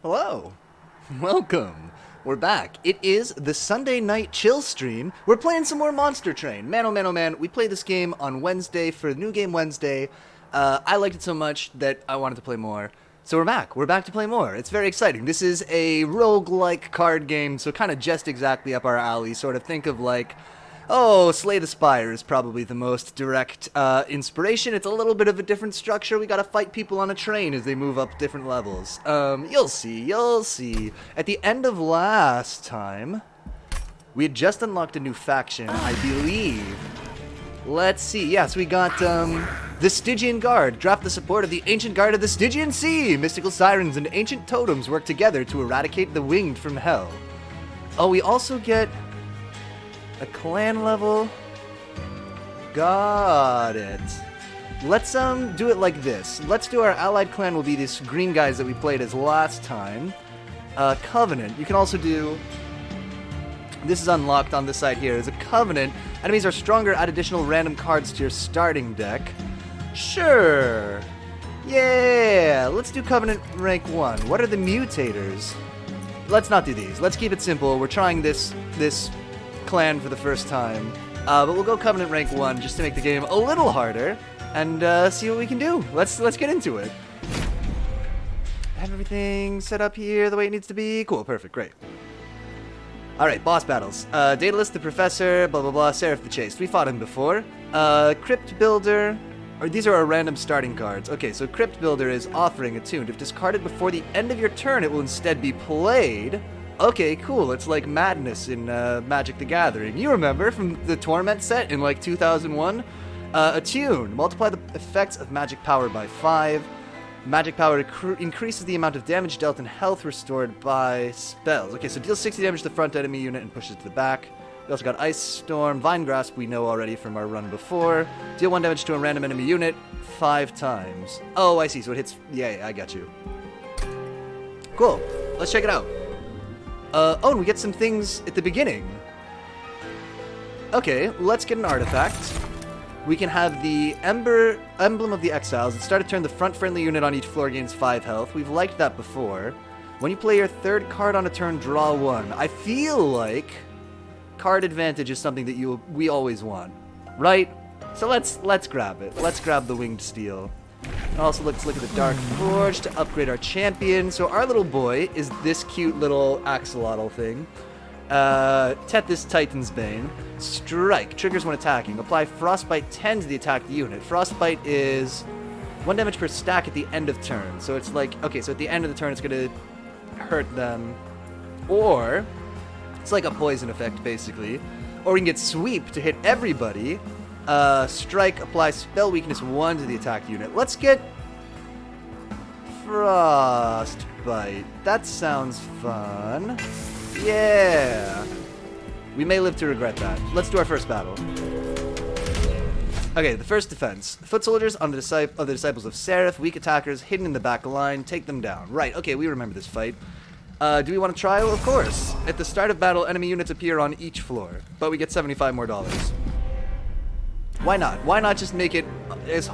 Hello. Welcome. We're back. It is the Sunday night chill stream. We're playing some more Monster Train. Man, oh man, oh man. We played this game on Wednesday for New Game Wednesday. I liked it so much that I wanted to play more. So we're back. We're back to play more. It's very exciting. This is a roguelike card game, so kind of just exactly up our alley. Sort of think of like, oh, Slay the Spire is probably the most direct inspiration. It's a little bit of a different structure. We gotta fight people on a train as they move up different levels. You'll see. At the end of last time, we had just unlocked a new faction, I believe. Let's see. Yes, we got the Stygian Guard. Drop the support of the Ancient Guard of the Stygian Sea. Mystical sirens and ancient totems work together to eradicate the winged from hell. Oh, we also get a clan level. Got it. Let's do it like this. Let's do our allied clan will be these green guys that we played as last time. Covenant. You can also do. This is unlocked on this side here. As a Covenant, enemies are stronger. Add additional random cards to your starting deck. Sure. Yeah. Let's do Covenant rank 1. What are the mutators? Let's not do these. Let's keep it simple. We're trying this clan for the first time. But we'll go Covenant rank 1 just to make the game a little harder and see what we can do. Let's get into it. Have everything set up here the way it needs to be. Cool, perfect, great. Alright, boss battles. Daedalus the Professor, blah blah blah, Seraph the Chaste. We fought him before. Crypt Builder. Or these are our random starting cards. Okay, so Crypt Builder is Offering Attuned. If discarded before the end of your turn, it will instead be played. Okay, cool. It's like Madness in Magic the Gathering. You remember from the Torment set in like 2001? Attune. Multiply the effects of magic power by 5. Magic power increases the amount of damage dealt and health restored by spells. Okay, so deal 60 damage to the front enemy unit and pushes to the back. We also got Ice Storm. Vine Grasp we know already from our run before. Deal 1 damage to a random enemy unit 5 times. Oh, I see. So it hits. Yeah, I got you. Cool. Let's check it out. Oh, and we get some things at the beginning. Okay, let's get an artifact. We can have the Emblem of the Exiles. At start of turn, the front friendly unit on each floor gains 5 health. We've liked that before. When you play your third card on a turn, draw 1. I feel like card advantage is something that we always want, right? So let's grab it. Let's grab the Winged Steel. And also, let's look at the Dark Forge to upgrade our champion. So our little boy is this cute little axolotl thing. Tethys Titan's Bane. Strike. Triggers when attacking. Apply Frostbite 10 to the attacked unit. Frostbite is 1 damage per stack at the end of turn. So it's like, okay, so at the end of the turn it's going to hurt them. Or, it's like a poison effect, basically. Or we can get Sweep to hit everybody. Strike, apply spell weakness 1 to the attacked unit. Let's get Frostbite. That sounds fun. Yeah. We may live to regret that. Let's do our first battle. Okay, the first defense. Foot soldiers on the disciples of Seraph. Weak attackers hidden in the back line. Take them down. Right, okay, we remember this fight. Do we want to try? Well, of course. At the start of battle, enemy units appear on each floor, but we get $75 more. Why not? Why not just make it as,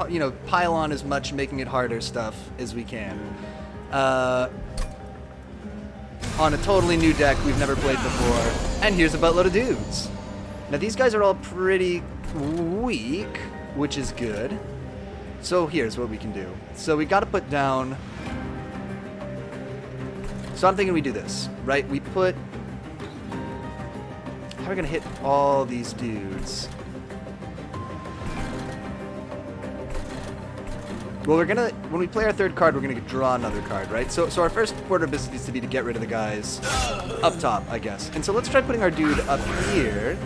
pile on as much making it harder stuff as we can. On a totally new deck we've never played before. And here's a buttload of dudes. Now these guys are all pretty weak, which is good. So here's what we can do. So we gotta put down. So I'm thinking we do this, right? We put. How are we gonna hit all these dudes? Well, when we play our third card, we're gonna draw another card, right? So our first order of business needs to be to get rid of the guys up top, I guess. And so let's try putting our dude up here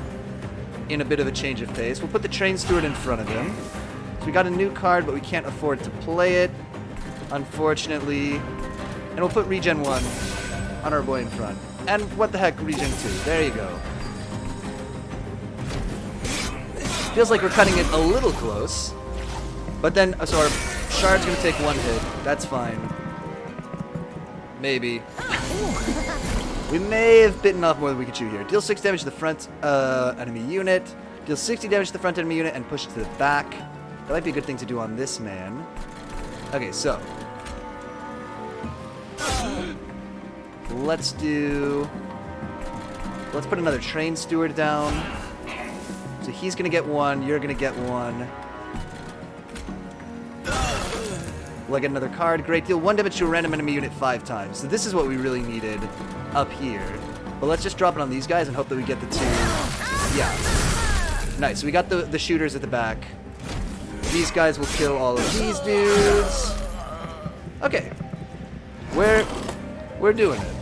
in a bit of a change of pace. We'll put the Train Steward in front of him. So we got a new card, but we can't afford to play it, unfortunately. And we'll put Regen 1 on our boy in front. And what the heck, Regen 2. There you go. Feels like we're cutting it a little close. But then, so our Shard's gonna take 1 hit. That's fine. Maybe. We may have bitten off more than we could chew here. Deal 6 damage to the front enemy unit. Deal 60 damage to the front enemy unit and push it to the back. That might be a good thing to do on this man. Okay, so Let's put another train steward down. So he's gonna get one, you're gonna get one. We'll get another card. Great deal. 1 damage to a random enemy unit 5 times. So this is what we really needed up here. But let's just drop it on these guys and hope that we get the 2. Yeah. Nice. So we got the shooters at the back. These guys will kill all of these dudes. Okay. We're doing it.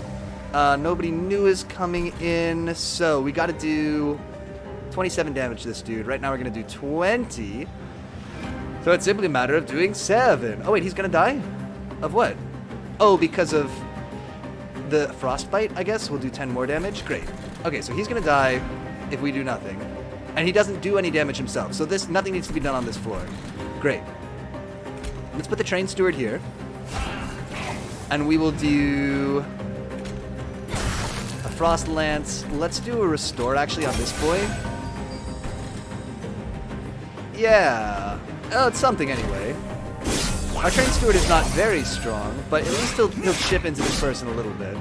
Nobody new is coming in. So we got to do 27 damage to this dude. Right now we're going to do 20. So it's simply a matter of doing 7. Oh, wait, he's going to die? Of what? Oh, because of the frostbite, I guess. We'll do 10 more damage. Great. Okay, so he's going to die if we do nothing. And he doesn't do any damage himself. So nothing needs to be done on this floor. Great. Let's put the train steward here. And we will do a frost lance. Let's do a restore, actually, on this boy. Yeah. Oh, it's something anyway. Our train steward is not very strong, but at least he'll chip into this person a little bit.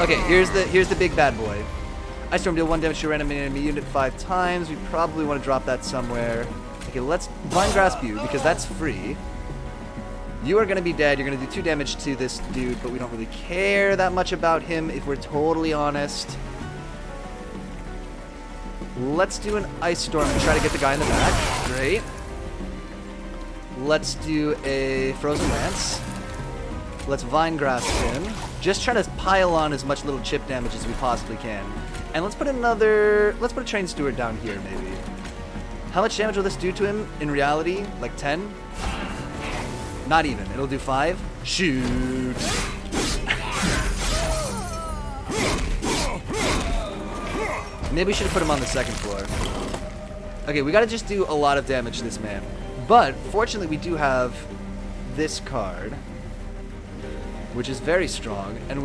Okay, here's the big bad boy. Ice Storm, deal 1 damage to a random enemy unit 5 times. We probably want to drop that somewhere. Okay, let's Vine Grasp you, because that's free. You are going to be dead. You're going to do 2 damage to this dude, but we don't really care that much about him, if we're totally honest. Let's do an Ice Storm and try to get the guy in the back. Great. Let's do a Frozen Lance. Let's Vine Grasp him. Just try to pile on as much little chip damage as we possibly can. And let's put a Train Steward down here, maybe. How much damage will this do to him in reality? Like 10? Not even. It'll do 5. Shoot. Maybe we should have put him on the 2nd floor. Okay, we gotta just do a lot of damage to this man. But, fortunately, we do have this card, which is very strong, and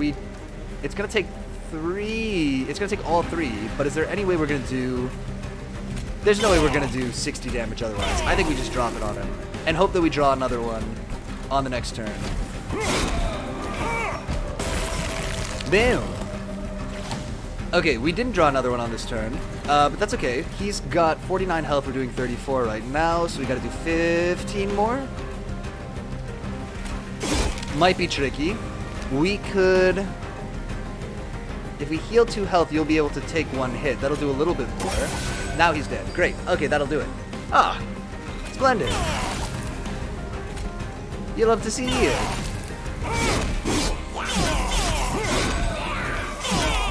it's gonna take 3, it's gonna take all 3, but is there any way we're gonna do, there's no way we're gonna do 60 damage otherwise. I think we just drop it on him, and hope that we draw another one on the next turn. Boom! Okay, we didn't draw another one on this turn, but that's okay. He's got 49 health, we're doing 34 right now, so we gotta do 15 more. Might be tricky. We could, if we heal 2 health, you'll be able to take 1 hit. That'll do a little bit more. Now he's dead. Great. Okay, that'll do it. Ah, splendid. You love to see it.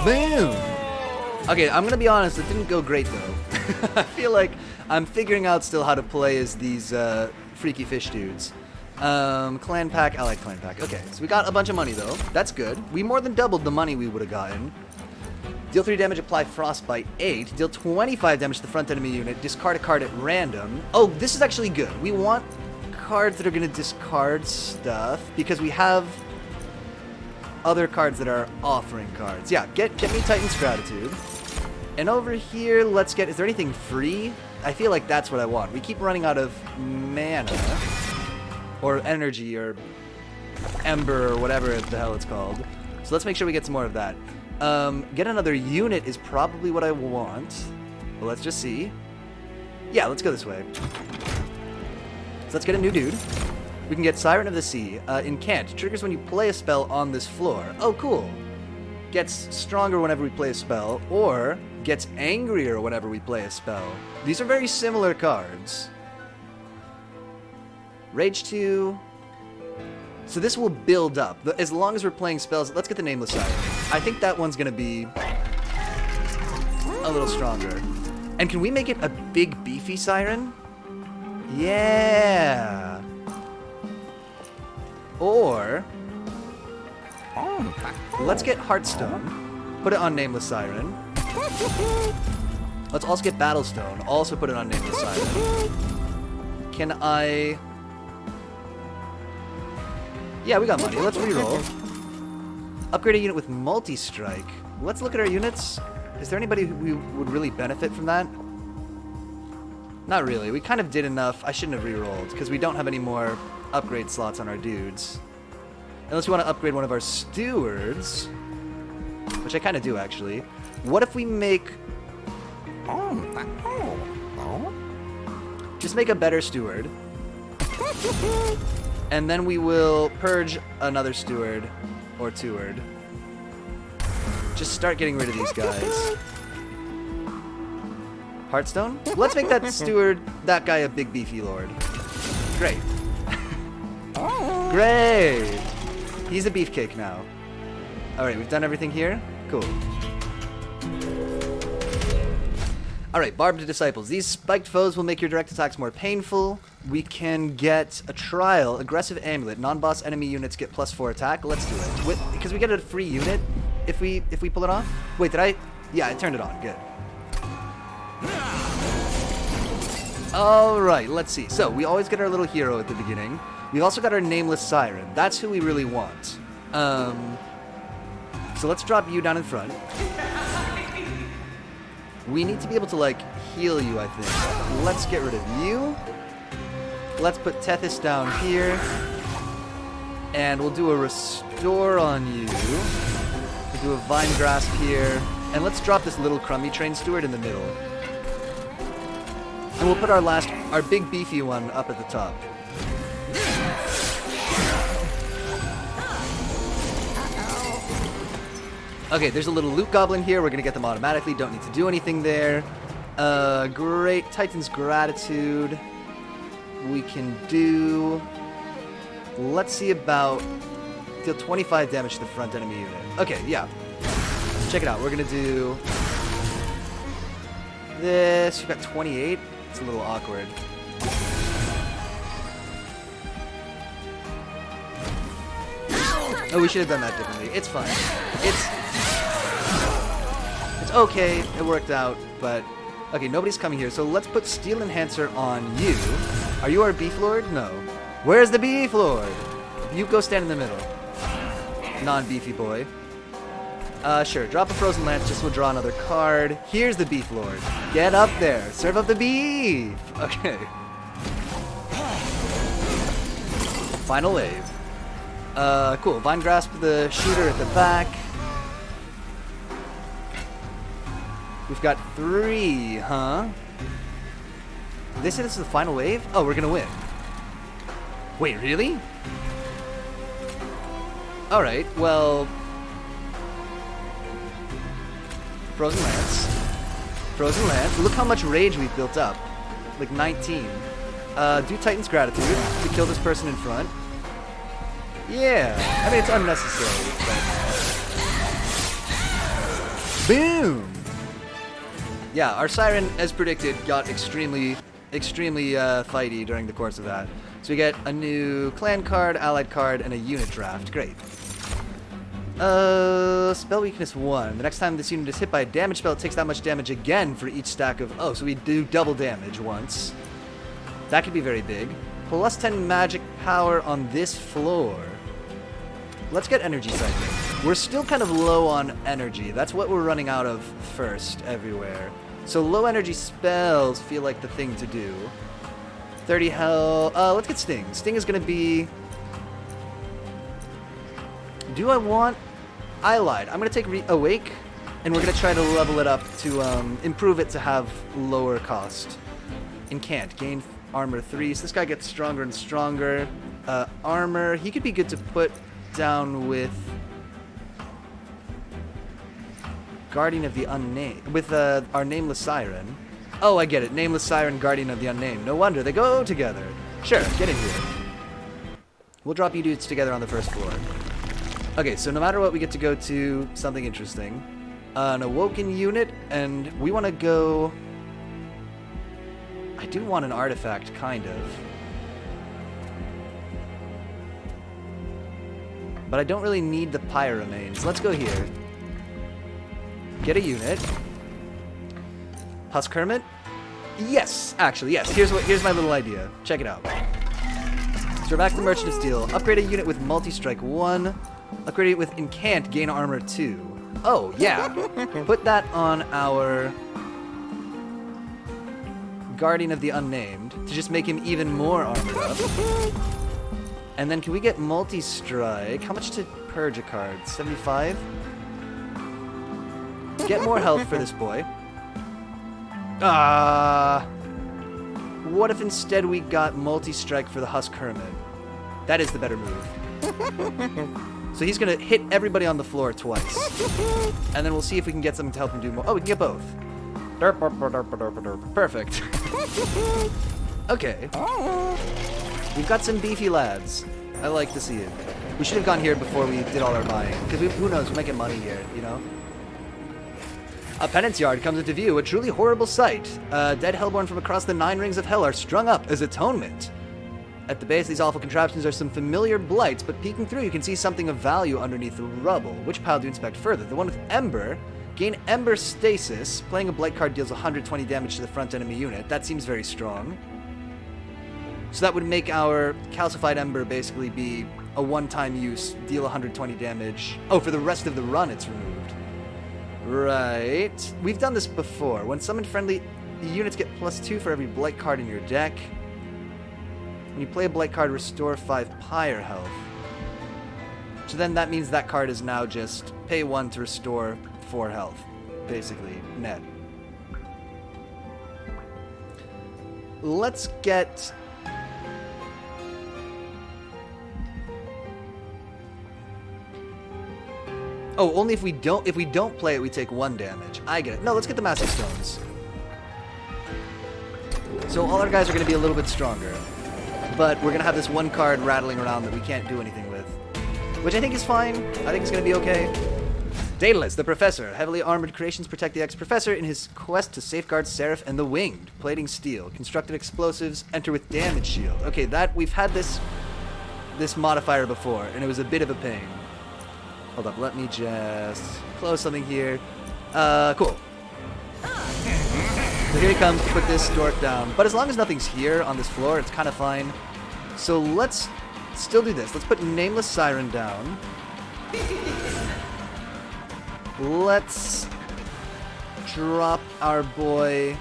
Boom! Okay, I'm gonna be honest, it didn't go great though. I feel like I'm figuring out still how to play as these freaky fish dudes. Clan pack, allied clan pack. Okay, so we got a bunch of money though. That's good. We more than doubled the money we would have gotten. Deal 3 damage, apply frostbite 8. Deal 25 damage to the front enemy unit. Discard a card at random. Oh, this is actually good. We want cards that are gonna discard stuff because we have other cards that are offering cards. Yeah, get me Titan's Gratitude. And over here, let's get, is there anything free? I feel like that's what I want. We keep running out of mana. Or energy, or ember, or whatever the hell it's called. So let's make sure we get some more of that. Get another unit is probably what I want. But let's just see. Yeah, let's go this way. So let's get a new dude. We can get Siren of the Sea. Incant. Triggers when you play a spell on this floor. Oh, cool. Gets stronger whenever we play a spell, or gets angrier whenever we play a spell. These are very similar cards. Rage 2. So this will build up. As long as we're playing spells, let's get the Nameless Siren. I think that one's going to be a little stronger. And can we make it a big, beefy Siren? Yeah. Or, let's get Heartstone. Put it on Nameless Siren. Let's also get Battlestone. Also put it on Nameless Siren. Can I... Yeah, we got money. Let's reroll. Upgrade a unit with Multi-Strike. Let's look at our units. Is there anybody who would really benefit from that? Not really. We kind of did enough. I shouldn't have rerolled, because we don't have any more upgrade slots on our dudes. Unless we want to upgrade one of our stewards, which I kind of do, actually. What if we make... Just make a better steward. And then we will purge another steward or teward. Just start getting rid of these guys. Heartstone? Let's make that steward, that guy, a big beefy lord. Great. Great! He's a beefcake now. Alright, we've done everything here? Cool. Alright, Barbed Disciples. These spiked foes will make your direct attacks more painful. We can get a trial, Aggressive Amulet. Non-boss enemy units get +4 attack. Let's do it. Because we get a free unit if we pull it off. Wait, did I? Yeah, I turned it on. Good. Alright, let's see. So, we always get our little hero at the beginning. We've also got our Nameless Siren. That's who we really want. So let's drop you down in front. We need to be able to, like, heal you, I think. Let's get rid of you. Let's put Tethys down here. And we'll do a Restore on you. We'll do a Vine Grasp here. And let's drop this little Crummy Train Steward in the middle. And we'll put our big beefy one up at the top. Okay, there's a little loot goblin here. We're going to get them automatically. Don't need to do anything there. Great. Titan's Gratitude. We can do... Let's see about... Deal 25 damage to the front enemy unit. Okay, yeah. Check it out. We're going to do... This. We've got 28. It's a little awkward. Oh, we should have done that differently. It's fine. It's okay. It worked out, but... Okay, nobody's coming here, so let's put Steel Enhancer on you. Are you our Beef Lord? No. Where's the Beef Lord? You go stand in the middle. Non-beefy boy. Sure. Drop a Frozen Lance, just we'll draw another card. Here's the Beef Lord. Get up there. Serve up the beef. Okay. Final wave. Cool. Vine Grasp the shooter at the back. We've got 3, huh? They said this is the final wave? Oh, we're gonna win. Wait, really? Alright, well... Frozen Lance. Frozen Lance. Look how much rage we've built up. Like 19. Do Titan's Gratitude to kill this person in front. Yeah. I mean, it's unnecessary, but... Boom! Yeah, our Siren, as predicted, got extremely fighty during the course of that. So we get a new clan card, allied card, and a unit draft. Great. Spell weakness 1. The next time this unit is hit by a damage spell, it takes that much damage again for each stack of... Oh, so we do double damage once. That could be very big. Plus 10 magic power on this floor. Let's get energy cycling. We're still kind of low on energy. That's what we're running out of first everywhere. So low energy spells feel like the thing to do. 30 health. Let's get Sting. Sting is going to be... Do I want... I lied. I'm going to take Awake, and we're going to try to level it up to improve it to have lower cost. Incant. Gain armor 3. So this guy gets stronger and stronger. Armor. He could be good to put down with... Guardian of the Unnamed. With our Nameless Siren. Oh, I get it. Nameless Siren, Guardian of the Unnamed. No wonder. They go together. Sure, get in here. We'll drop you dudes together on the first floor. Okay, so no matter what, we get to go to something interesting. An Awoken unit, and we want to go... I do want an artifact, kind of. But I don't really need the Pyramanes. Let's go here. Get a unit. Husk Hermit? Yes, actually, yes. Here's my little idea. Check it out. So we're back to the Merchant of Steel. Upgrade a unit with Multi-Strike 1. Upgrade it with Incant, gain armor 2. Oh, yeah. Put that on our Guardian of the Unnamed to just make him even more armored up. And then can we get multi-strike? How much to purge a card? 75? Get more health for this boy. What if instead we got multi-strike for the Husk Hermit? That is the better move. So he's going to hit everybody on the floor twice. And then we'll see if we can get something to help him do more. Oh, we can get both. Perfect. Okay. We've got some beefy lads. I like to see it. We should have gone here before we did all our buying. Because who knows, we might get money here, you know? A penance yard comes into view, a truly horrible sight. Dead hellborn from across the 9 rings of hell are strung up as atonement. At the base of these awful contraptions are some familiar blights, but peeking through you can see something of value underneath the rubble. Which pile to inspect further? The one with Ember. Gain Ember Stasis. Playing a blight card deals 120 damage to the front enemy unit. That seems very strong. So that would make our Calcified Ember basically be a one-time use, deal 120 damage. Oh, for the rest of the run it's removed. Right. We've done this before. When summoned friendly units get +2 for every blight card in your deck. When you play a blight card, restore 5 pyre health. So then that means that card is now just pay 1 to restore 4 health. Basically, net. Let's get... Oh, only if we don't play it, we take 1 damage. I get it. No, let's get the Massive Stones. So all our guys are going to be a little bit stronger. But we're going to have this 1 card rattling around that we can't do anything with. Which I think is fine. I think it's going to be okay. Daedalus, the Professor. Heavily armored creations protect the ex-Professor in his quest to safeguard Seraph and the Winged. Plating steel. Constructed explosives. Enter with damage shield. Okay, we've had this modifier before, and it was a bit of a pain. Hold up, let me just close something here. Cool. So here he comes to put this dork down. But as long as nothing's here on this floor, it's kind of fine. So let's still do this. Let's put Nameless Siren down. Let's drop our boy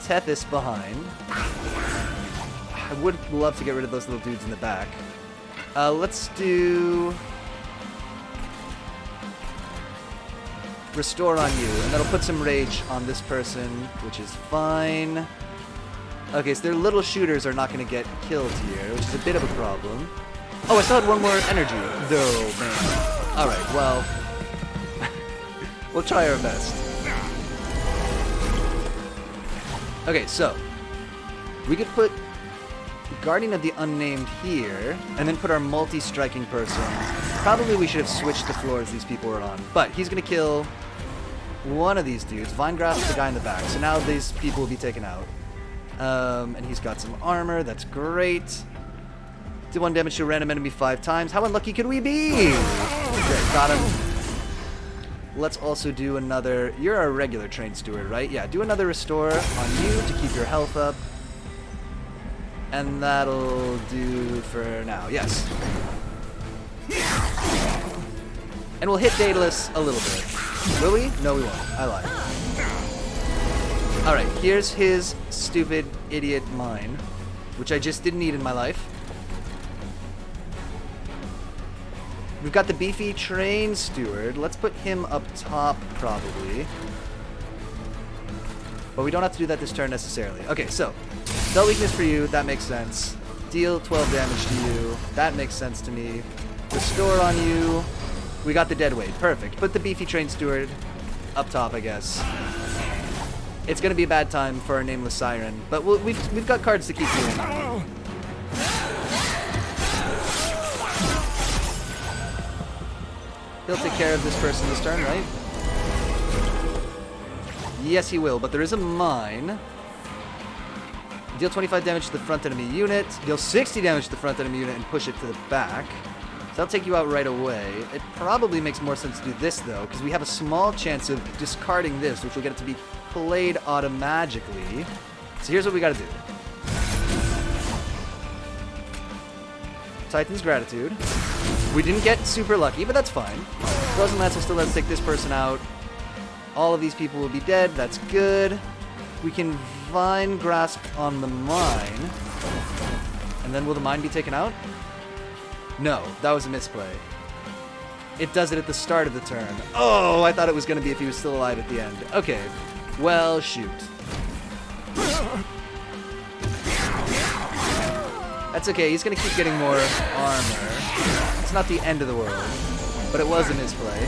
Tethys behind. I would love to get rid of those little dudes in the back. Let's do... Restore on you, and that'll put some rage on this person, which is fine. Okay, so their little shooters are not going to get killed here, which is a bit of a problem. Oh, I still had 1 more energy. No, man. Alright, well... we'll try our best. Okay, so... we could put Guardian of the Unnamed here, and then put our multi-striking person. Probably we should have switched the floors these people were on. But he's going to kill one of these dudes. Vinegrass is the guy in the back. So now these people will be taken out. And he's got some armor. That's great. Did 1 damage to a random enemy 5 times. How unlucky could we be? Okay, got him. Let's also do another... You're a regular train steward, right? Yeah, do another restore on you to keep your health up. And that'll do for now. Yes. And we'll hit Daedalus a little bit. Will we? No, we won't. I lied. Alright, here's his stupid idiot mine, which I just didn't need in my life. We've got the beefy train steward. Let's put him up top, probably. But we don't have to do that this turn necessarily. Okay, so, spell weakness for you. That makes sense. Deal 12 damage to you. That makes sense to me. Restore on you. We got the dead weight. Perfect. Put the beefy train steward up top, I guess. It's going to be a bad time for our Nameless Siren, but we've got cards to keep doing. He'll take care of this person this turn, right? Yes, he will, but there is a mine. Deal 25 damage to the front enemy unit. Deal 60 damage to the front enemy unit and push it to the back. So that'll take you out right away. It probably makes more sense to do this, though, because we have a small chance of discarding this, which will get it to be played automagically. So here's what we gotta do. Titan's Gratitude. We didn't get super lucky, but that's fine. Frozen Lance will still let us take this person out. All of these people will be dead. That's good. We can Vine Grasp on the mine. And And then will the mine be taken out? No, that was a misplay. It does it at the start of the turn. Oh, I thought it was going to be if he was still alive at the end. Okay, well, shoot. That's okay, he's going to keep getting more armor. It's not the end of the world, but it was a misplay.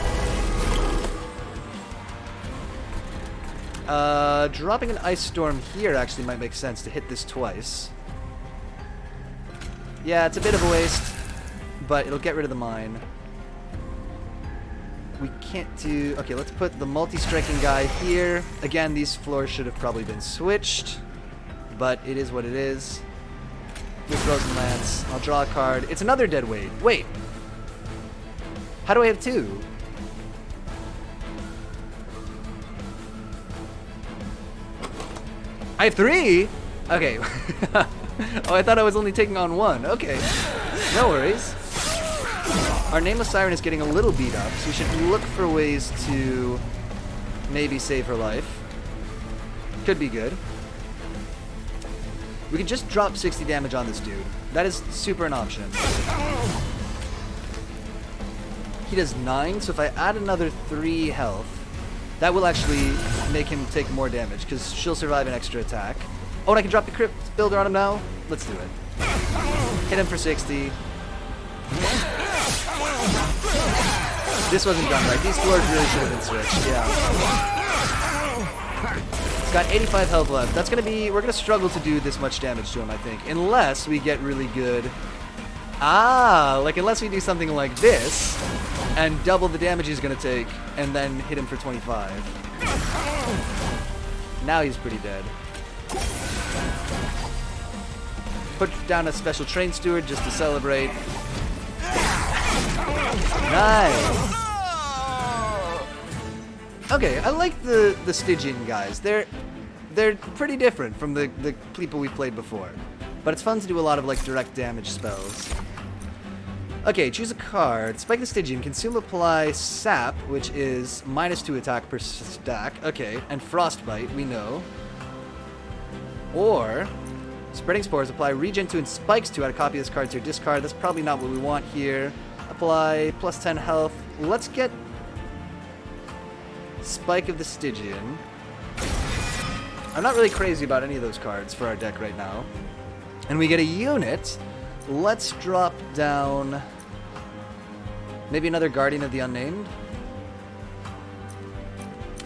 Dropping an Ice Storm here actually might make sense to hit this twice. Yeah, it's a bit of a waste, but it'll get rid of the mine. We can't do... Okay, let's put the multi-striking guy here. Again, these floors should have probably been switched, but it is what it is. With Frozen Lance, I'll draw a card. It's another dead weight. Wait. How do I have two? I have three? Okay. Oh, I thought I was only taking on one. Okay. No worries. Our Nameless Siren is getting a little beat up, so we should look for ways to maybe save her life. Could be good. We could just drop 60 damage on this dude. That is super an option. He does 9, so if I add another 3 health, that will actually make him take more damage, because she'll survive an extra attack. Oh, and I can drop the Crypt Builder on him now? Let's do it. Hit him for 60. This wasn't done right. These floors really should have been switched, yeah. Got 85 health left. That's gonna be... We're gonna struggle to do this much damage to him, I think. Unless we get really good... like unless we do something like this, and double the damage he's gonna take, and then hit him for 25. Now he's pretty dead. Put down a special Train Steward just to celebrate. Nice! Okay, I like the Stygian guys. They're pretty different from the people we played before. But it's fun to do a lot of like direct damage spells. Okay, choose a card. Spike the Stygian. Consume, apply Sap, which is -2 attack per stack. Okay, and Frostbite, we know. Or Spreading Spores. Apply Regen 2 and Spikes 2. Add a copy of this card to your discard. That's probably not what we want here. Apply +10 health. Let's get Spike of the Stygian. I'm not really crazy about any of those cards for our deck right now. And we get a unit. Let's drop down maybe another Guardian of the Unnamed.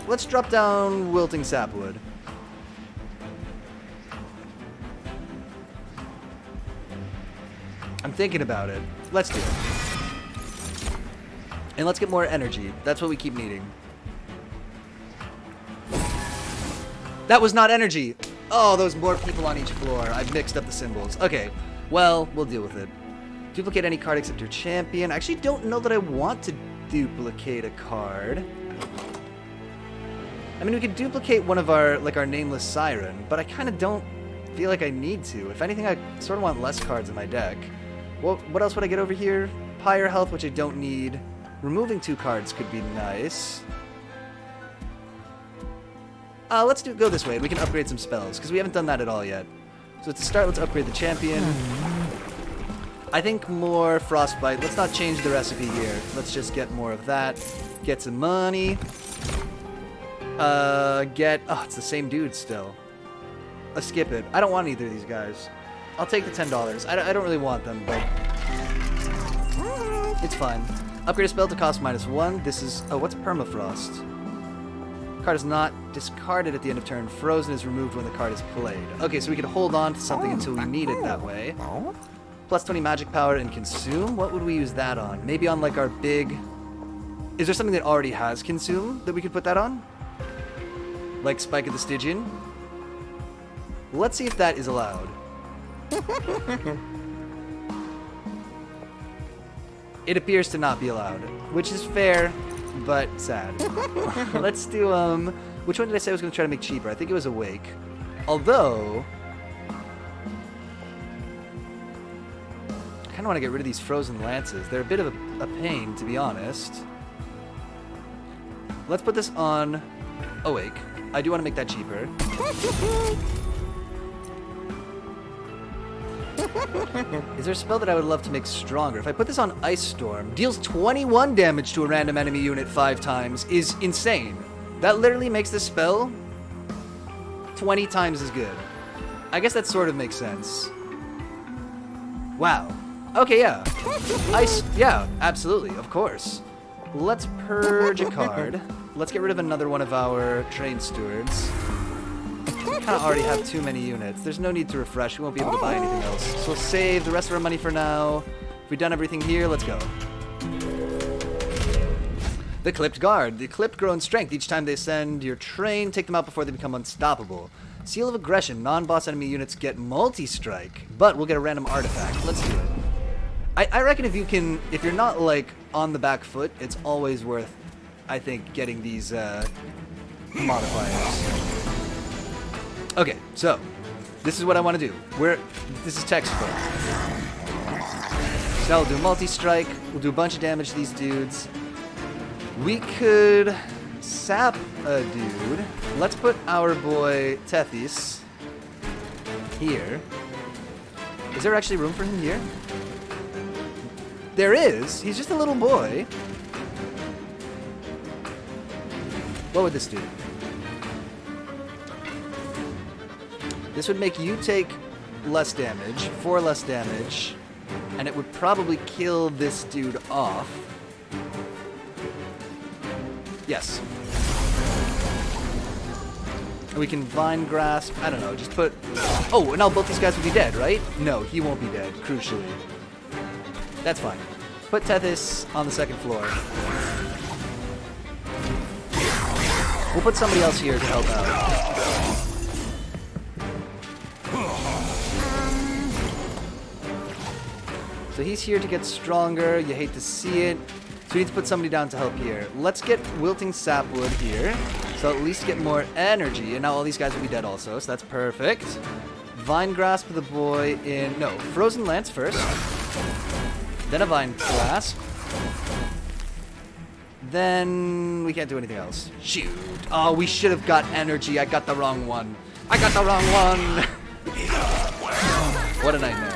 Let's drop down Wilting Sapwood. I'm thinking about it. Let's do it. And let's get more energy. That's what we keep needing. That was not energy. Oh, those more people on each floor. I've mixed up the symbols. Okay, well, we'll deal with it. Duplicate any card except your champion. I actually don't know that I want to duplicate a card. I mean, we could duplicate one of our Nameless Siren, but I kind of don't feel like I need to. If anything, I sort of want less cards in my deck. Well, what else would I get over here? Pyre Health, which I don't need. Removing 2 cards could be nice. Let's go this way. We can upgrade some spells, because we haven't done that at all yet. So to start, let's upgrade the champion. I think more Frostbite. Let's not change the recipe here. Let's just get more of that. Get some money. Oh, it's the same dude still. Let's skip it. I don't want either of these guys. I'll take the $10. I don't really want them, but it's fine. Upgrade a spell to cost -1. This is... Oh, what's Permafrost? Card is not discarded at the end of turn. Frozen is removed when the card is played. Okay, so we could hold on to something until we need it that way. +20 magic power and consume? What would we use that on? Maybe on like our big... Is there something that already has consume that we could put that on? Like Spike of the Stygian? Let's see if that is allowed. It appears to not be allowed, which is fair, but sad. Let's do, which one did I say I was going to try to make cheaper? I think it was Awake. Although... I kind of want to get rid of these Frozen Lances. They're a bit of a pain, to be honest. Let's put this on Awake. I do want to make that cheaper. Is there a spell that I would love to make stronger? If I put this on Ice Storm, deals 21 damage to a random enemy unit 5 times, is insane. That literally makes this spell 20 times as good. I guess that sort of makes sense. Wow. Okay, yeah. Ice, yeah, absolutely, of course. Let's purge a card. Let's get rid of another one of our train stewards. We kind of already have too many units. There's no need to refresh. We won't be able to buy anything else. So we'll save the rest of our money for now. If we've done everything here, let's go. The Clipped Guard. The Clipped grow in strength each time they send your train. Take them out before they become unstoppable. Seal of Aggression. Non-boss enemy units get multi-strike, but we'll get a random artifact. Let's do it. I reckon if you're not, like, on the back foot, it's always worth, I think, getting these modifiers. Okay, so this is what I want to do. This is textbook. So now we'll do multi-strike. We'll do a bunch of damage to these dudes. We could sap a dude. Let's put our boy Tethys here. Is there actually room for him here? There is. He's just a little boy. What would this do? This would make you take less damage, 4 less damage, and it would probably kill this dude off. Yes. And we can Vine Grasp, I don't know, just put... Oh, and now both these guys will be dead, right? No, he won't be dead, crucially. That's fine. Put Tethys on the second floor. We'll put somebody else here to help out. So he's here to get stronger. You hate to see it. So we need to put somebody down to help here. Let's get Wilting Sapwood here. So at least get more energy. And now all these guys will be dead also. So that's perfect. Vine Grasp the boy in... No, Frozen Lance first. Then a Vine Grasp. Then we can't do anything else. Shoot. Oh, we should have got energy. I got the wrong one. I got the wrong one. What a nightmare.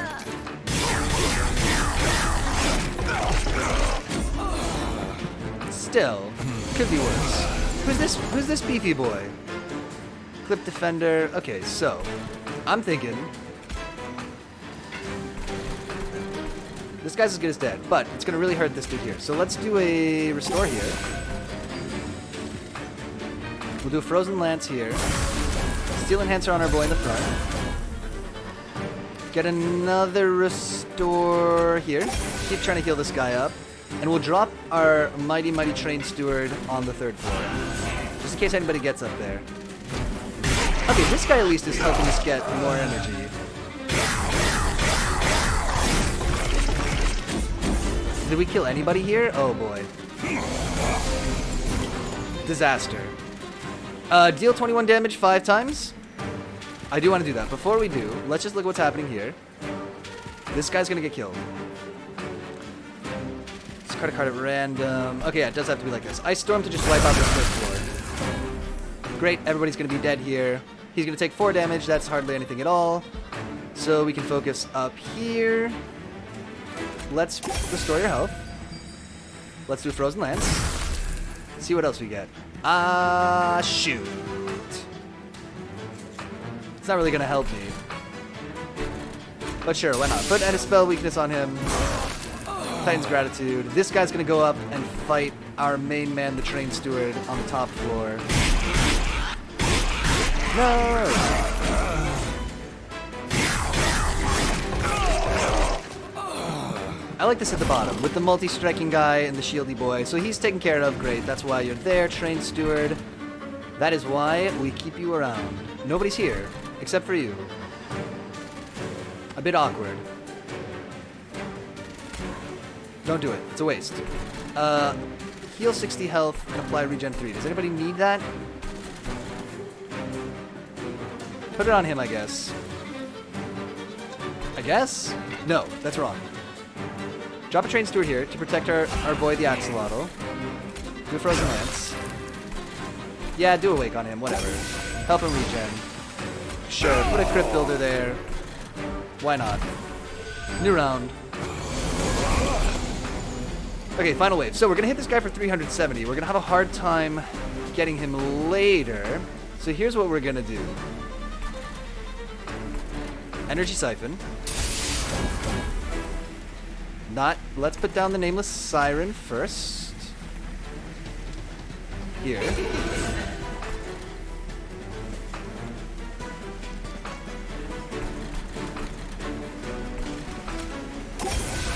Still, could be worse. Who's this beefy boy? Clip Defender. Okay, so I'm thinking this guy's as good as dead, but it's gonna really hurt this dude here. So let's do a restore here. We'll do a Frozen Lance here. Steel Enhancer on our boy in the front. Get another restore here. Keep trying to heal this guy up. And we'll drop our Mighty Train Steward on the 3rd floor. Just in case anybody gets up there. Okay, this guy at least is helping us get more energy. Did we kill anybody here? Oh boy. Disaster. Deal 21 damage 5 times. I do want to do that. Before we do, let's just look what's happening here. This guy's gonna get killed. Discard a card at random. Okay, yeah, it does have to be like this. Ice Storm to just wipe out this 1st floor. Great, everybody's gonna be dead here. He's gonna take 4 damage, that's hardly anything at all. So we can focus up here. Let's restore your health. Let's do Frozen Lance. See what else we get. Shoot. It's not really gonna help me. But sure, why not? Put a spell weakness on him. Titan's Gratitude. This guy's gonna go up and fight our main man, the Train Steward, on the top floor. No! I like this at the bottom, with the multi-striking guy and the shieldy boy. So he's taken care of. Great, that's why you're there, Train Steward. That is why we keep you around. Nobody's here, except for you. A bit awkward. Don't do it. It's a waste. Heal 60 health and apply regen 3. Does anybody need that? Put it on him, I guess. I guess? No, that's wrong. Drop a Train Steward here to protect our boy, the Axolotl. Do a Frozen Lance. Yeah, do a Wake on him, whatever. Help him regen. Sure, put a Crypt Builder there. Why not? New round. Okay, final wave. So we're going to hit this guy for 370. We're going to have a hard time getting him later. So here's what we're going to do. Energy Siphon. Let's put down the Nameless Siren first. Here.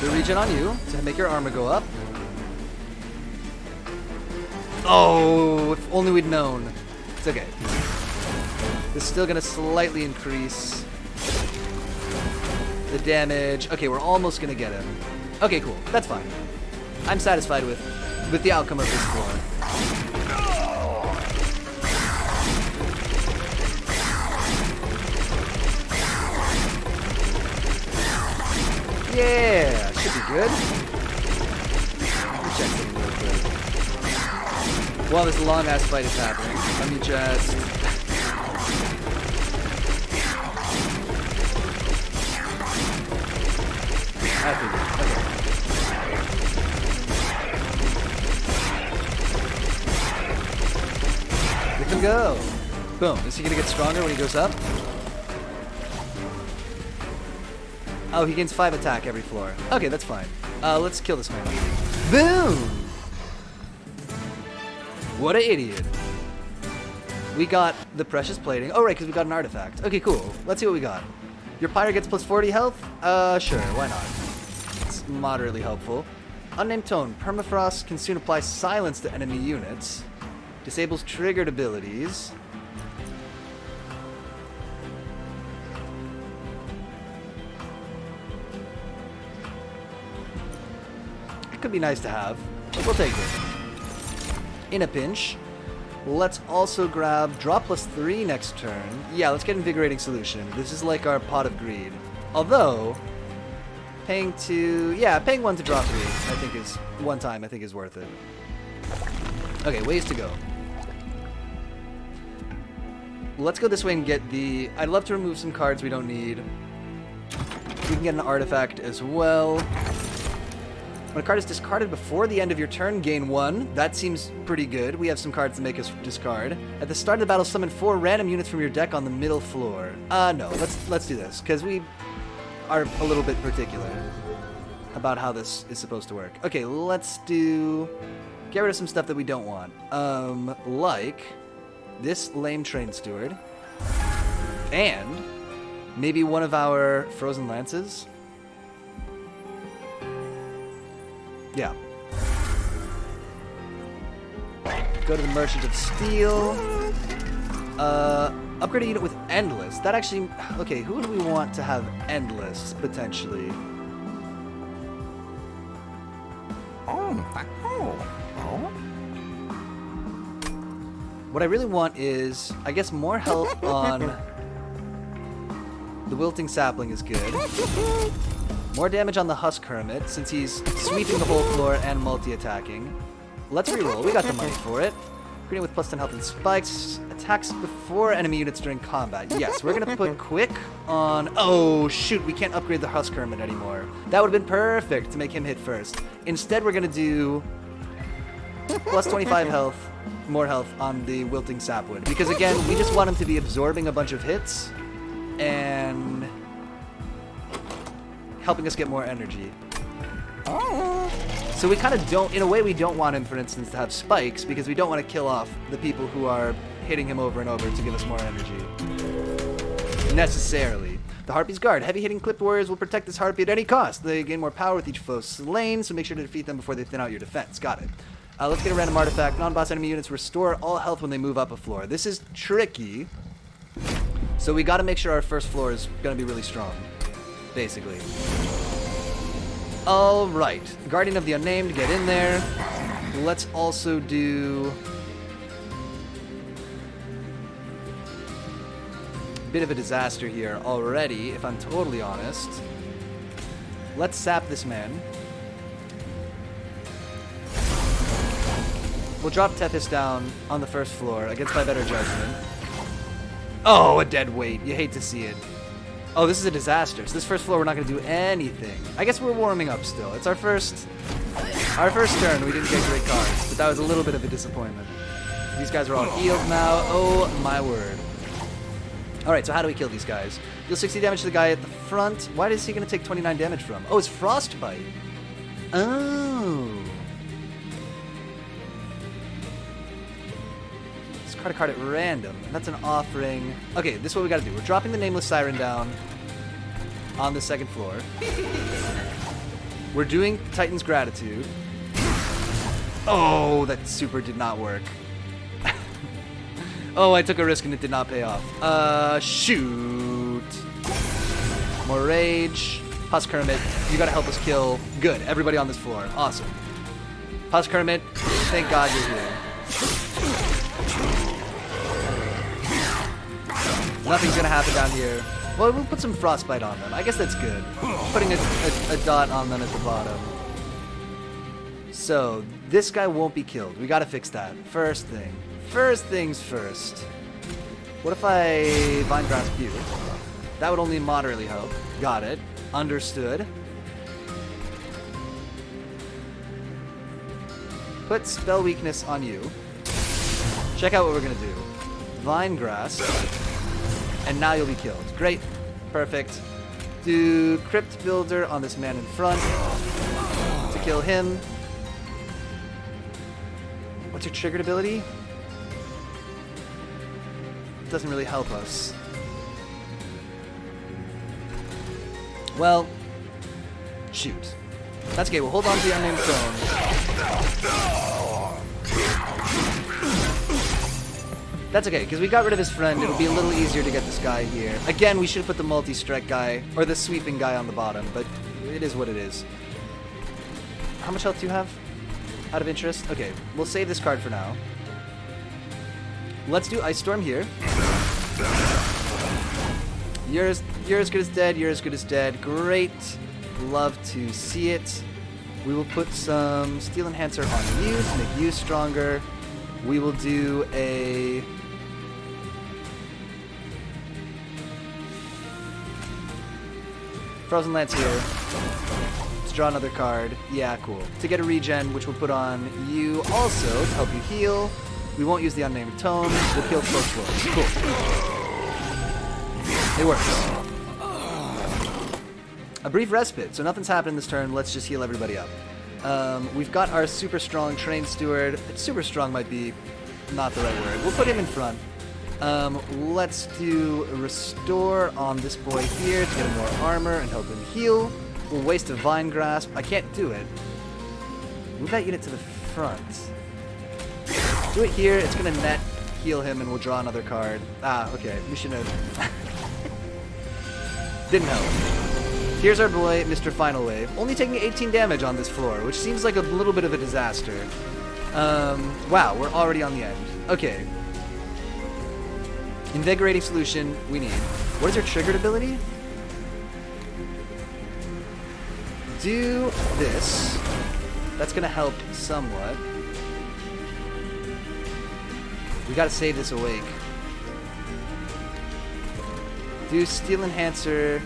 The regen on you to make your armor go up. Oh, if only we'd known. It's okay. This is still gonna slightly increase the damage. Okay, we're almost gonna get him. Okay, cool. That's fine. I'm satisfied with the outcome of this floor. Yeah, should be good. Let me check something real quick. While this long ass fight is happening, let me just. I figured. Okay. Let him go. Boom. Is he gonna get stronger when he goes up? Oh, he gains 5 attack every floor. Okay, that's fine. Let's kill this man. Boom! What an idiot. We got the precious plating. Oh, right, because we got an artifact. Okay, cool. Let's see what we got. Your pyre gets plus 40 health? Sure, why not? It's moderately helpful. Unnamed Tone. Permafrost can soon apply silence to enemy units. Disables triggered abilities. Could be nice to have. We'll take it. In a pinch. Let's also grab drop plus 3 next turn. Yeah, let's get Invigorating Solution. This is like our pot of greed. Although, paying 1 to drop 3, I think is, one time, I think is worth it. Okay, ways to go. Let's go this way and get the, I'd love to remove some cards we don't need. We can get an artifact as well. When a card is discarded before the end of your turn, gain 1. That seems pretty good. We have some cards to make us discard. At the start of the battle, summon 4 random units from your deck on the middle floor. No, let's do this, because we are a little bit particular about how this is supposed to work. Okay, let's get rid of some stuff that we don't want. Like this lame train steward. And maybe one of our frozen lances. Yeah. Go to the Merchant of Steel. Upgrade a unit with Endless. That actually... Okay, who do we want to have Endless, potentially? What I really want is, I guess, more health on... The Wilting Sapling is good. More damage on the Husk Hermit, since he's sweeping the whole floor and multi-attacking. Let's reroll. We got the money for it. Greeting with plus 10 health and spikes. Attacks before enemy units during combat. Yes, we're going to put Quick on... Oh, shoot. We can't upgrade the Husk Hermit anymore. That would have been perfect to make him hit first. Instead, we're going to do plus 25 health, more health on the Wilting Sapwood. Because, again, we just want him to be absorbing a bunch of hits and helping us get more energy. So we kind of don't, in a way we don't want him, for instance, to have spikes, because we don't want to kill off the people who are hitting him over and over to give us more energy. Necessarily. The Harpy's Guard. Heavy-hitting clipped warriors will protect this Harpy at any cost. They gain more power with each foe slain, so make sure to defeat them before they thin out your defense. Got it. Let's get a random artifact. Non-boss enemy units restore all health when they move up a floor. This is tricky, so we got to make sure our first floor is going to be really strong, basically. Alright, Guardian of the Unnamed, get in there. Let's also do... Bit of a disaster here already, if I'm totally honest. Let's sap this man. We'll drop Tethys down on the first floor against my better judgment. Oh, a dead weight. You hate to see it. Oh, this is a disaster. So this first floor, we're not going to do anything. I guess we're warming up still. It's our first turn. We didn't get great cards, but that was a little bit of a disappointment. These guys are all healed now. Oh, my word. All right, so how do we kill these guys? Deal 60 damage to the guy at the front. Why is he going to take 29 damage from? Oh, it's Frostbite. Oh. Discard a card at random. That's an offering. Okay, this is what we got to do. We're dropping the Nameless Siren down on the second floor. We're doing Titan's Gratitude. Oh, that super did not work. Oh, I took a risk and it did not pay off. Shoot. More rage. Husk Hermit, you gotta help us kill. Good, everybody on this floor. Awesome. Husk Hermit, thank God you're here. Nothing's gonna happen down here. Well, we'll put some Frostbite on them. I guess that's good. Putting a dot on them at the bottom. So, this guy won't be killed. We gotta fix that. First thing. First things first. What if I Vine Grasp you? That would only moderately help. Got it. Understood. Put Spell Weakness on you. Check out what we're gonna do. Vine Grasp. And now you'll be killed. Great. Perfect. Do Crypt Builder on this man in front to kill him. What's your triggered ability? Doesn't really help us. Well, shoot. That's okay, we'll hold on to the Unnamed Throne. That's okay, because we got rid of his friend. It'll be a little easier to get this guy here. Again, we should have put the multi-strike guy, or the sweeping guy on the bottom, but it is what it is. How much health do you have? Out of interest? Okay, we'll save this card for now. Let's do Ice Storm here. You're as good as dead, you're as good as dead. Great. Love to see it. We will put some Steel Enhancer on you to make you stronger. We will do a... Frozen Lance here. Let's draw another card. Yeah, cool. To get a regen, which we'll put on you also to help you heal. We won't use the Unnamed Tome. We'll kill both floors. Cool. It works. A brief respite, so nothing's happened this turn. Let's just heal everybody up. We've got our super strong Train Steward. Super strong might be not the right word. We'll put him in front. Let's do a Restore on this boy here to get him more armor and help him heal. We'll waste a Vine Grasp. I can't do it. Move that unit to the front. Do it here. It's going to net heal him and we'll draw another card. Ah, okay. We should have... Didn't help. Here's our boy, Mr. Final Wave. Only taking 18 damage on this floor, which seems like a little bit of a disaster. Wow, we're already on the end. Okay. Invigorating Solution, we need. What is your triggered ability? Do this. That's gonna help somewhat. We gotta save this awake. Do Steel Enhancer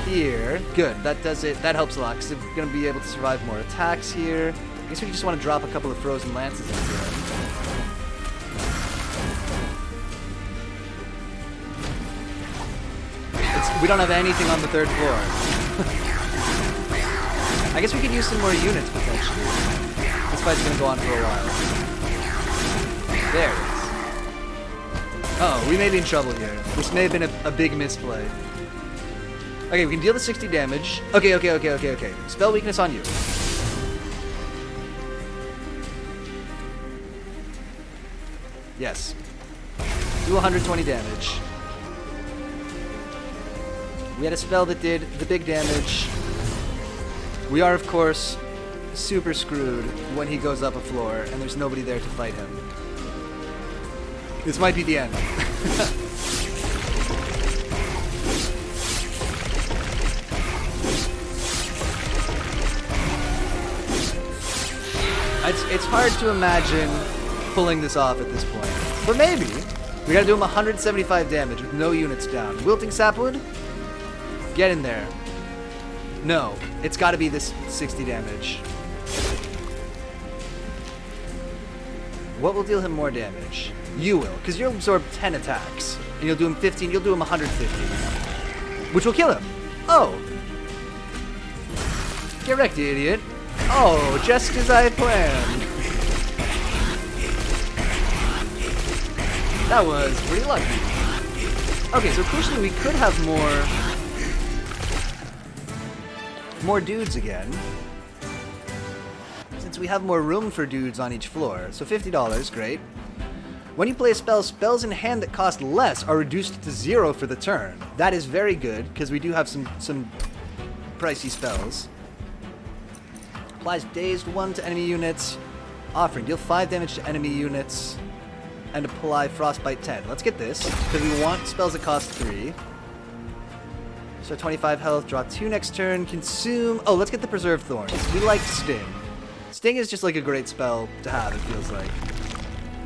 here. Good, that does it. That helps a lot, because we're going to be able to survive more attacks here. I guess we just want to drop a couple of Frozen Lances into him. We don't have anything on the third floor. I guess we could use some more units, potentially. This fight's going to go on for a while. There it is. Uh-oh, we may be in trouble here. This may have been a big misplay. Okay, we can deal the 60 damage. Okay. Spell Weakness on you. Yes. Do 120 damage. We had a spell that did the big damage. We are, of course, super screwed when he goes up a floor and there's nobody there to fight him. This might be the end. It's hard to imagine pulling this off at this point. But maybe. We gotta do him 175 damage with no units down. Wilting Sapwood? Get in there. No, it's gotta be this 60 damage. What will deal him more damage? You will, because you'll absorb 10 attacks. And you'll do him 15, you'll do him 150. Which will kill him. Oh. Get wrecked, you idiot. Oh, just as I planned. That was pretty lucky. Okay, so crucially we could have more dudes again. Since we have more room for dudes on each floor. So $50, great. When you play a spell, spells in hand that cost less are reduced to 0 for the turn. That is very good, because we do have some pricey spells. Applies Dazed 1 to enemy units. Offering, deal 5 damage to enemy units. And apply Frostbite 10. Let's get this, because we want spells that cost 3. So 25 health, draw 2 next turn, consume... Oh, let's get the Preserved Thorns. We like Sting. Sting is just like a great spell to have, it feels like.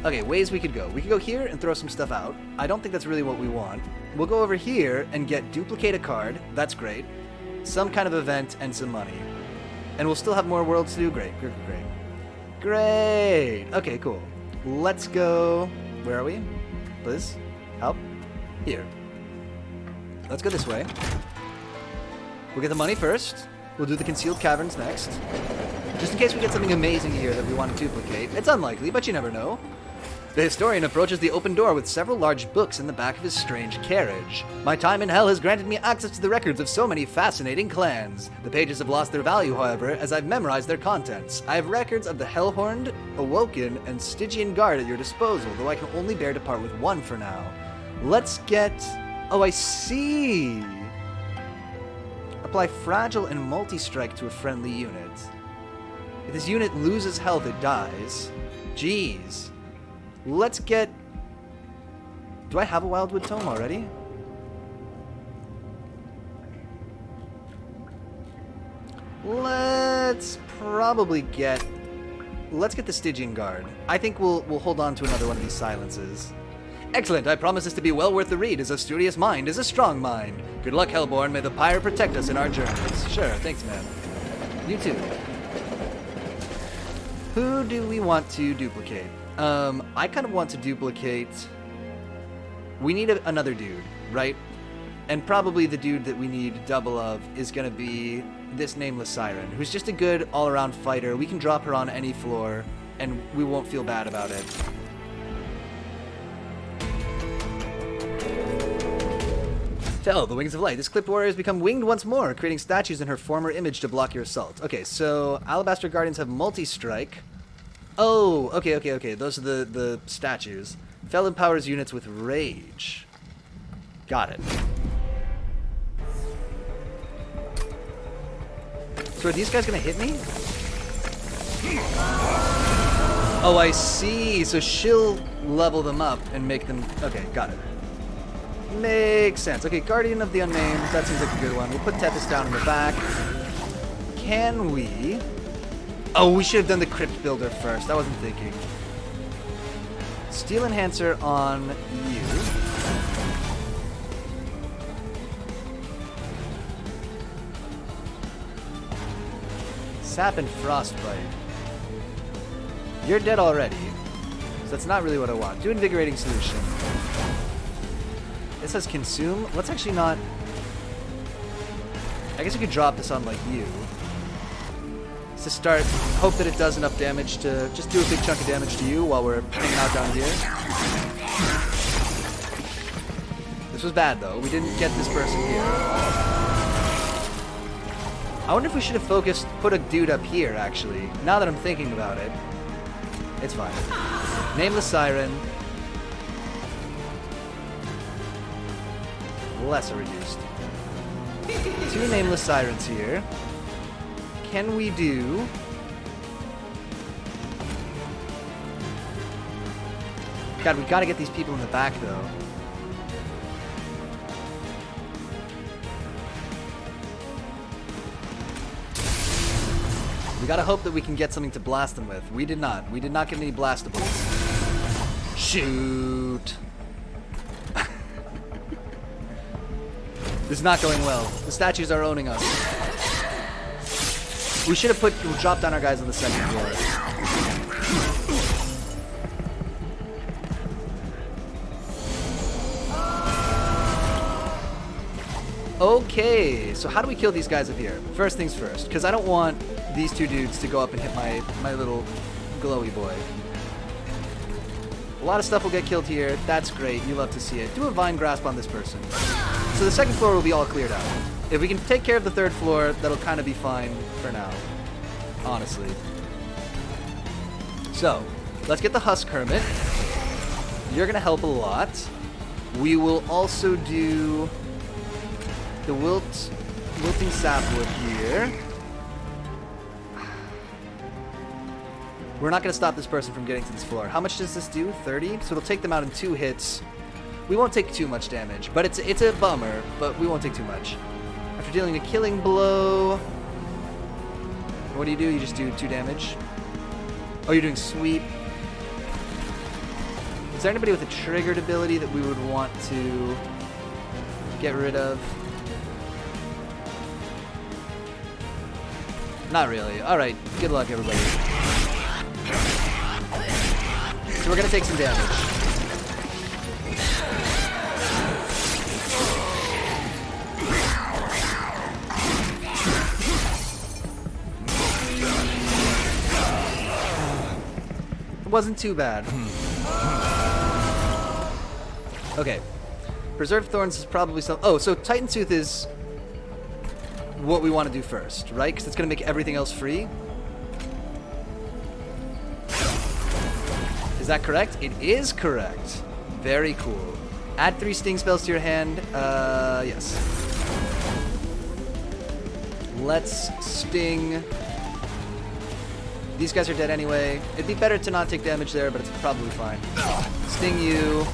Okay, ways we could go. We could go here and throw some stuff out. I don't think that's really what we want. We'll go over here and get Duplicate a card. That's great. Some kind of event and some money. And we'll still have more worlds to do. Great, great, great. Great! Okay, cool. Let's go... Where are we? Liz? Help? Here. Let's go this way. We'll get the money first. We'll do the Concealed Caverns next. Just in case we get something amazing here that we want to duplicate. It's unlikely, but you never know. The historian approaches the open door with several large books in the back of his strange carriage. My time in hell has granted me access to the records of so many fascinating clans. The pages have lost their value, however, as I've memorized their contents. I have records of the Hellhorned, Awoken, and Stygian Guard at your disposal, though I can only bear to part with one for now. Let's get... Oh, I see! Apply Fragile and Multi-Strike to a friendly unit. If this unit loses health, it dies. Jeez. Let's get... Do I have a Wildwood Tome already? Let's probably get... Let's get the Stygian Guard. I think we'll hold on to another one of these silences. Excellent, I promise this to be well worth the read, as a studious mind is a strong mind. Good luck, Hellborn. May the Pyre protect us in our journeys. Sure, thanks, man. You too. Who do we want to duplicate? I kind of want to duplicate... We need another dude, right? And probably the dude that we need double of is going to be this Nameless Siren, who's just a good all-around fighter. We can drop her on any floor, and we won't feel bad about it. Fell, the Wings of Light. This clipped warrior has become winged once more, creating statues in her former image to block your assault. Okay, so Alabaster Guardians have multi-strike. Oh, okay. Those are the statues. Fell empowers units with rage. Got it. So are these guys gonna hit me? Oh, I see. So she'll level them up and make them... Okay, got it. Makes sense. Okay, Guardian of the Unnamed. That seems like a good one. We'll put Tethys down in the back. Can we... Oh, we should have done the Crypt Builder first. I wasn't thinking. Steel Enhancer on you. Sap and Frostbite. You're dead already. So that's not really what I want. Do Invigorating Solution. It says Consume. Let's actually not... I guess we could drop this on, like, you. To start, hope that it does enough damage to just do a big chunk of damage to you while we're hanging out down here. This was bad, though. We didn't get this person here. I wonder if we should have focused, put a dude up here, actually. Now that I'm thinking about it. It's fine. Nameless Siren. Lesser reduced. 2 Nameless Sirens here. Can we do... God, we gotta get these people in the back, though. We gotta hope that we can get something to blast them with. We did not. We did not get any blastables. Shoot! This is not going well. The statues are owning us. We should have dropped down our guys on the second floor. Okay, so how do we kill these guys up here? First things first, because I don't want these two dudes to go up and hit my little glowy boy. A lot of stuff will get killed here. That's great. You love to see it. Do a vine grasp on this person. So the second floor will be all cleared out. If we can take care of the third floor, that'll kind of be fine for now. Honestly. So, let's get the Husk Hermit. You're going to help a lot. We will also do the Wilting Sapwood here. We're not going to stop this person from getting to this floor. How much does this do? 30? So it'll take them out in 2 hits. We won't take too much damage, but it's a bummer, but we won't take too much. After dealing a killing blow, what do? You just do 2 damage? Oh, you're doing sweep. Is there anybody with a triggered ability that we would want to get rid of? Not really. Alright, good luck everybody. So we're gonna take some damage. It wasn't too bad. Okay. Preserved Thorns is probably some... Oh, so Titan Tooth is what we want to do first, right? Because it's going to make everything else free. Is that correct? It is correct. Very cool. Add 3 sting spells to your hand. Yes. Let's sting. These guys are dead anyway. It'd be better to not take damage there, but it's probably fine. Sting you.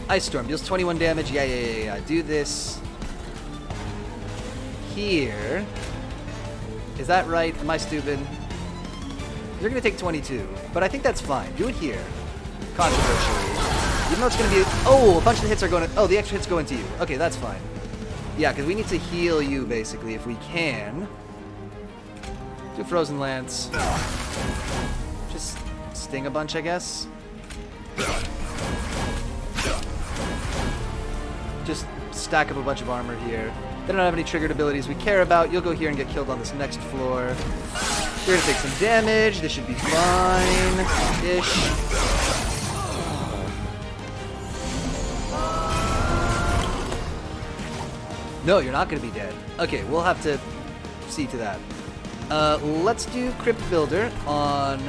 Ice Storm deals 21 damage. Yeah. Do this here. Is that right? Am I stupid? You're going to take 22, but I think that's fine. Do it here. Controversially. Even though it's going to be... Oh, a bunch of the hits are going to... Oh, the extra hits go into you. Okay, that's fine. Yeah, because we need to heal you, basically, if we can. Do Frozen Lance. Just sting a bunch, I guess. Just stack up a bunch of armor here. They don't have any triggered abilities we care about. You'll go here and get killed on this next floor. You're gonna take some damage. This should be fine-ish. No, you're not gonna be dead. Okay, we'll have to see to that. Let's do Crypt Builder on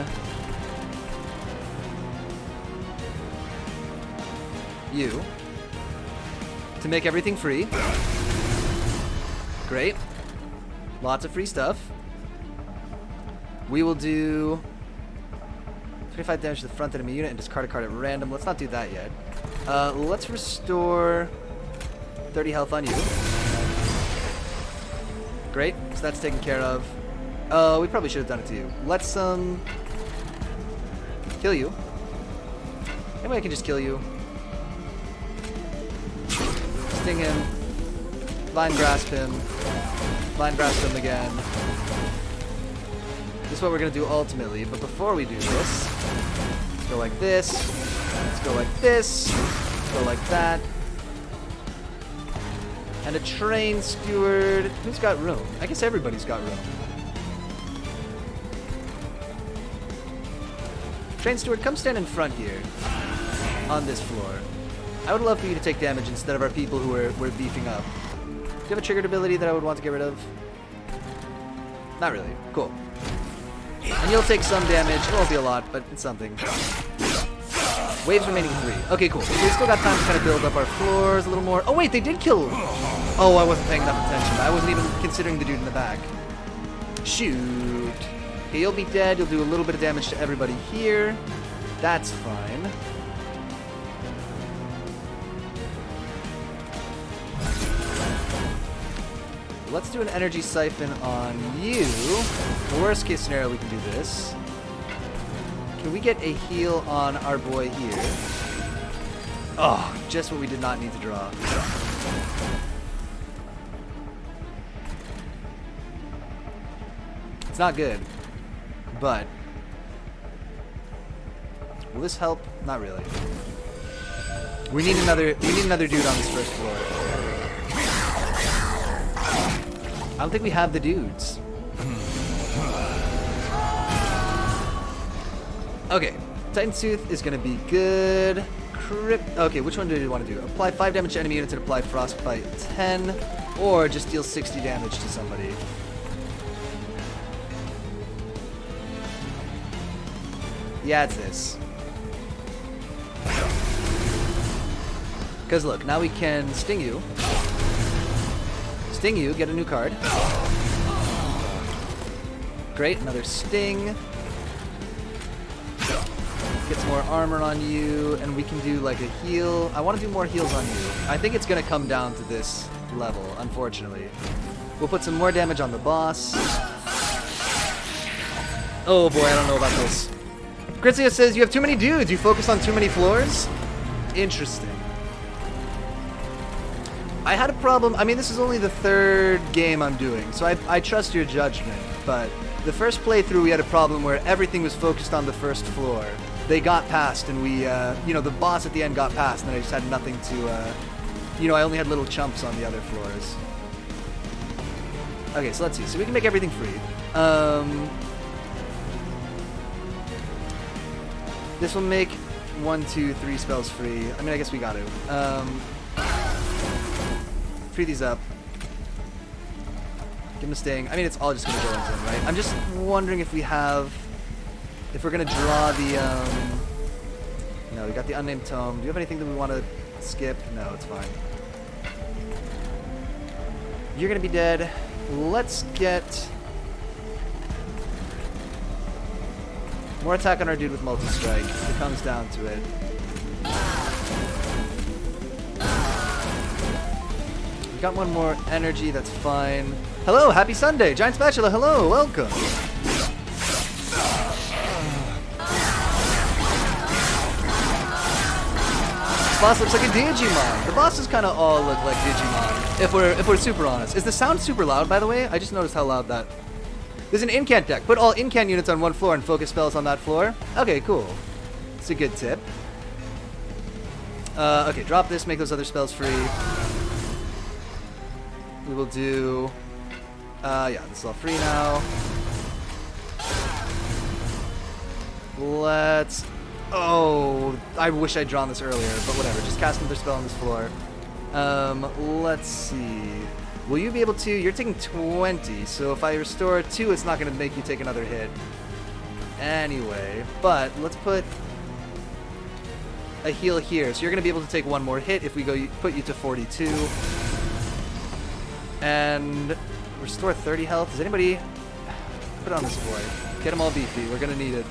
you to make everything free. Great. Lots of free stuff. We will do 25 damage to the front enemy unit and discard a card at random. Let's not do that yet. Let's restore 30 health on you. Great, so that's taken care of. We probably should have done it to you. Let's kill you. Maybe I can just kill you. Sting him. Vine Grasp him. Vine Grasp him again. This is what we're going to do ultimately, but before we do this, let's go like this. Let's go like this. Let's go like that. And a Train Steward. Who's got room? I guess everybody's got room. Train Steward, come stand in front here. On this floor. I would love for you to take damage instead of our people who we're beefing up. Do you have a triggered ability that I would want to get rid of? Not really. Cool. And you'll take some damage. It won't be a lot, but it's something. Waves remaining 3. Okay, cool. So we still got time to kind of build up our floors a little more. Oh, wait, they did kill. Oh, I wasn't paying enough attention. I wasn't even considering the dude in the back. Shoot. Okay, you'll be dead. You'll do a little bit of damage to everybody here. That's fine. Let's do an energy siphon on you. Worst case scenario, we can do this. Can we get a heal on our boy here? Oh, just what we did not need to draw. not good. But will this help? Not really. We need another dude on this first floor. I don't think we have the dudes. Okay, Titan Tooth is gonna be good. Okay, which one do you want to do? Apply 5 damage to enemy units and apply Frostbite 10, or just deal 60 damage to somebody. Yeah, it's this. Because look, now we can sting you. Sting you, get a new card. Great, another sting. Get some more armor on you, and we can do like a heal. I want to do more heals on you. I think it's going to come down to this level, unfortunately. We'll put some more damage on the boss. Oh boy, I don't know about this. Gritzia says, you have too many dudes. You focus on too many floors? Interesting. I had a problem. I mean, this is only the 3rd game I'm doing, so I trust your judgment. But the first playthrough, we had a problem where everything was focused on the first floor. They got past, and we, you know, the boss at the end got past, and I just had nothing to, you know, I only had little chumps on the other floors. Okay, so let's see. So we can make everything free. This will make 1, 2, 3 spells free. I mean, I guess we got to. Free these up. Give him a sting. I mean, it's all just going to go into him, right? I'm just wondering if we have... If we're going to draw the... No, we got the Unnamed Tome. Do you have anything that we want to skip? No, it's fine. You're going to be dead. Let's get... more attack on our dude with multi-strike. It comes down to it. We got one more energy, that's fine. Hello, happy Sunday! Giant Spatula, hello, welcome! This boss looks like a Digimon. The bosses kind of all look like Digimon, if we're super honest. Is the sound super loud, by the way? I just noticed how loud that... There's an incant deck. Put all incant units on one floor and focus spells on that floor. Okay, cool. It's a good tip. Okay, drop this, make those other spells free. We will do... yeah, this is all free now. Let's... Oh, I wish I'd drawn this earlier, but whatever. Just cast another spell on this floor. Let's see... Will you be able to... You're taking 20, so if I restore 2, it's not going to make you take another hit. Anyway, but let's put a heal here. So you're going to be able to take 1 more hit if we put you to 42. And restore 30 health. Does anybody... Put on this boy. Get him all beefy. We're going to need it.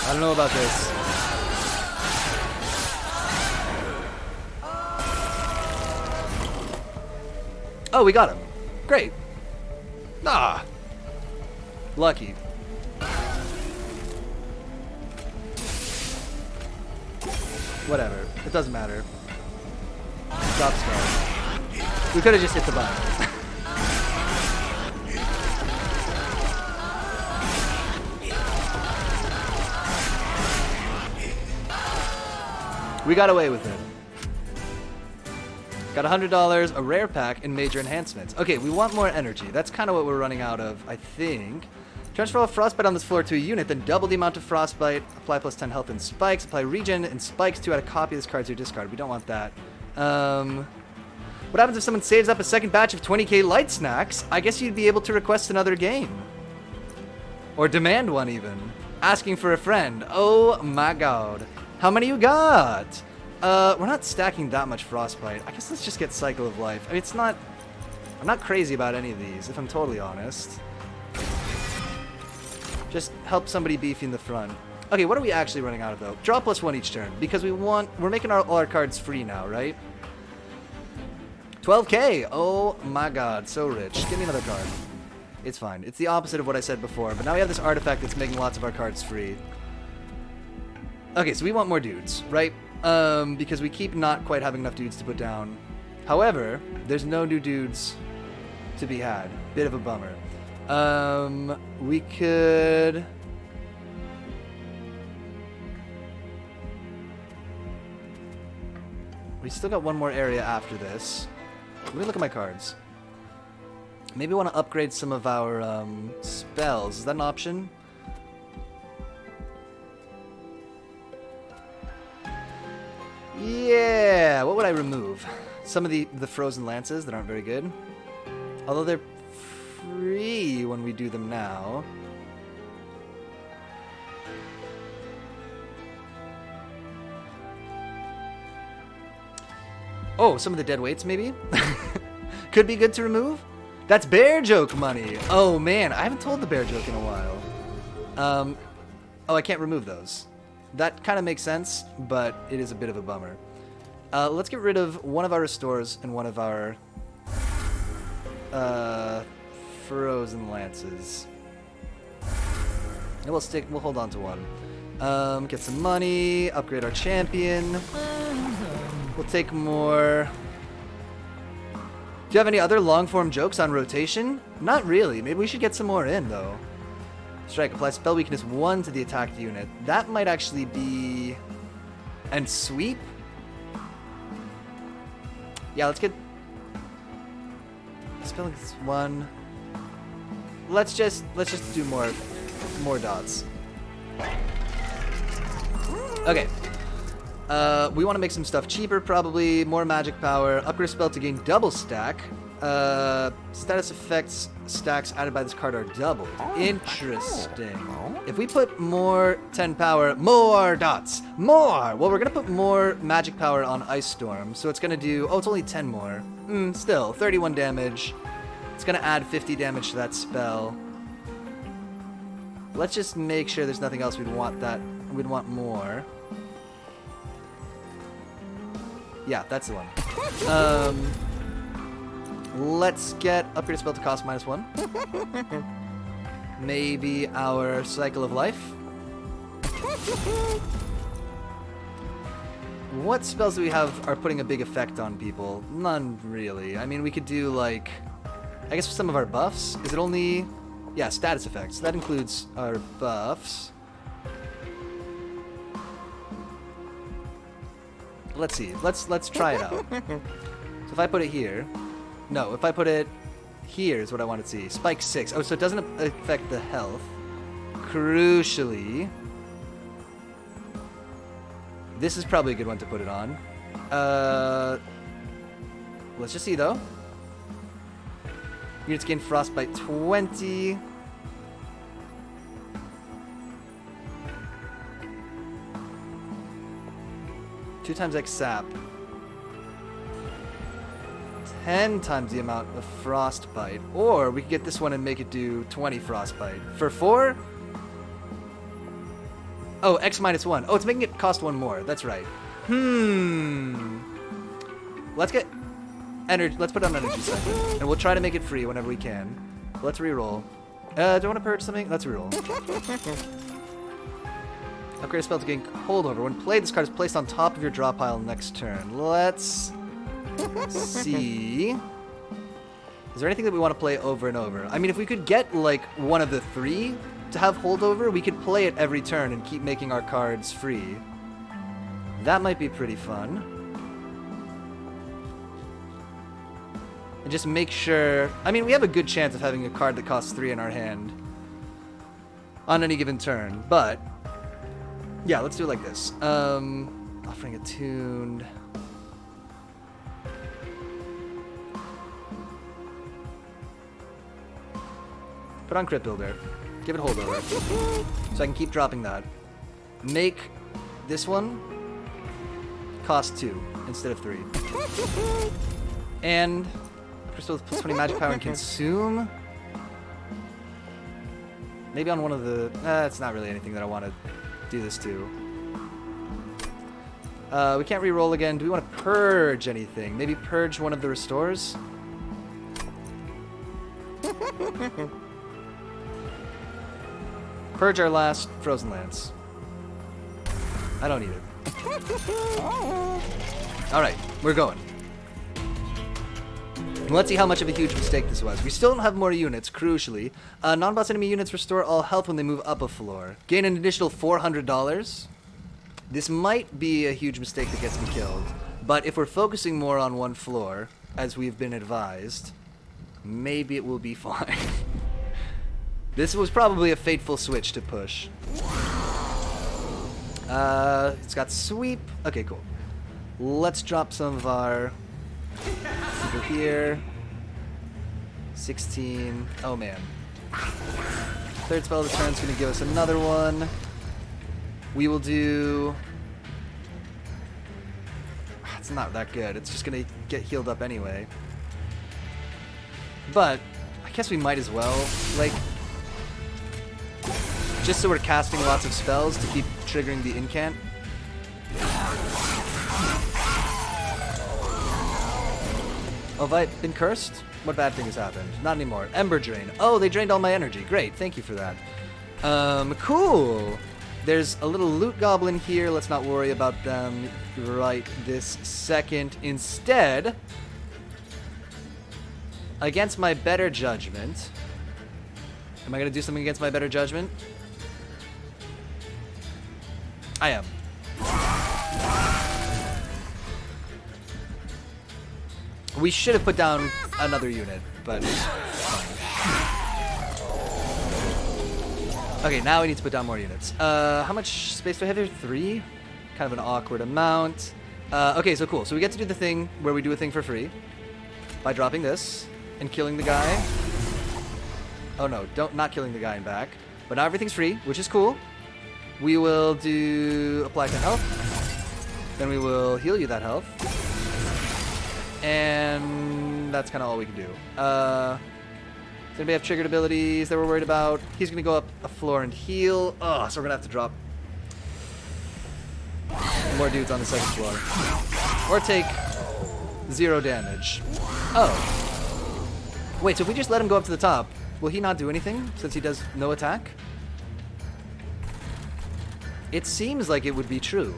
I don't know about this. Oh, we got him. Great. Ah. Lucky. Whatever. It doesn't matter. Stop spell. We could have just hit the button. We got away with it. Got $100, a rare pack, and major enhancements. Okay, we want more energy. That's kind of what we're running out of, I think. Transfer all Frostbite on this floor to a unit, then double the amount of Frostbite. Apply plus 10 health and spikes. Apply regen and spikes to add a copy of this card to your discard. We don't want that. What happens if someone saves up a second batch of 20k light snacks? I guess you'd be able to request another game. Or demand one, even. Asking for a friend. Oh my god. How many you got? We're not stacking that much Frostbite. I guess let's just get Cycle of Life. I mean, it's not... I'm not crazy about any of these, if I'm totally honest. Just help somebody beefy in the front. Okay, what are we actually running out of, though? Draw +1 each turn, because we're making all our cards free now, right? 12k! Oh my god, so rich. Give me another card. It's fine. It's the opposite of what I said before, but now we have this artifact that's making lots of our cards free. Okay, so we want more dudes, right? Because we keep not quite having enough dudes to put down. However, there's no new dudes to be had. Bit of a bummer. We could... We still got one more area after this. Let me look at my cards. Maybe want to upgrade some of our spells. Is that an option? Yeah, what would I remove? Some of the frozen lances that aren't very good. Although they're free when we do them now. Oh, some of the dead weights maybe? Could be good to remove. That's bear joke money. Oh man, I haven't told the bear joke in a while. Oh, I can't remove those. That kind of makes sense, but it is a bit of a bummer. Let's get rid of one of our restores and one of our frozen lances. And we'll hold on to one. Get some money, upgrade our champion. We'll take more. Do you have any other long-form jokes on rotation? Not really. Maybe we should get some more in, though. Strike applies spell weakness 1 to the attacked unit. That might actually be... And sweep? Yeah, let's get... Spell weakness 1. Let's just do more dots. Okay. We want to make some stuff cheaper, probably. More magic power. Upgrade spell to gain double stack. Status effects stacks added by this card are doubled. Interesting. If we put more 10 power, more dots. More! Well, we're going to put more magic power on Ice Storm. So it's going to do... Oh, it's only 10 more. Still, 31 damage. It's going to add 50 damage to that spell. Let's just make sure there's nothing else we'd want more. Yeah, that's the one. Let's get upgrade spell to cost -1. Maybe our Cycle of Life. What spells do we have are putting a big effect on people? None really. I mean, we could do like, I guess some of our buffs. Is it only, yeah, status effects. That includes our buffs. Let's see. Let's try it out. So if I put it here, no, if I put it here is what I want to see. Spike 6. Oh, so it doesn't affect the health. Crucially, this is probably a good one to put it on. Let's just see though. Units gain frostbite 20. Two times X sap. 10 times the amount of frostbite. Or we could get this one and make it do 20 frostbite. For 4? Oh, X -1. Oh, it's making it cost 1 more. That's right. Let's get energy. Let's put on energy second. And we'll try to make it free whenever we can. Let's reroll. Do I want to purge something? Let's reroll. Upgrade a spell to gain holdover. When played, this card is placed on top of your draw pile next turn. Let's see. Is there anything that we want to play over and over? I mean, if we could get, like, one of the 3 to have holdover, we could play it every turn and keep making our cards free. That might be pretty fun. And just make sure... I mean, we have a good chance of having a card that costs 3 in our hand on any given turn, but... Yeah, let's do it like this. Offering attuned. Put on Crypt Builder. Give it holdover. So I can keep dropping that. Make this one cost 2 instead of 3. And crystal with plus 20 magic power and consume. Maybe on one of the... it's not really anything that I want to do this to. We can't re-roll again. Do we want to purge anything? Maybe purge one of the restores? Purge our last Frozen Lance. I don't need it. Alright, we're going. Let's see how much of a huge mistake this was. We still don't have more units, crucially. Non-boss enemy units restore all health when they move up a floor. Gain an additional $400. This might be a huge mistake that gets me killed. But if we're focusing more on one floor, as we've been advised, maybe it will be fine. This was probably a fateful switch to push. It's got sweep. Okay, cool. Let's drop some of our... Over here. 16. Oh, man. Third spell of the turn is going to give us another one. We will do... It's not that good. It's just going to get healed up anyway. But I guess we might as well. Like... Just so we're casting lots of spells to keep triggering the incant. Oh, have I been cursed? What bad thing has happened? Not anymore. Ember Drain. Oh, they drained all my energy. Great, thank you for that. Cool. There's a little loot goblin here. Let's not worry about them right this second. Instead, against my better judgment... Am I going to do something against my better judgment? I am. We should have put down another unit, but it's fine. Okay, now we need to put down more units. How much space do I have here? 3? Kind of an awkward amount. Okay, so cool. So we get to do the thing where we do a thing for free by dropping this and killing the guy. Oh no, not killing the guy in back. But now everything's free, which is cool. We will do apply to health. Then we will heal you that health. And that's kind of all we can do. Does anybody have triggered abilities that we're worried about? He's going to go up a floor and heal. Oh, so we're going to have to drop more dudes on the second floor. Or take 0 damage. Oh. Wait, so if we just let him go up to the top, will he not do anything since he does no attack? It seems like it would be true.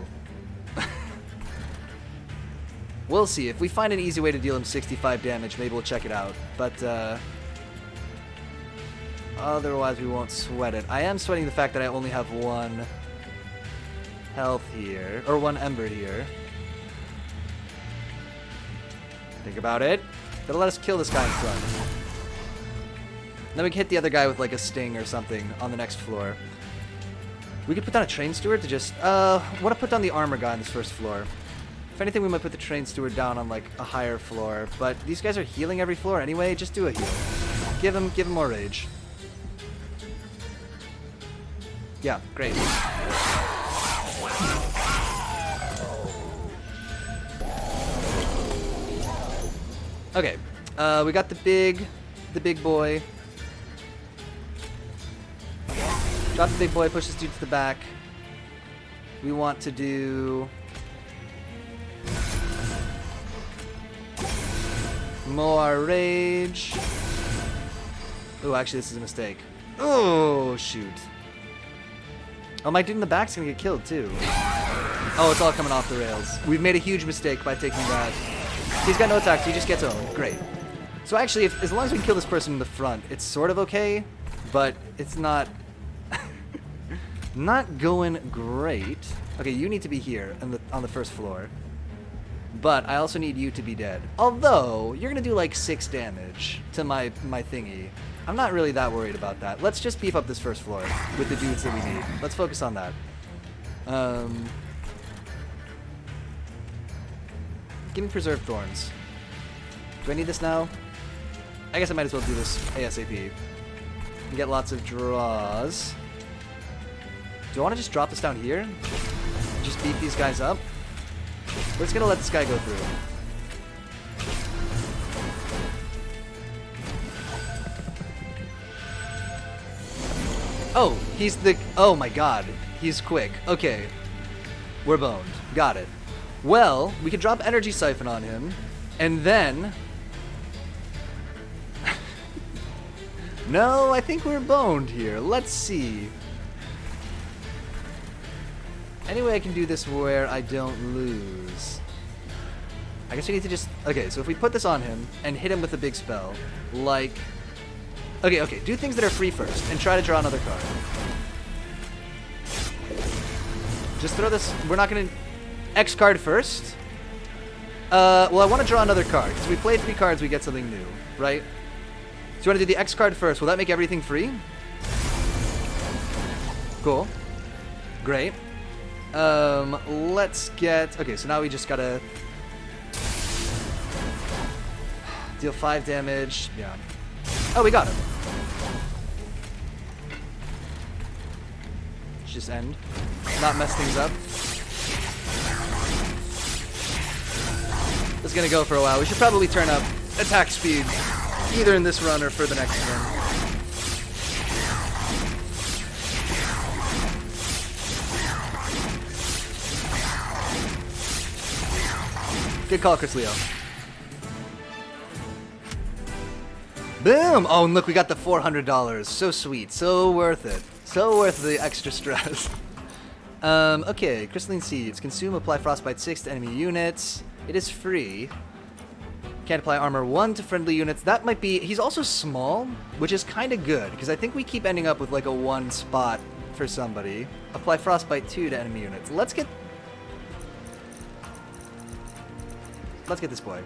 We'll see. If we find an easy way to deal him 65 damage, maybe we'll check it out. But, otherwise we won't sweat it. I am sweating the fact that I only have 1 health here, or 1 ember here. Think about it. Gotta let us kill this guy in front. Then we can hit the other guy with like a sting or something on the next floor. We could put down a train steward to just, want to put down the armor guy on this first floor. If anything, we might put the train steward down on like a higher floor. But these guys are healing every floor anyway. Just do a heal. Give him more rage. Yeah, great. Okay, we got the big boy. Drop the big boy, push this dude to the back. We want to do more rage. Oh, actually, this is a mistake. Oh, shoot. Oh, my dude in the back's gonna get killed, too. Oh, it's all coming off the rails. We've made a huge mistake by taking that. He's got no attack, so he just gets owned. Great. So actually, as long as we can kill this person in the front, it's sort of okay, but it's not... not going great. Okay, you need to be here on the first floor. But I also need you to be dead. Although, you're gonna do like 6 damage to my thingy. I'm not really that worried about that. Let's just beef up this first floor with the dudes that we need. Let's focus on that. Give me Preserved Thorns. Do I need this now? I guess I might as well do this ASAP. And get lots of draws. Do I want to just drop this down here? Just beat these guys up? We're just gonna let this guy go through. Oh, he's the... Oh my god. He's quick. Okay. We're boned. Got it. Well, we could drop Energy Siphon on him, and then... No, I think we're boned here. Let's see. any way I can do this where I don't lose? I guess we need to just... Okay, so if we put this on him and hit him with a big spell, like... Okay, do things that are free first and try to draw another card. Just throw this... We're not going to... X card first. Well, I want to draw another card, because we played 3 cards, we get something new, right? So you want to do the X card first. Will that make everything free? Cool. Great. Let's get... Okay, so now we just gotta... Deal 5 damage. Yeah. Oh, we got him. Let's just end. Not mess things up. This is gonna go for a while. We should probably turn up attack speed, either in this run or for the next run. Good call, Chris Leo. Boom! Oh, and look, we got the $400. So sweet. So worth it. So worth the extra stress. Okay, Crystalline Seeds. Consume, apply Frostbite 6 to enemy units. It is free. Can't apply Armor 1 to friendly units. That might be... He's also small, which is kind of good, because I think we keep ending up with like a 1 spot for somebody. Apply Frostbite 2 to enemy units. Let's get this boy.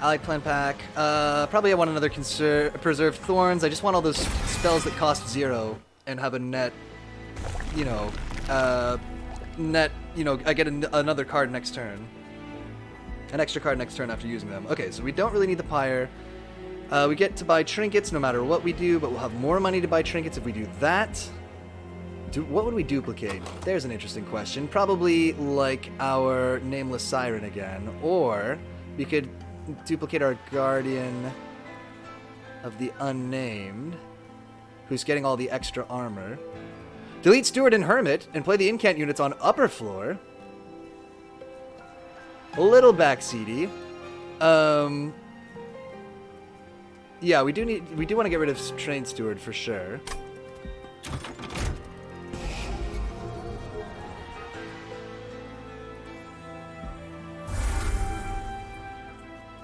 Allied Clan Pack. Probably I want another Preserved Thorns. I just want all those spells that cost 0 and have a net, I get another card next turn. An extra card next turn after using them. Okay, so we don't really need the Pyre. We get to buy trinkets no matter what we do, but we'll have more money to buy trinkets if we do that. What would we duplicate? There's an interesting question. Probably like our Nameless Siren again, or we could duplicate our Guardian of the Unnamed, who's getting all the extra armor. Delete Steward and Hermit and play the incant units on upper floor. A little backseaty. Yeah, we do want to get rid of Train Steward for sure.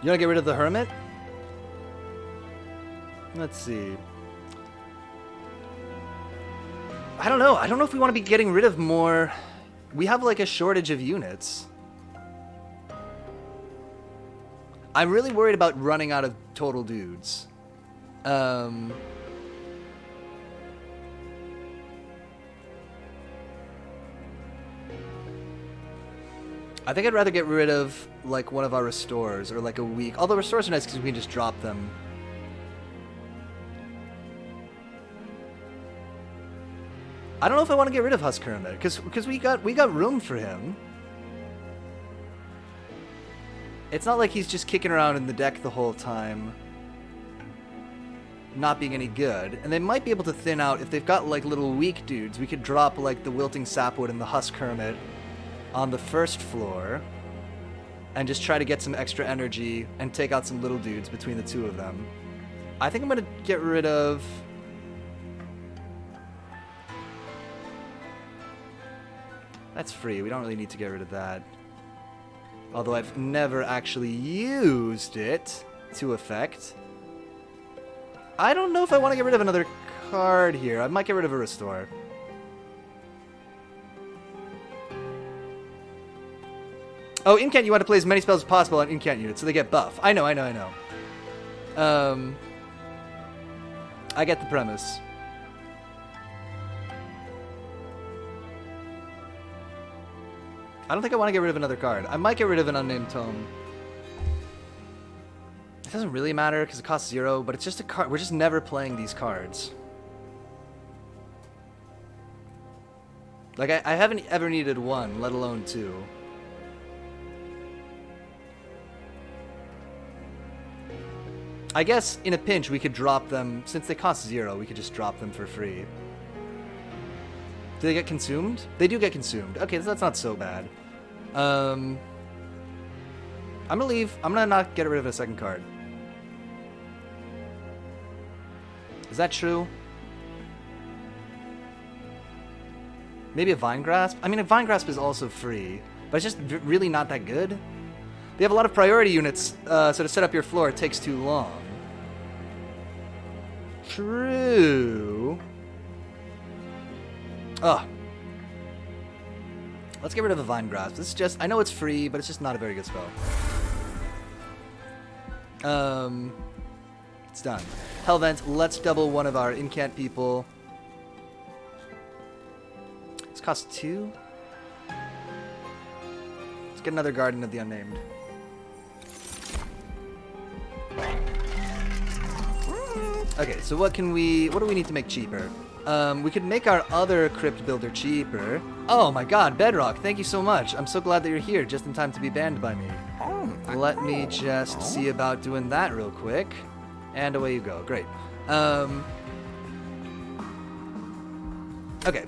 You want to get rid of the Hermit? Let's see. I don't know. I don't know if we want to be getting rid of more. We have like a shortage of units. I'm really worried about running out of total dudes. I think I'd rather get rid of like one of our restores or like a weak. Although restores are nice because we can just drop them. I don't know if I want to get rid of Husk Hermit because we got room for him. It's not like he's just kicking around in the deck the whole time, not being any good. And they might be able to thin out if they've got like little weak dudes. We could drop like the Wilting Sapwood and the Husk Hermit on the first floor and just try to get some extra energy and take out some little dudes between the two of them. I think I'm gonna get rid of... That's free. We don't really need to get rid of that. Although I've never actually used it to effect. I don't know if I want to get rid of another card here. I might get rid of a Restore. Oh, Incant, you want to play as many spells as possible on Incant units, so they get buff. I know. I get the premise. I don't think I want to get rid of another card. I might get rid of an Unnamed Tome. It doesn't really matter because it costs 0, but it's just a card. We're just never playing these cards. Like, I haven't ever needed 1, let alone 2. I guess in a pinch we could drop them. Since they cost 0, we could just drop them for free. Do they get consumed? They do get consumed. Okay, that's not so bad. I'm gonna leave. I'm gonna not get rid of a second card. Is that true? Maybe a Vine Grasp? I mean, a Vine Grasp is also free, but it's just really not that good. They have a lot of priority units, so to set up your floor, it takes too long. True. Ugh. Let's get rid of the Vine Grasp. This is just, I know it's free, but it's just not a very good spell. It's done. Hellvent, let's double one of our incant people. This costs 2. Let's get another Garden of the Unnamed. Okay, so what do we need to make cheaper? We could make our other crypt builder cheaper. Oh my god, Bedrock, thank you so much. I'm so glad that you're here just in time to be banned by me. Let me just see about doing that real quick. And away you go. Great. Okay.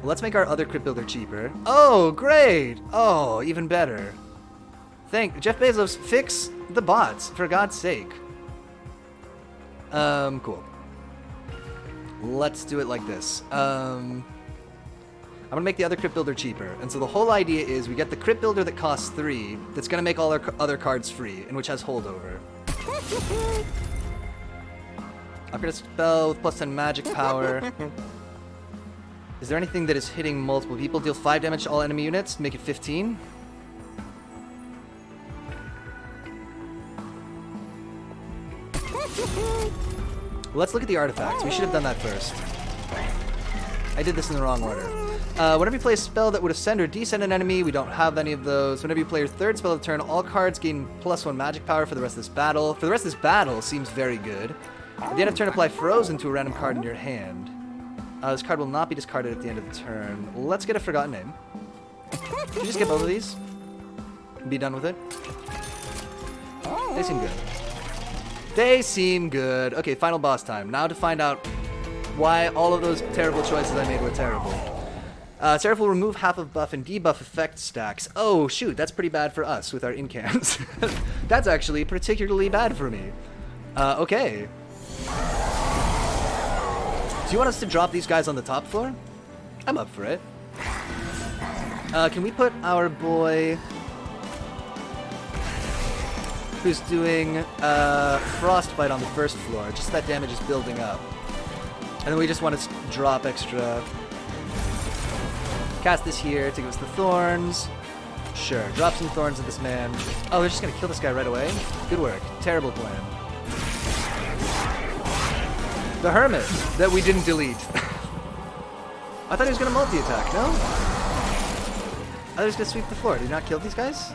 Let's make our other crypt builder cheaper. Oh, great! Oh, even better. Jeff Bezos, fix the bots, for God's sake. Cool. Let's do it like this. I'm gonna make the other crypt builder cheaper. And so the whole idea is we get the crypt builder that costs 3, that's gonna make all our other cards free, and which has holdover. Upgrade a spell with +10 magic power. Is there anything that is hitting multiple people? Deal 5 damage to all enemy units, make it 15. Let's look at the artifacts. We should have done that first. I did this in the wrong order. Whenever you play a spell that would ascend or descend an enemy, we don't have any of those. Whenever you play your third spell of the turn, all cards gain +1 magic power for the rest of this battle. For the rest of this battle, seems very good. At the end of turn, apply Frozen to a random card in your hand. This card will not be discarded at the end of the turn. Let's get a Forgotten Name. Should we just get both of these? And be done with it? They seem good. They seem good. Okay, final boss time. Now to find out why all of those terrible choices I made were terrible. Seraph will remove half of buff and debuff effect stacks. Oh, shoot, that's pretty bad for us with our incants. That's actually particularly bad for me. Okay. Do you want us to drop these guys on the top floor? I'm up for it. Can we put our boy who's doing Frostbite on the first floor? Just that damage is building up. And then we just want to drop extra. Cast this here to give us the thorns. Sure, drop some thorns at this man. Oh, they're just going to kill this guy right away? Good work. Terrible plan. The Hermit that we didn't delete. I thought he was going to multi-attack, no? I thought he was going to sweep the floor. Did he not kill these guys?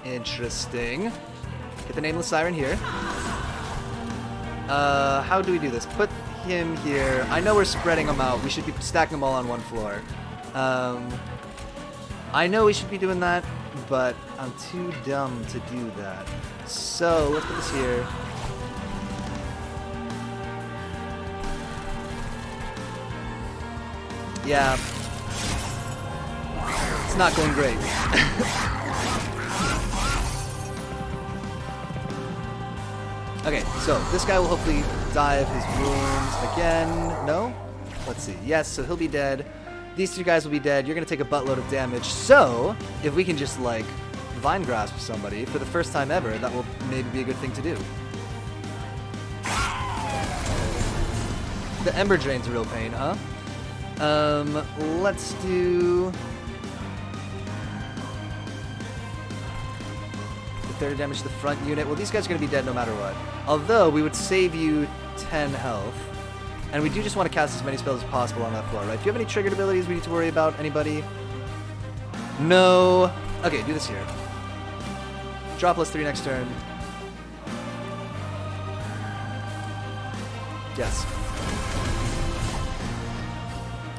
Interesting. Get the Nameless Siren here. How do we do this? Put him here. I know we're spreading them out. We should be stacking them all on one floor. I know we should be doing that, but I'm too dumb to do that. So, let's put this here. Yeah. It's not going great. Okay, so this guy will hopefully die of his wounds again. No? Let's see. Yes, so he'll be dead. These two guys will be dead. You're going to take a buttload of damage. So, if we can just, like, Vine Grasp somebody for the first time ever, that will maybe be a good thing to do. The Ember Drain's a real pain, huh? Let's do... 30 damage to the front unit. Well, these guys are going to be dead no matter what. Although, we would save you 10 health. And we do just want to cast as many spells as possible on that floor, right? Do you have any triggered abilities we need to worry about? Anybody? No. Okay, do this here. Drop +3 next turn. Yes.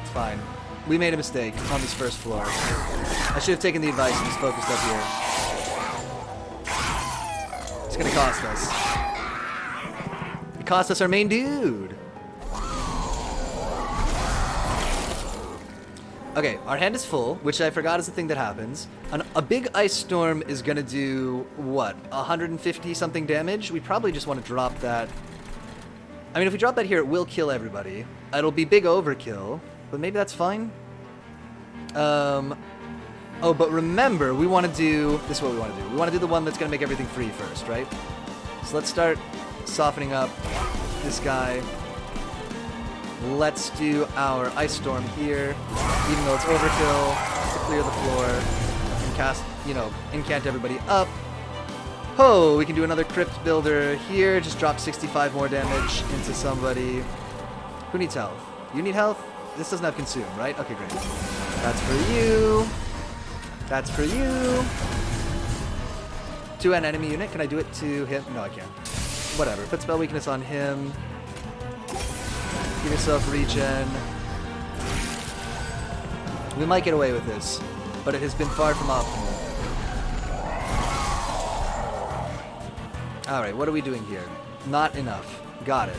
It's fine. We made a mistake on this first floor. I should have taken the advice and just focused up here. It's gonna cost us. It cost us our main dude. Okay, our hand is full, which I forgot is the thing that happens. A big ice storm is gonna do, what, 150 something damage? We probably just want to drop that. I mean, if we drop that here, it will kill everybody. It'll be big overkill, but maybe that's fine. Oh, but remember, we want to do, this is what we want to do. We want to do the one that's gonna make everything free first, right? So let's start softening up this guy. Let's do our Ice Storm here, even though it's overkill, to clear the floor and cast, you know, incant everybody up. Oh, we can do another Crypt Builder here, just drop 65 more damage into somebody. Who needs health? You need health? This doesn't have Consume, right? Okay, great. That's for you. That's for you. To an enemy unit. Can I do it to him? No, I can't. Whatever. Put Spell Weakness on him. Give yourself regen. We might get away with this, but it has been far from optimal. Alright, what are we doing here? Not enough. Got it.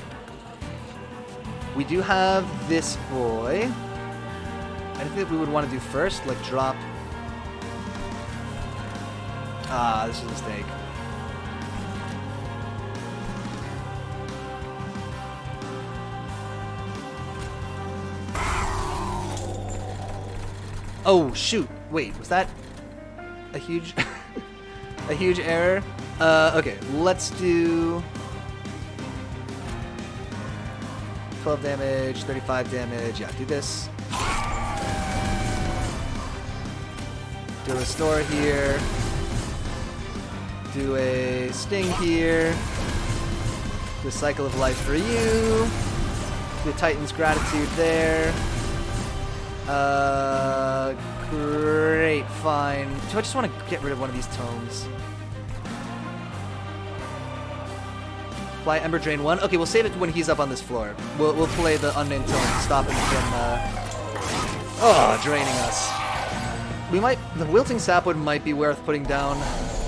We do have this boy. I think we would want to do first, like drop... Ah, this is a mistake. Oh, shoot. Wait, was that a huge a huge error? Okay, let's do 12 damage, 35 damage. Yeah, do this. Do a restore here. Do a sting here. Do a cycle of life for you. Do a Titan's gratitude there. Great, fine. Do I just want to get rid of one of these tomes? Apply Ember Drain 1. Okay, we'll save it when he's up on this floor. We'll play the unnamed tome to stop him from draining us. We might, the Wilting Sapwood might be worth putting down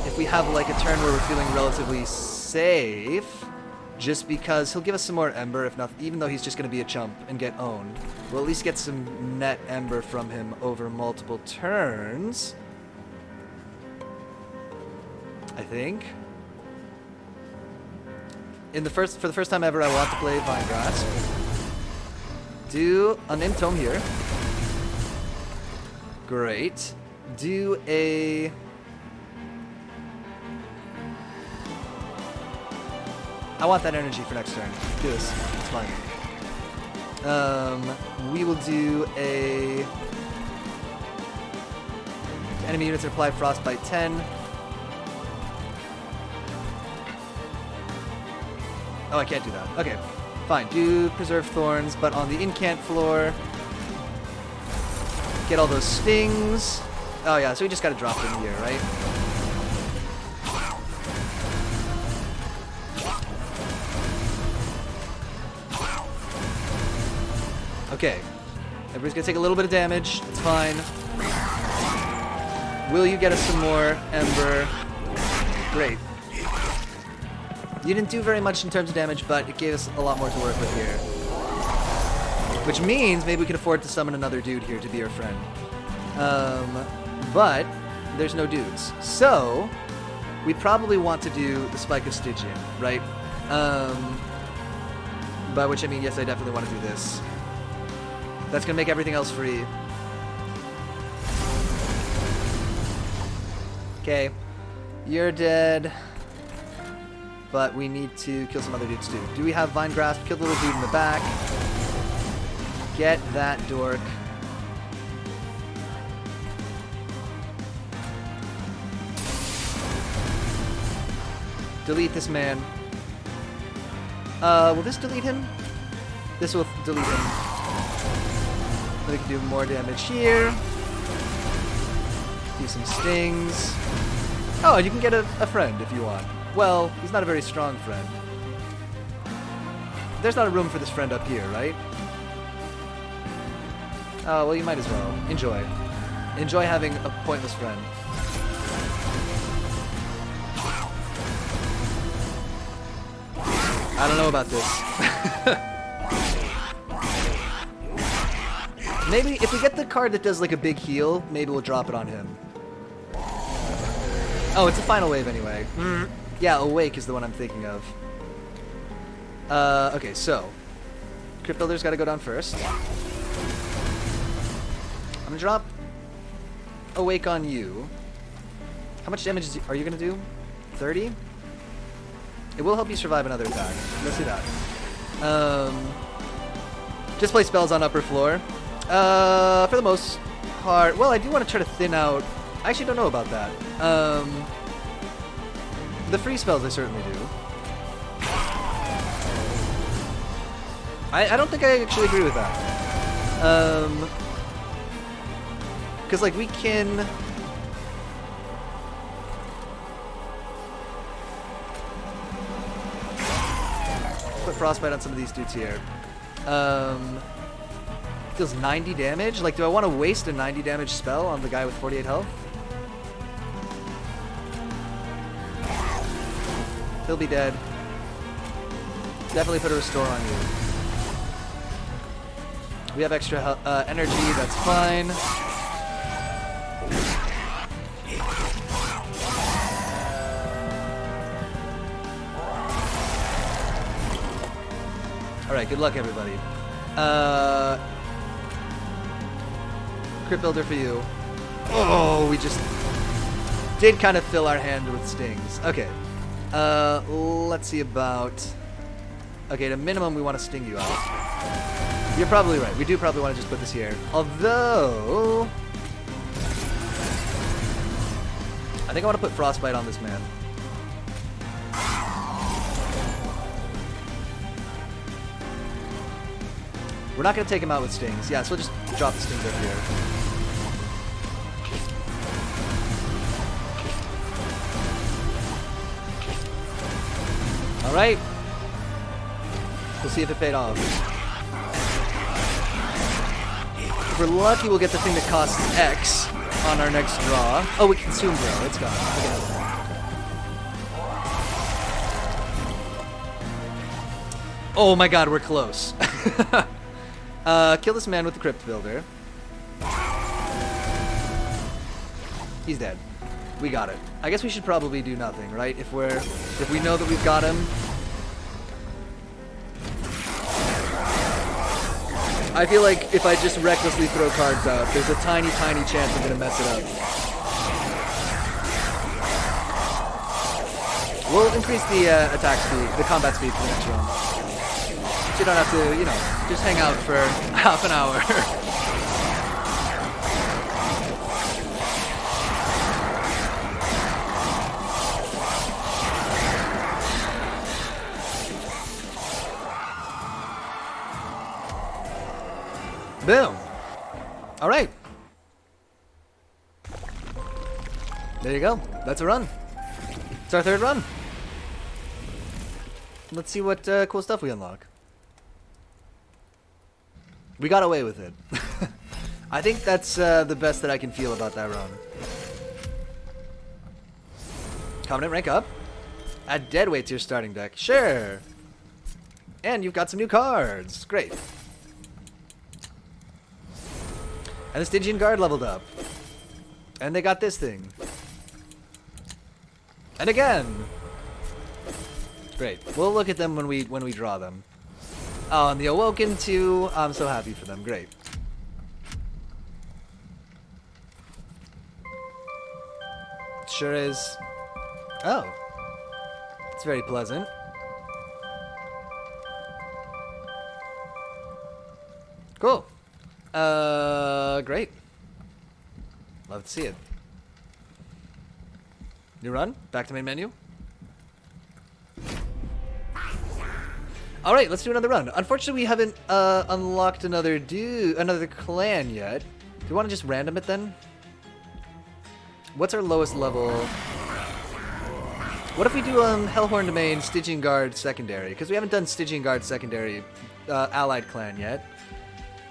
if we have like a turn where we're feeling relatively safe. Just because he'll give us some more Ember, if not, even though he's just going to be a chump and get owned. We'll at least get some net Ember from him over multiple turns. I think. For the first time ever, I want to play Vine Grasp. Do Unnamed Tome here. Great. Do a... I want that energy for next turn. Do this. It's fine. We will do a... Enemy units apply Frostbite 10. Oh, I can't do that. Okay, fine. Do Preserve Thorns, but on the incant floor. Get all those stings. Oh yeah, so we just gotta drop them here, right? Okay. Everybody's gonna take a little bit of damage. It's fine. Will you get us some more Ember? Great. You didn't do very much in terms of damage, but it gave us a lot more to work with here. Which means maybe we can afford to summon another dude here to be our friend. But there's no dudes. So, we probably want to do the Spike of Stygian, right? By which I mean, yes, I definitely want to do this. That's going to make everything else free. Okay. You're dead. But we need to kill some other dudes too. Do we have Vine Grasp? Kill the little dude in the back. Get that dork. Delete this man. Will this delete him? This will delete him. We can do more damage here. Do some stings. Oh, and you can get a friend if you want. Well, he's not a very strong friend. There's not a room for this friend up here, right? Oh, well, you might as well. Enjoy. Enjoy having a pointless friend. I don't know about this. Maybe if we get the card that does like a big heal, maybe we'll drop it on him. Oh, it's a final wave anyway. Yeah, Awake is the one I'm thinking of. Okay, so Crypt Builder's got to go down first. I'm gonna drop Awake on you. How much damage are you gonna do? 30? It will help you survive another attack. Let's do that. Just play spells on upper floor. For the most part, well, I do want to try to thin out. I actually don't know about that. The free spells I certainly do. I don't think I actually agree with that. Because like we can. Put Frostbite on some of these dudes here. Deals 90 damage? Like, do I want to waste a 90 damage spell on the guy with 48 health? He'll be dead. Definitely put a Restore on you. We have extra energy, that's fine. Alright, good luck, everybody. Crypt Builder for you. Oh, we just did kind of fill our hand with stings. Okay. Let's see about... Okay, at a minimum, we want to sting you out. You're probably right. We do probably want to just put this here. Although... I think I want to put Frostbite on this man. We're not going to take him out with stings. Yeah, so we'll just drop the stings over here. All right. We'll see if it paid off. If we're lucky, we'll get the thing that costs X on our next draw. Oh, we consumed bro. It's gone. Oh my god, we're close. Kill this man with the Crypt Builder. He's dead. We got it. I guess we should probably do nothing, right? If we know that we've got him. I feel like if I just recklessly throw cards out, there's a tiny, tiny chance I'm gonna mess it up. We'll increase the attack speed, the combat speed for the next round. So you don't have to, you know, just hang out for half an hour. Boom. All right. There you go. That's a run. It's our third run. Let's see what cool stuff we unlock. We got away with it. I think that's the best that I can feel about that run. Covenant rank up. Add deadweight to your starting deck. Sure. And you've got some new cards. Great. And the Stygian Guard leveled up. And they got this thing. And again. Great. We'll look at them when we draw them. Oh, and the Awoken too. I'm so happy for them. Great. Sure is. Oh. It's very pleasant. Cool. Great. Love to see it. New run. Back to main menu. All right, let's do another run. Unfortunately, we haven't unlocked another clan yet. Do you want to just random it then? What's our lowest level? What if we do Hellhorn Domain, Stygian Guard secondary? Because we haven't done Stygian Guard secondary allied clan yet.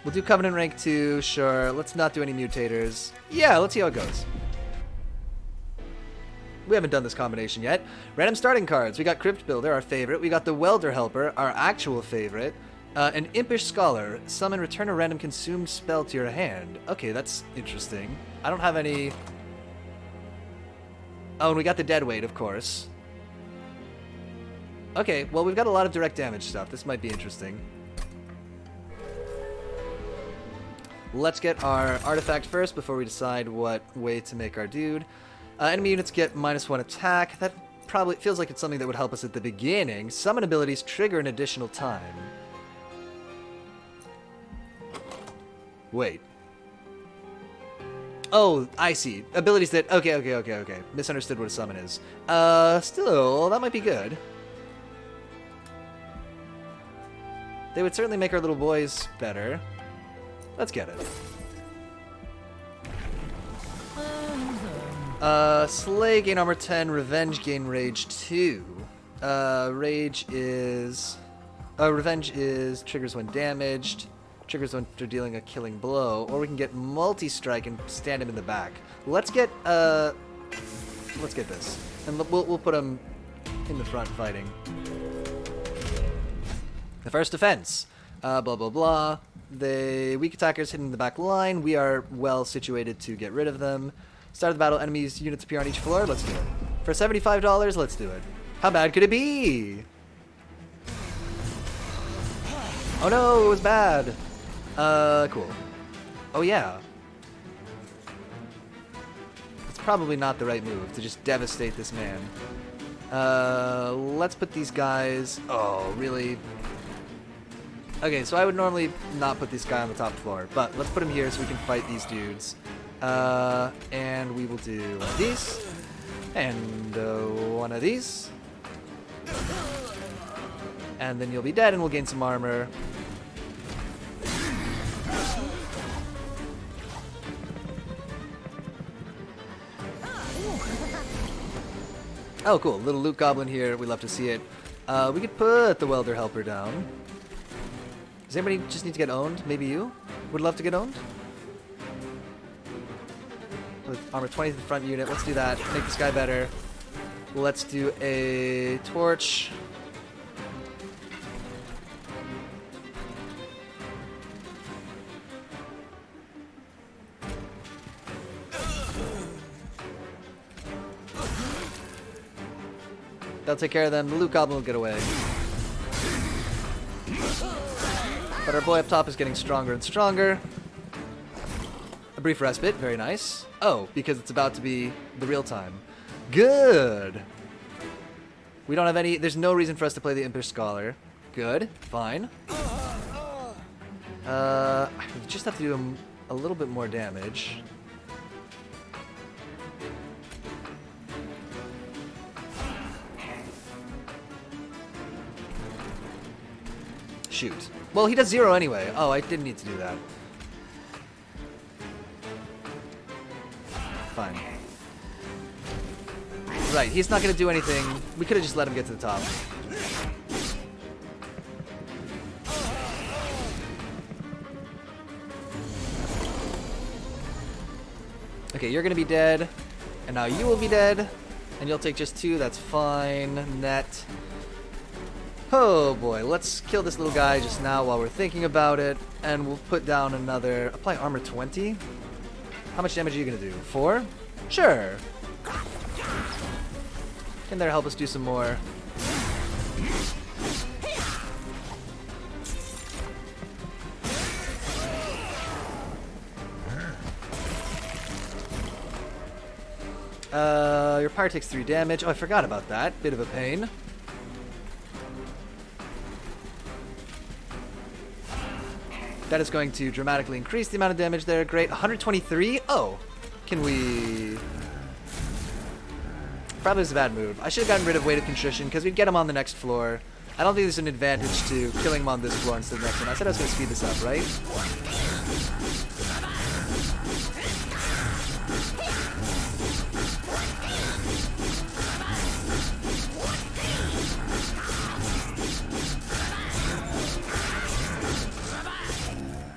We'll do Covenant rank 2, sure. Let's not do any mutators. Yeah, let's see how it goes. We haven't done this combination yet. Random starting cards. We got Crypt Builder, our favorite. We got the Welder Helper, our actual favorite. An Impish Scholar. Summon, return a random consumed spell to your hand. Okay, that's interesting. I don't have any... Oh, and we got the dead weight, of course. Okay, well, we've got a lot of direct damage stuff. This might be interesting. Let's get our artifact first before we decide what way to make our dude. Enemy units get -1 attack. That probably feels like it's something that would help us at the beginning. Summon abilities trigger an additional time. Wait. Oh, I see. Abilities that... Okay. Misunderstood what a summon is. Still, that might be good. They would certainly make our little boys better. Let's get it. Slay, gain armor 10, revenge, gain rage 2. Rage is... revenge is triggers when damaged. Triggers when they're dealing a killing blow, or we can get multi-strike and stand him in the back. Let's get this, and we'll put him in the front fighting. The first defense, blah blah blah. The weak attackers hidden in the back line. We are well situated to get rid of them. Start of the battle. Enemies units appear on each floor. Let's do it for $75. Let's do it. How bad could it be? Oh no, it was bad. Cool. Oh yeah. It's probably not the right move to just devastate this man. Let's put these guys... Oh, really? Okay, so I would normally not put this guy on the top floor, but let's put him here so we can fight these dudes. And we will do one of these, and one of these. And then you'll be dead and we'll gain some armor. Oh, cool. Little loot goblin here. We love to see it. We could put the welder helper down. Does anybody just need to get owned? Maybe you would love to get owned? With armor 20 to the front unit. Let's do that. Make this guy better. Let's do a torch. They'll take care of them. The loot goblin will get away. But our boy up top is getting stronger and stronger. A brief respite. Very nice. Oh, because it's about to be the real time. Good. We don't have any... There's no reason for us to play the Impish Scholar. Good. Fine. We just have to do him a little bit more damage. Shoot. Well, he does 0 anyway. Oh, I didn't need to do that. Fine. Right, he's not going to do anything. We could have just let him get to the top. Okay, you're going to be dead. And now you will be dead. And you'll take just 2. That's fine. Net. Oh boy, let's kill this little guy just now while we're thinking about it, and we'll put down another... Apply armor 20? How much damage are you going to do? 4? Sure. Can there help us do some more? Your pyre takes 3 damage. Oh, I forgot about that. Bit of a pain. That is going to dramatically increase the amount of damage there. Great. 123? Oh. Can we... Probably was a bad move. I should have gotten rid of Weight of Contrition because we'd get him on the next floor. I don't think there's an advantage to killing him on this floor instead of the next one. I said I was going to speed this up, right?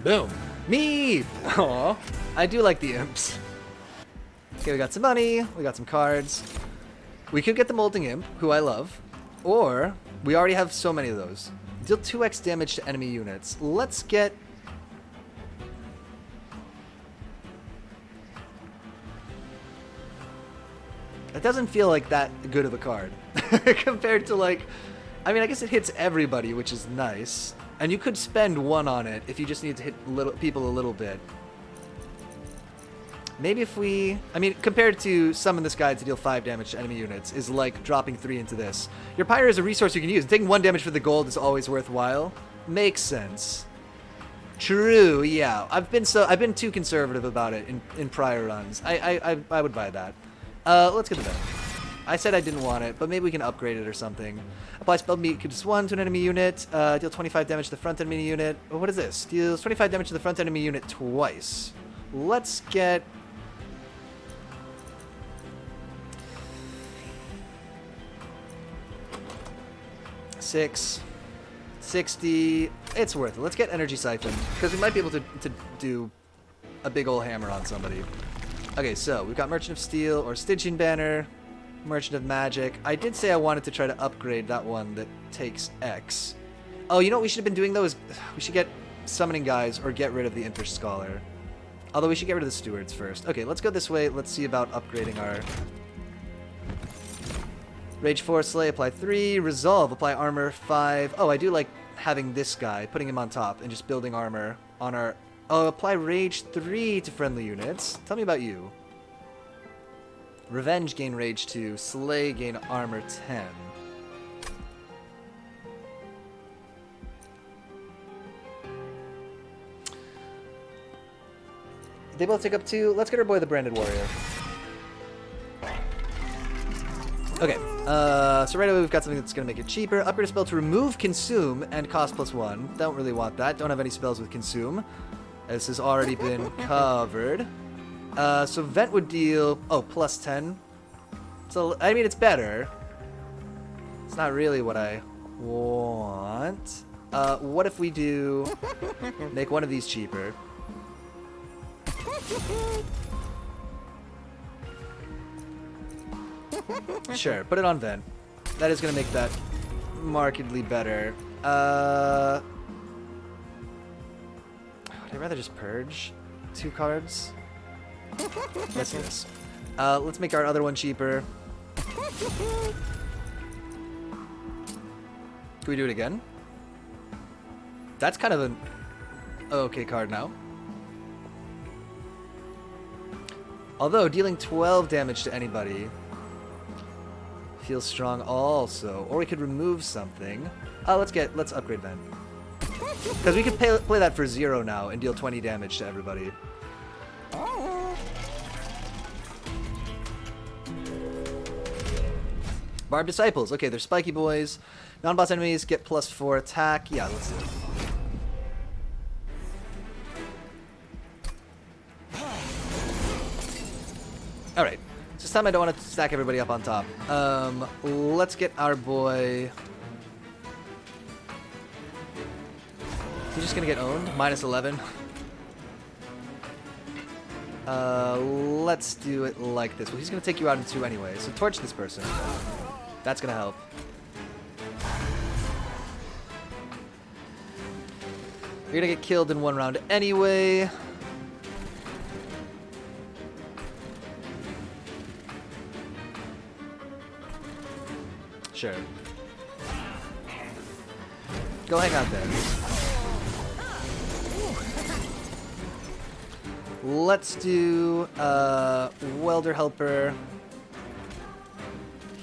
Boom. Me! Aw. I do like the imps. Okay, we got some money. We got some cards. We could get the Molting Imp, who I love. Or, we already have so many of those. Deal 2x damage to enemy units. Let's get... It doesn't feel like that good of a card. Compared to, like... I mean, I guess it hits everybody, which is nice. And you could spend 1 on it if you just need to hit people a little bit. Maybe if we... I mean, compared to summon this guy to deal 5 damage to enemy units is like dropping 3 into this. Your Pyre is a resource you can use. Taking 1 damage for the gold is always worthwhile. Makes sense. True, yeah. I've been too conservative about it in prior runs. I would buy that. Let's get the bet. I said I didn't want it, but maybe we can upgrade it or something. Apply spell means 1 to an enemy unit. Deal 25 damage to the front enemy unit. Oh, what is this? Deals 25 damage to the front enemy unit twice. Let's get... 6, 60. It's worth it. Let's get Energy Siphon, because we might be able to do a big ol' hammer on somebody. Okay, so we've got Merchant of Steel or Stygian Banner, Merchant of Magic. I did say I wanted to try to upgrade that one that takes X. Oh, you know what we should have been doing, though, is we should get Summoning Guys or get rid of the Impish Scholar. Although we should get rid of the Stewards first. Okay, let's go this way. Let's see about upgrading our... Rage 4, Slay, apply 3. Resolve, apply armor 5. Oh, I do like having this guy, putting him on top, and just building armor on our... Oh, apply Rage 3 to friendly units. Tell me about you. Revenge, gain Rage 2. Slay, gain armor 10. They both take up 2. Let's get our boy the Branded Warrior. Okay, so right away we've got something that's going to make it cheaper. Upgrade a spell to remove Consume and cost +1. Don't really want that. Don't have any spells with Consume. This has already been covered. So Vent would deal... Oh, +10. So, I mean, it's better. It's not really what I want. What if we do... Make one of these cheaper. Sure, put it on Vent. That is going to make that markedly better. I'd rather just purge 2 cards. Let's do this. Let's make our other one cheaper. Can we do it again? That's kind of an okay card now. Although, dealing 12 damage to anybody feels strong also. Or we could remove something. Let's upgrade Vent. Because we could play that for 0 now and deal 20 damage to everybody. Barb Disciples. Okay, they're spiky boys. Non-boss enemies get +4 attack. Yeah, let's do it. Alright. This time I don't want to stack everybody up on top. Let's get our boy... Is he just gonna get owned? -11. Let's do it like this. Well, he's gonna take you out in 2 anyway, so torch this person. That's gonna help. You're gonna get killed in 1 round anyway. Sure. Go hang out there. Let's do Welder Helper.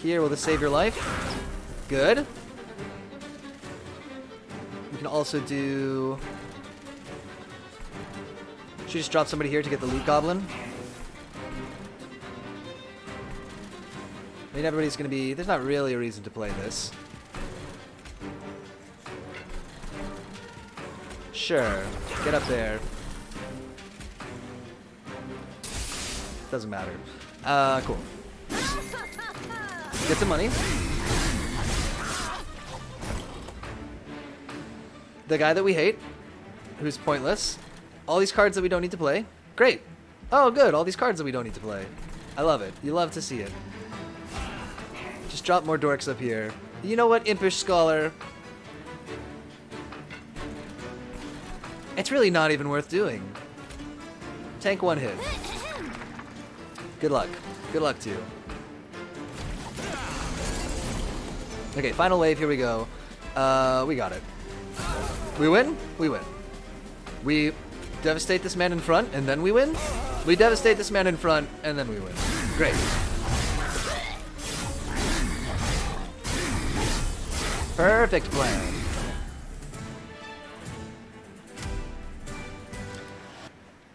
Here, will this save your life? Good. We can also do... Should we just drop somebody here to get the Loot Goblin? I mean, everybody's gonna be... There's not really a reason to play this. Sure. Get up there. Doesn't matter. Cool. Get some money. The guy that we hate, who's pointless. All these cards that we don't need to play. Great. Oh, good. All these cards that we don't need to play. I love it. You love to see it. Just drop more dorks up here. You know what, Impish Scholar? It's really not even worth doing. Tank one hit. Good luck. Good luck to you. Okay, final wave, here we go. We got it. We win? We win. We devastate this man in front, and then we win? We devastate this man in front, and then we win. Great. Perfect plan.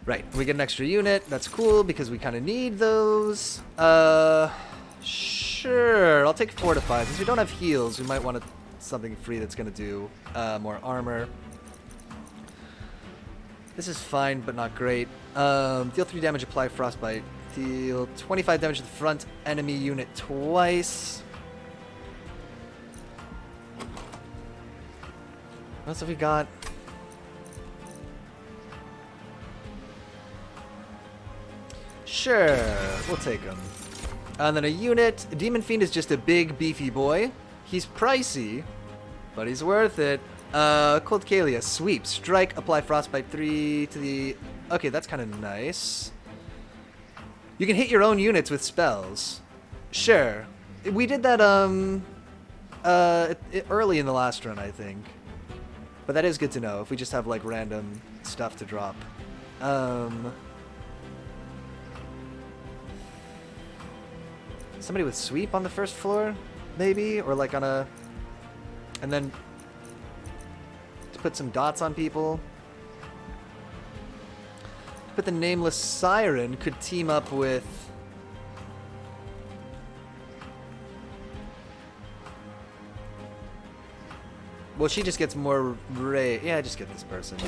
Right, we get an extra unit. That's cool, because we kind of need those. Sure, I'll take Fortify. Since we don't have heals, we might want something free that's going to do more armor. This is fine, but not great. Deal 3 damage, apply Frostbite. Deal 25 damage to the front enemy unit twice. What else have we got? Sure, we'll take him. And then a unit. Demon Fiend is just a big, beefy boy. He's pricey, but he's worth it. Cold Kalia, sweep, strike, apply Frostbite 3 to the... Okay, that's kind of nice. You can hit your own units with spells. Sure. We did that, early in the last run, I think. But that is good to know, if we just have, like, random stuff to drop. Somebody with sweep on the first floor, maybe? Or, like, on a... And then... to put some dots on people. But the Nameless Siren could team up with... Well, she just gets more ray. Yeah, just get this person.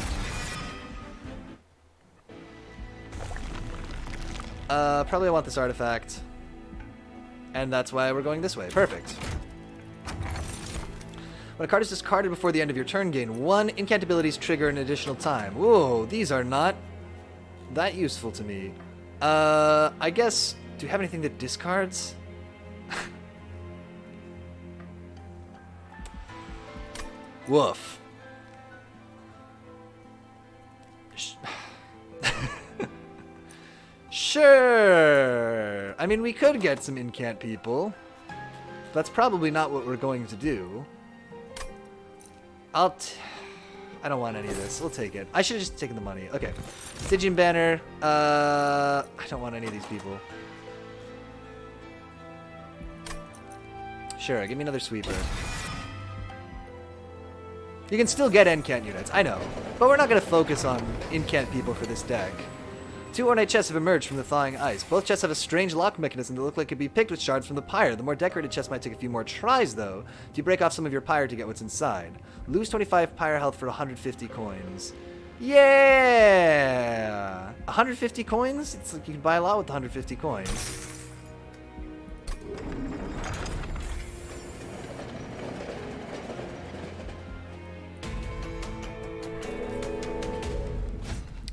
Probably I want this artifact. And that's why we're going this way. Perfect. When a card is discarded before the end of your turn, gain 1 incantabilities trigger an additional time. Whoa, these are not that useful to me. I guess, do you have anything that discards? Woof. Sure. I mean, we could get some incant people. That's probably not what we're going to do. I don't want any of this. We'll take it. I should have just taken the money. Okay. Stygian Banner. I don't want any of these people. Sure, give me another sweeper. You can still get incant units, I know. But we're not going to focus on incant people for this deck. 2 ornate chests have emerged from the thawing ice. Both chests have a strange lock mechanism that look like it could be picked with shards from the pyre. The more decorated chest might take a few more tries, though, to you break off some of your pyre to get what's inside. Lose 25 pyre health for 150 coins. Yeah! 150 coins? It's like you can buy a lot with 150 coins.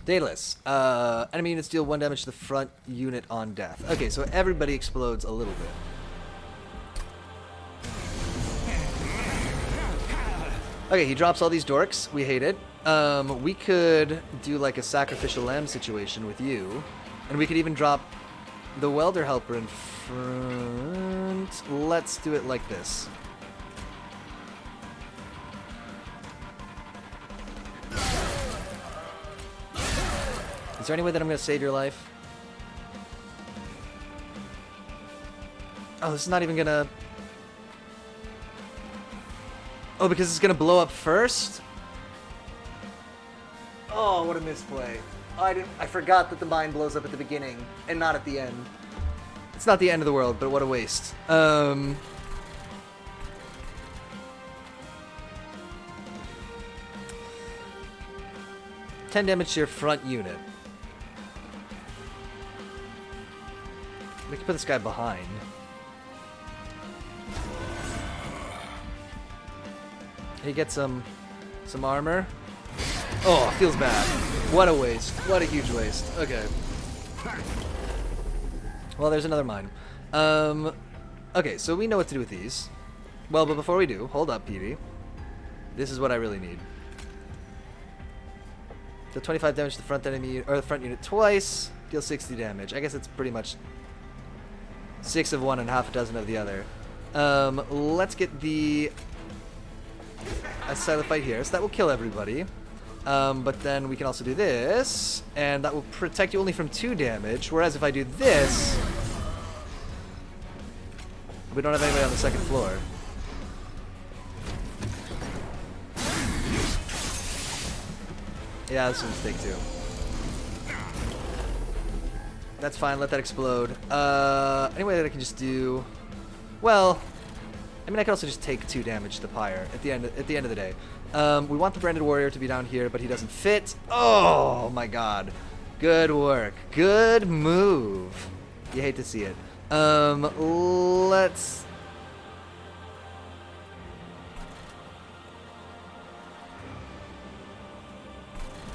Daedalus. Enemy units deal 1 damage to the front unit on death. Okay, so everybody explodes a little bit. Okay, he drops all these dorks. We hate it. We could do like a sacrificial lamb situation with you. And we could even drop the welder helper in front. Let's do it like this. Is there any way that I'm going to save your life? Oh, this is not even going to... Oh, because it's going to blow up first? Oh, what a misplay. I forgot that the mine blows up at the beginning and not at the end. It's not the end of the world, but what a waste. 10 damage to your front unit. We can put this guy behind. He gets some armor. Oh, feels bad. What a waste. What a huge waste. Okay. Well, there's another mine. Okay, so we know what to do with these. Well, but before we do, hold up, Petey. This is what I really need. So 25 damage to the front enemy or the front unit twice. Deal 60 damage. I guess it's pretty much 6 of one and half a dozen of the other. Let's get the silent fight here. So that will kill everybody. But then we can also do this, and that will protect you only from 2 damage. Whereas if I do this, we don't have anybody on the second floor. Yeah, this is a mistake too. That's fine, let that explode. Anyway that I can just do... Well, I mean I can also just take 2 damage to the pyre at the end of the day. We want the Branded Warrior to be down here, but he doesn't fit. Oh my god. Good work. Good move. You hate to see it. Let's...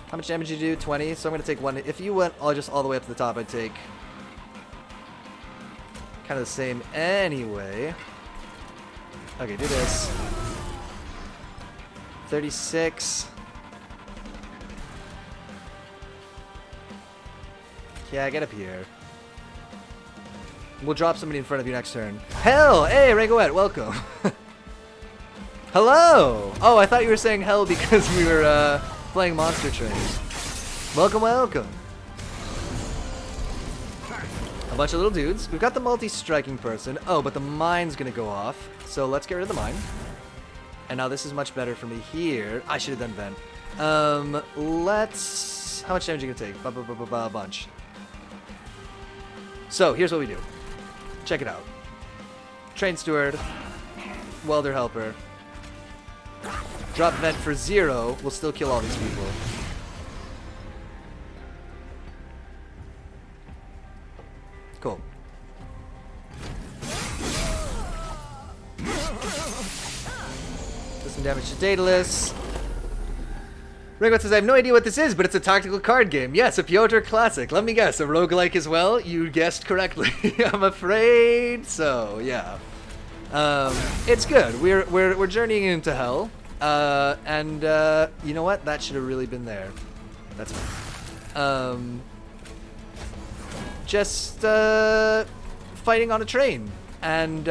How much damage did you do? 20. So I'm going to take 1. If you went just all the way up to the top, I'd take kind of the same anyway. Okay, do this. 36. Yeah, get up here. We'll drop somebody in front of you next turn. Hell! Hey, Rangoet, welcome. Hello! Oh, I thought you were saying hell because we were, playing Monster Train. Welcome, welcome. A bunch of little dudes. We've got the multi-striking person. Oh, but the mine's gonna go off. So let's get rid of the mine. And now this is much better for me here. I should have done vent. Let's... How much damage are you gonna take? A bunch. So, here's what we do. Check it out. Train Steward. Welder Helper. Drop vent for 0. We'll still kill all these people. Cool. Do some damage to Daedalus. Ringwood says, I have no idea what this is, but it's a tactical card game. Yes, a Piotr classic. Let me guess, a roguelike as well? You guessed correctly. I'm afraid so, yeah. It's good. We're journeying into hell. And you know what? That should have really been there. That's fine. Just fighting on a train. And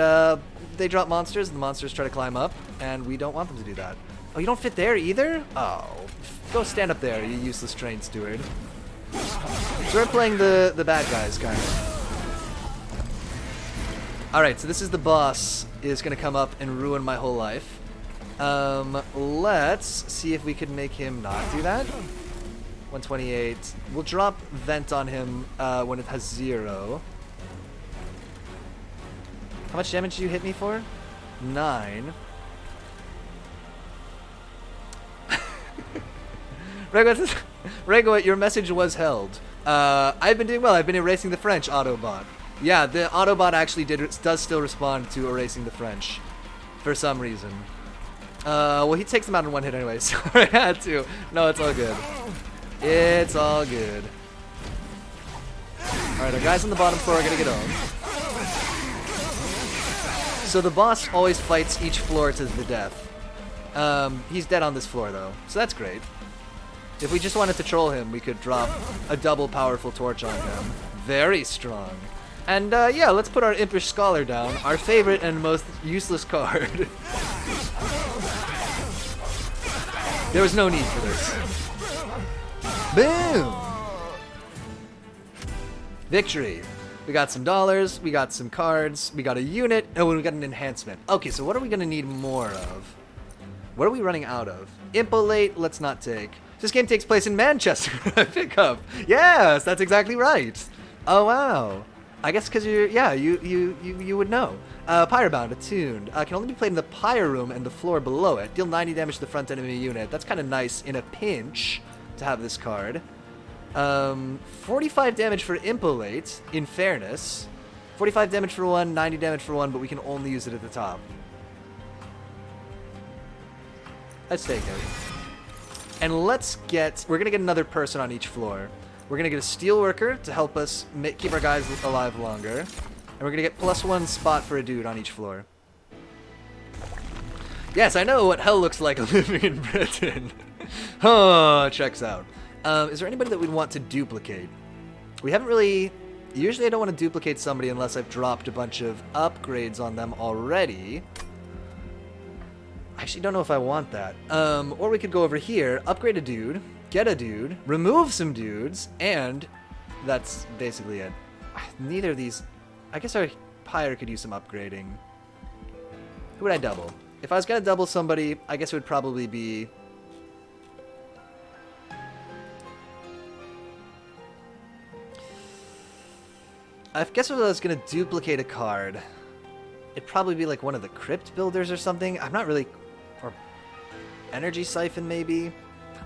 they drop monsters, and the monsters try to climb up, and we don't want them to do that. Oh, you don't fit there either? Oh. Go stand up there, you useless train steward. So we're playing the bad guys, kind of. Alright, so this is the boss. Is going to come up and ruin my whole life. Let's see if we can make him not do that. 128. We'll drop vent on him when it has 0. How much damage did you hit me for? 9. Rego, your message was held. I've been doing well. I've been erasing the French, Autobot. Yeah, the Autobot actually does still respond to erasing the French. For some reason. Well, he takes them out in 1 hit anyway, so I had to. No, it's all good. It's all good. Alright, our guys on the bottom floor are gonna get owned. So the boss always fights each floor to the death. He's dead on this floor, though, so that's great. If we just wanted to troll him, we could drop a double powerful torch on him. Very strong. And yeah, let's put our Impish Scholar down, our favorite and most useless card. There was no need for this. Boom! Victory. We got some dollars, we got some cards, we got a unit, and we got an enhancement. Okay, so what are we gonna need more of? What are we running out of? Impolate, let's not take. This game takes place in Manchester. I pick up. Yes, that's exactly right. Oh wow. I guess because you're, yeah, you would know. Pyrebound, attuned. Can only be played in the Pyre room and the floor below it. Deal 90 damage to the front enemy unit. That's kind of nice in a pinch to have this card. 45 damage for Impolate, in fairness. 45 damage for 1, 90 damage for 1, but we can only use it at the top. Let's take it. And let's get, we're going to get another person on each floor. We're going to get a steel worker to help us keep our guys alive longer. And we're going to get +1 spot for a dude on each floor. Yes, I know what hell looks like living in Britain. Oh, checks out. Is there anybody that we'd want to duplicate? We haven't really... Usually I don't want to duplicate somebody unless I've dropped a bunch of upgrades on them already. I actually don't know if I want that. Or we could go over here, upgrade a dude, get a dude, remove some dudes, and that's basically it. Neither of these... I guess our Pyre could use some upgrading. Who would I double? If I was going to double somebody, I guess it would probably be... I guess if I was going to duplicate a card, it'd probably be like one of the Crypt Builders or something. I'm not really... Or Energy Siphon, maybe?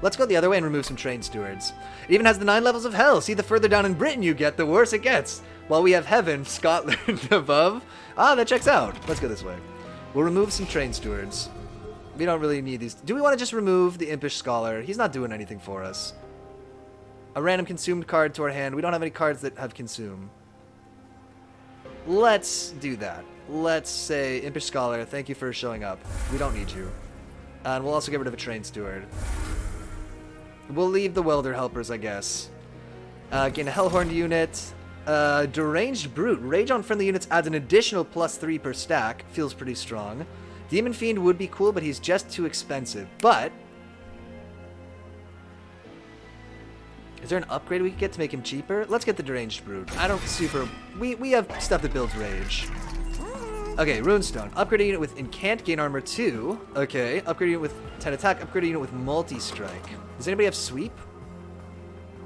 Let's go the other way and remove some Train Stewards. It even has the 9 levels of hell. See, the further down in Britain you get, the worse it gets. While we have heaven, Scotland above. Ah, that checks out. Let's go this way. We'll remove some Train Stewards. We don't really need these. Do we want to just remove the Impish Scholar? He's not doing anything for us. A random consumed card to our hand. We don't have any cards that have consume. Let's do that. Let's say, Impish Scholar, thank you for showing up. We don't need you. And we'll also get rid of a Train Steward. We'll leave the Welder Helpers, I guess. Gain a Hellhorn unit. Deranged Brute. Rage on friendly units adds an additional +3 per stack. Feels pretty strong. Demon Fiend would be cool, but he's just too expensive. But... is there an upgrade we could get to make him cheaper? Let's get the Deranged Brute. I don't super... We have stuff that builds rage. Okay, Runestone. Upgrade a unit with Incant, gain armor 2. Okay, upgrade a unit with 10 attack. Upgrade a unit with multi-strike. Does anybody have sweep?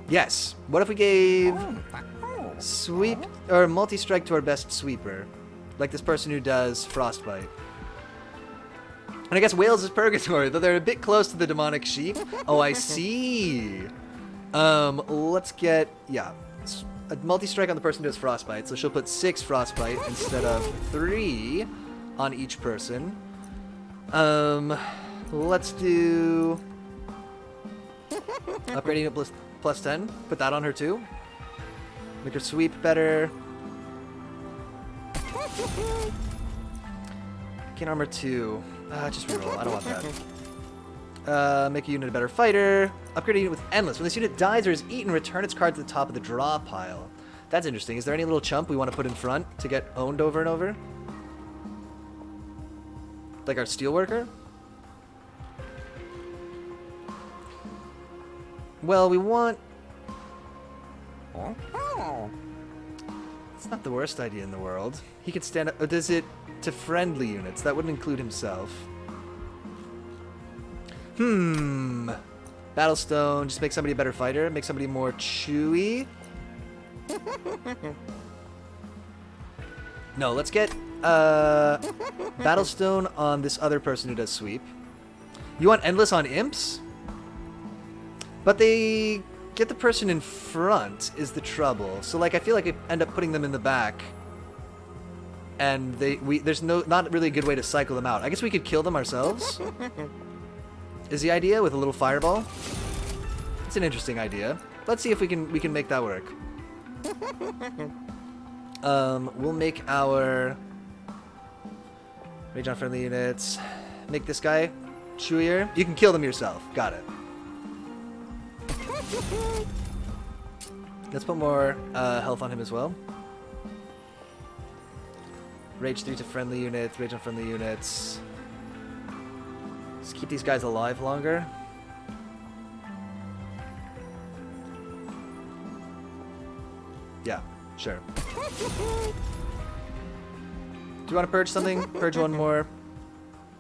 Yes. What if we gave sweep or multi-strike to our best sweeper? Like this person who does Frostbite. And I guess Wales is Purgatory, though they're a bit close to the Demonic Sheep. Oh, I see. Let's get... yeah. A multi-strike on the person who does Frostbite, so she'll put 6 Frostbite instead of 3 on each person. Let's do... upgrading it plus 10. Put that on her too. Make her sweep better. Gain armor 2. Just reroll. I don't want that. Make a unit a better fighter. Upgrade a unit with Endless. When this unit dies or is eaten, return its card to the top of the draw pile. That's interesting. Is there any little chump we want to put in front to get owned over and over? Like our Steelworker? Well, we want... it's not the worst idea in the world. He could stand up... or does it to friendly units? That wouldn't include himself. Battlestone, just make somebody a better fighter, make somebody more chewy. No, let's get Battlestone on this other person who does sweep. You want Endless on imps? But they get the person in front is the trouble. So like I feel like I end up putting them in the back. And there's not really a good way to cycle them out. I guess we could kill them ourselves. Is the idea with a little fireball? It's an interesting idea. Let's see if we can make that work. We'll make our rage on friendly units. Make this guy chewier. You can kill them yourself. Got it. Let's put more health on him as well. Rage 3 to friendly units. Rage on friendly units. Let's keep these guys alive longer. Yeah, sure. Do you want to purge something? Purge one more.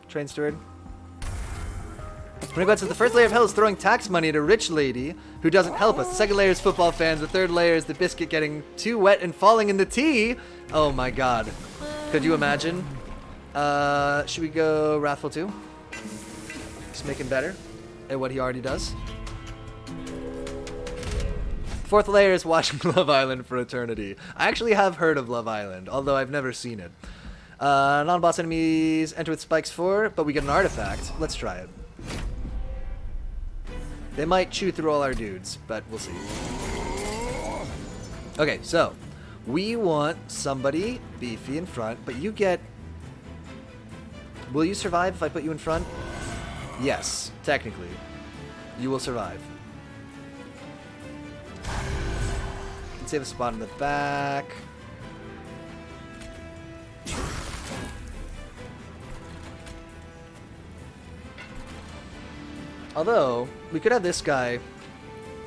Train Steward. Renegade says the first layer of hell is throwing tax money at a rich lady who doesn't help us. The second layer is football fans. The third layer is the biscuit getting too wet and falling in the tea. Oh my god. Could you imagine? Should we go Wrathful 2? Just make him better at what he already does. Fourth layer is watching Love Island for eternity. I actually have heard of Love Island, although I've never seen it. Non-boss enemies enter with spikes 4, but we get an artifact. Let's try it. They might chew through all our dudes, but we'll see. Okay, so we want somebody beefy in front, but you get... will you survive if I put you in front? Yes, technically. You will survive. can save a spot in the back. Although, we could have this guy.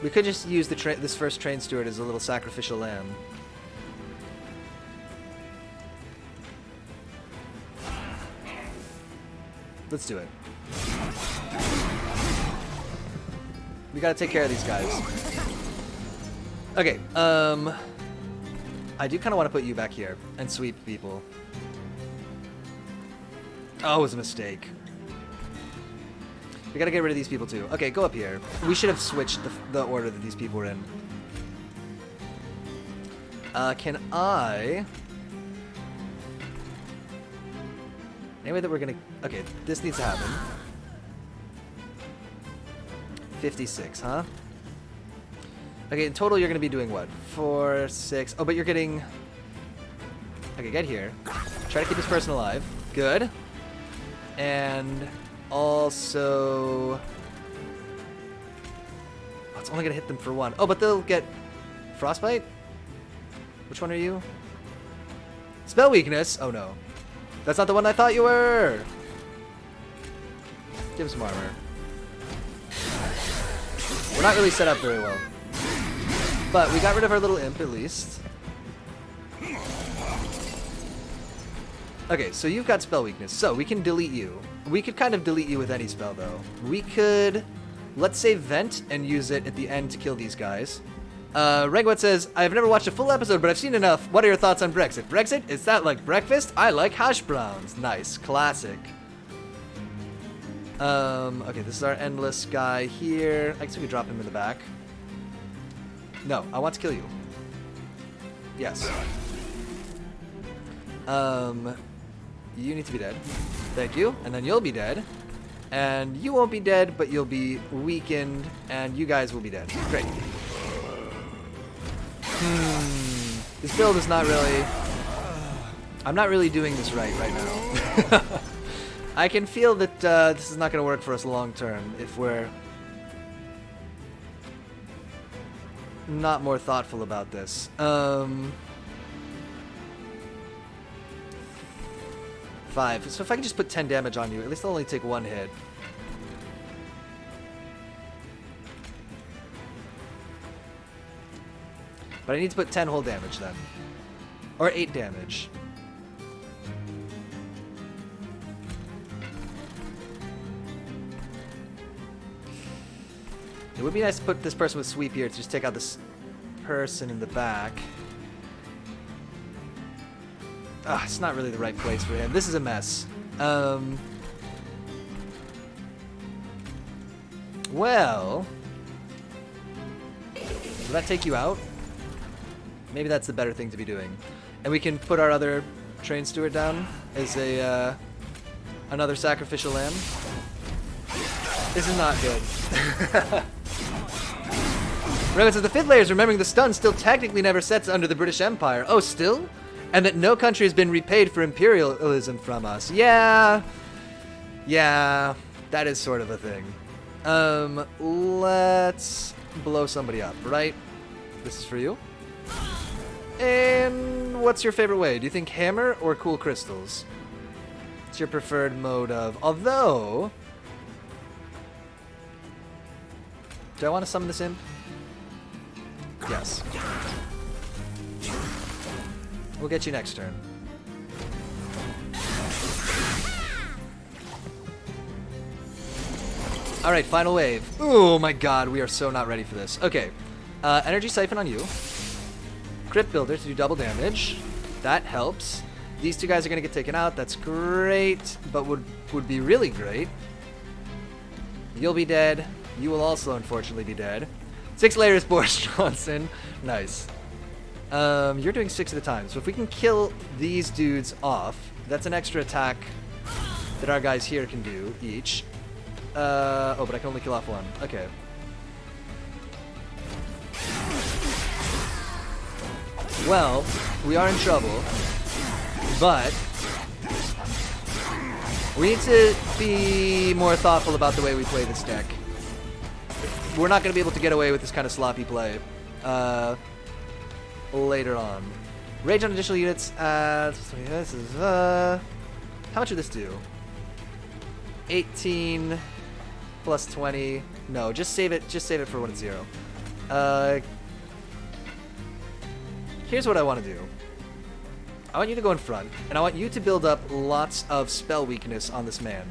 We could just use this first train steward as a little sacrificial lamb. Let's do it. We gotta take care of these guys. Okay, I do kind of want to put you back here and sweep people. Oh, it was a mistake. We gotta get rid of these people too. Okay, go up here. We should have switched the order that these people were in. Can I... Anyway that we're gonna... Okay, this needs to happen. 56, huh? Okay, in total you're gonna be doing what? 4, 6... Oh, but you're getting... Okay, get here. Try to keep this person alive. Good. And... Also... Oh, it's only gonna hit them for 1. Oh, but they'll get... Frostbite? Which one are you? Spell weakness? Oh no. That's not the one I thought you were! Give him some armor. We're not really set up very well. But we got rid of our little imp at least. Okay, so you've got spell weakness, so we can delete you. We could kind of delete you with any spell, though. We could, let's say, vent and use it at the end to kill these guys. Regwet says, I've never watched a full episode, but I've seen enough. What are your thoughts on Brexit? Brexit? Is that like breakfast? I like hash browns. Nice. Classic. Okay, this is our endless guy here. I guess we could drop him in the back. No, I want to kill you. Yes. You need to be dead. Thank you. And then you'll be dead. And you won't be dead, but you'll be weakened, and you guys will be dead. Great. This build is not really... I'm not really doing this right now. I can feel that this is not going to work for us long term if we're not more thoughtful about this. 5. So if I can just put 10 damage on you, at least I'll only take 1 hit. But I need to put 10 whole damage then. Or 8 damage. It would be nice to put this person with sweep here to just take out this person in the back. Ah, it's not really the right place for him. This is a mess. Well... Will that take you out? Maybe that's the better thing to be doing. And we can put our other train steward down as a another sacrificial lamb. This is not good. Remember, so the 5th layer is remembering the stun still technically never sets under the British Empire. Oh, still? And that no country has been repaid for imperialism from us. Yeah. Yeah, that is sort of a thing. Let's blow somebody up, right? This is for you. And what's your favorite way? Do you think hammer or cool crystals? It's your preferred mode of... Although... Do I want to summon this imp? Yes. We'll get you next turn. Alright, final wave. Oh my god, we are so not ready for this. Okay. Energy Siphon on you. Crypt Builder to do double damage. That helps. These 2 guys are going to get taken out. That's great, but would be really great. You'll be dead. You will also, unfortunately, be dead. 6 layers, Boris Johnson. Nice. You're doing 6 at a time. So if we can kill these dudes off, that's an extra attack that our guys here can do each. Oh, but I can only kill off 1. Okay. Well, we are in trouble, but we need to be more thoughtful about the way we play this deck. We're not going to be able to get away with this kind of sloppy play. later on. Rage on additional units. This is how much would this do? 18 plus 20. No, just save it. Just save it for when it's 0. Here's what I want to do. I want you to go in front, and I want you to build up lots of spell weakness on this man.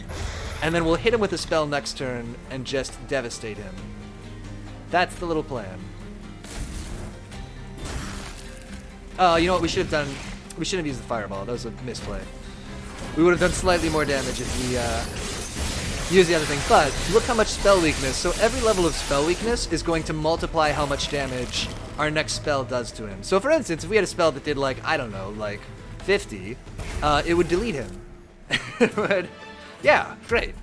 And then we'll hit him with a spell next turn and just devastate him. That's the little plan. Oh, you know what we should have done? We shouldn't have used the fireball. That was a misplay. We would have done slightly more damage if we used the other thing. But look how much spell weakness. So every level of spell weakness is going to multiply how much damage our next spell does to him. So for instance, if we had a spell that did like, I don't know, like 50, it would delete him. But yeah, great.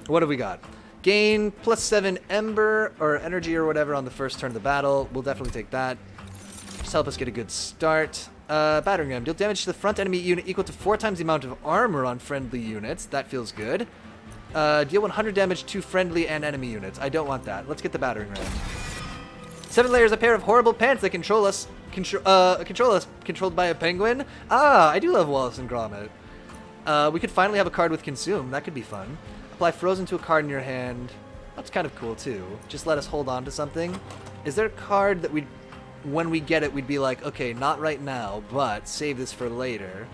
What have we got? Gain +7 Ember or energy or whatever on the first turn of the battle. We'll definitely take that. Just help us get a good start. Battering Ram. Deal damage to the front enemy unit equal to 4 times the amount of armor on friendly units. That feels good. Deal 100 damage to friendly and enemy units. I don't want that. Let's get the Battering Ram. 7 layers, a pair of horrible pants that control us. Controlled by a penguin. Ah, I do love Wallace and Gromit. We could finally have a card with Consume. That could be fun. Apply Frozen to a card in your hand. That's kind of cool too. Just let us hold on to something. Is there a card that when we get it, we'd be like, okay, not right now, but save this for later?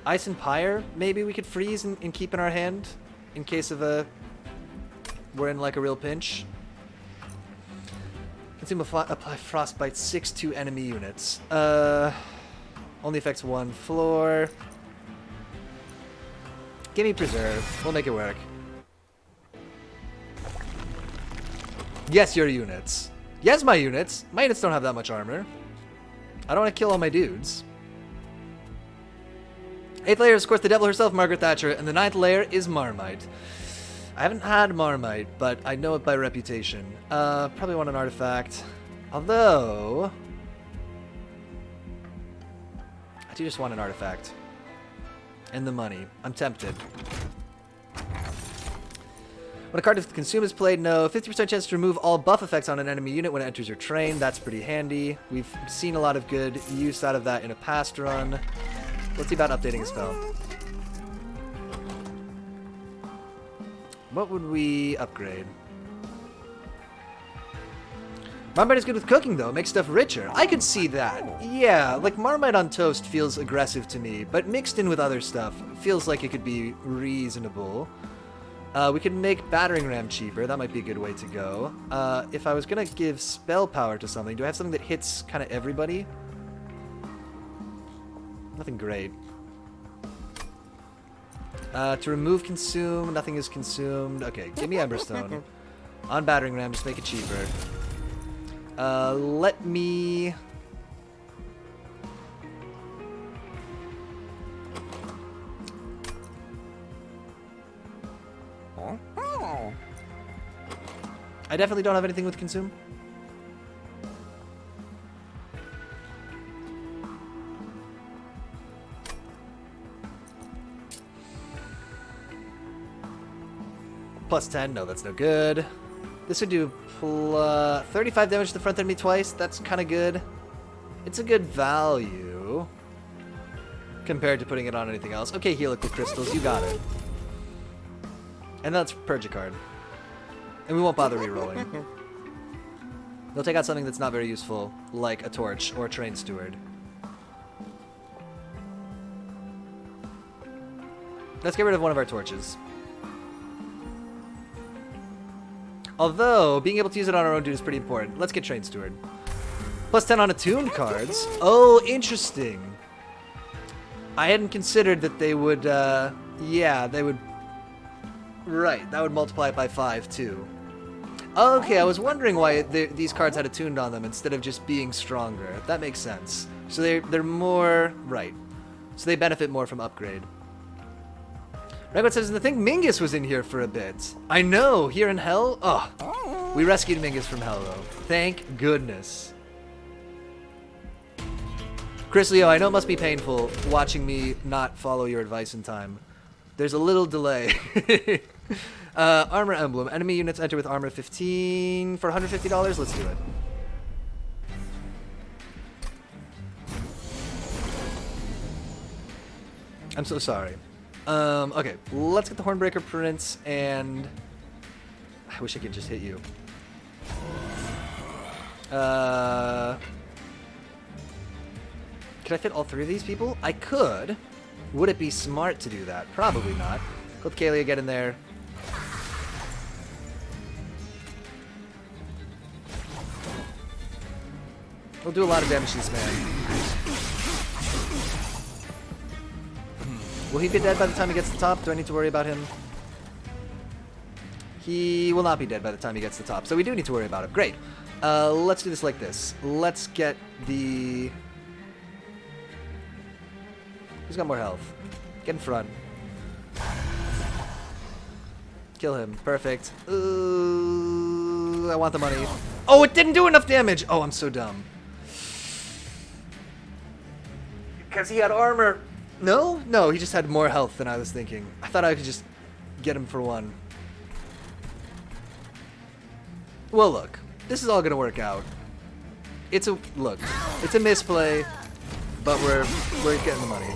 Ice and Pyre, maybe we could freeze and keep in our hand in case of we're in like a real pinch. Consume, apply Frostbite 6 to enemy units. Only affects 1 floor. Give me Preserve. We'll make it work. Yes, your units. Yes, my units. My units don't have that much armor. I don't want to kill all my dudes. 8th layer is, of course, the devil herself, Margaret Thatcher, and the 9th layer is Marmite. I haven't had Marmite, but I know it by reputation. Probably want an artifact. Although, I do just want an artifact. And the money. I'm tempted. When a card with Consume is played, no. 50% chance to remove all buff effects on an enemy unit when it enters your train. That's pretty handy. We've seen a lot of good use out of that in a past run. Let's see about updating a spell. What would we upgrade? Marmite is good with cooking, though. It makes stuff richer. I could see that. Yeah, like Marmite on toast feels aggressive to me, but mixed in with other stuff, feels like it could be reasonable. We could make Battering Ram cheaper. That might be a good way to go. If I was going to give spell power to something, do I have something that hits kind of everybody? Nothing great. To remove Consume, nothing is consumed. Okay, give me Emberstone. On Battering Ram, just make it cheaper. Let me... I definitely don't have anything with Consume. +10, no, that's no good. This would do 35 damage to the front enemy twice. That's kind of good. It's a good value compared to putting it on anything else. Okay, Helical Crystals, you got it. And that's Purge a card. And we won't bother re-rolling. They'll take out something that's not very useful, like a Torch or a Train Steward. Let's get rid of one of our torches. Although, being able to use it on our own dude is pretty important. Let's get Train Steward. +10 on attuned cards. Oh, interesting. I hadn't considered that they would, yeah, they would... Right, that would multiply it by 5, too. Okay, I was wondering why these cards had attuned on them instead of just being stronger. That makes sense. So they're more... Right. So they benefit more from upgrade. Ragwood says, I think Mingus was in here for a bit. I know, here in hell? Oh, we rescued Mingus from hell, though. Thank goodness. Chris Leo, I know it must be painful watching me not follow your advice in time. There's a little delay. Armor emblem. Enemy units enter with armor 15 for $150. Let's do it. I'm so sorry. Okay, let's get the Hornbreaker Prince, and I wish I could just hit you. Can I fit all 3 of these people? I could. Would it be smart to do that? Probably not. Let Kalia get in there. We'll do a lot of damage to this man. Will he be dead by the time he gets to the top? Do I need to worry about him? He will not be dead by the time he gets to the top, so we do need to worry about him. Great. Let's do this like this. Let's get the... Who's got more health? Get in front. Kill him. Perfect. Ooh, I want the money. Oh, it didn't do enough damage! Oh, I'm so dumb. Because he had armor. No? No, he just had more health than I was thinking. I thought I could just get him for 1. Well, look. This is all gonna work out. It's a... Look. It's a misplay, but we're getting the money.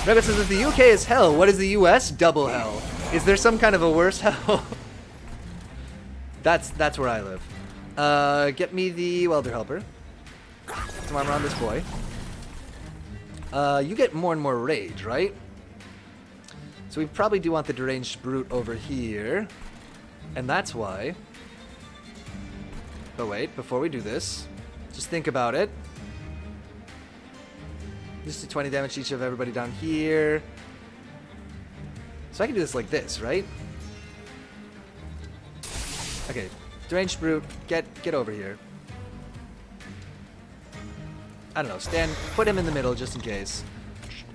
Reddit says if the UK is hell, what is the US? Double hell. Is there some kind of a worse hell? That's where I live. Get me the welder helper. Some armor on this boy. You get more and more rage, right? So we probably do want the deranged brute over here. And that's why... But wait, before we do this, just think about it. Just do 20 damage to each of everybody down here. So I can do this like this, right? Okay, deranged brute, get over here. I don't know, stand, put him in the middle just in case.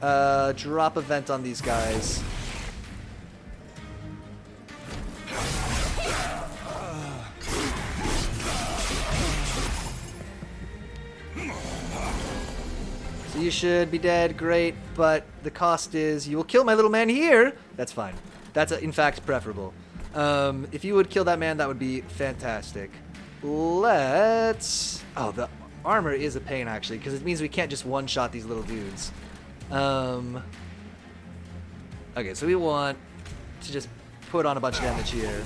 Drop a vent on these guys. So you should be dead, great, but the cost is you will kill my little man here. That's fine. That's in fact preferable. If you would kill that man, that would be fantastic. Let's... Oh, the armor is a pain, actually, because it means we can't just one-shot these little dudes. Okay, so we want to just put on a bunch of damage here.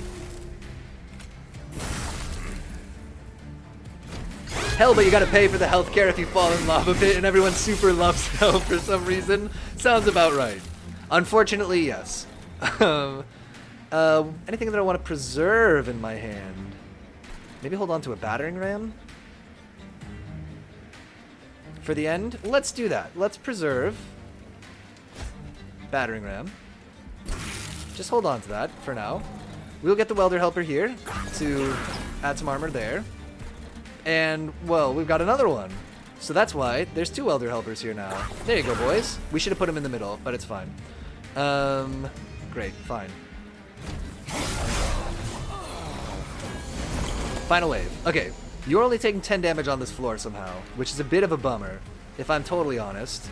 Hell, but you gotta pay for the healthcare if you fall in lava pit, and everyone super loves hell for some reason. Sounds about right. Unfortunately, yes. Anything that I want to preserve in my hand? Maybe hold on to a battering ram? For the end? Let's do that. Let's preserve battering ram. Just hold on to that for now. We'll get the welder helper here to add some armor there. And, well, we've got another one. So that's why there's 2 welder helpers here now. There you go, boys. We should have put them in the middle, but it's fine. Great, fine. Final wave. Okay, you're only taking 10 damage on this floor somehow, which is a bit of a bummer, if I'm totally honest.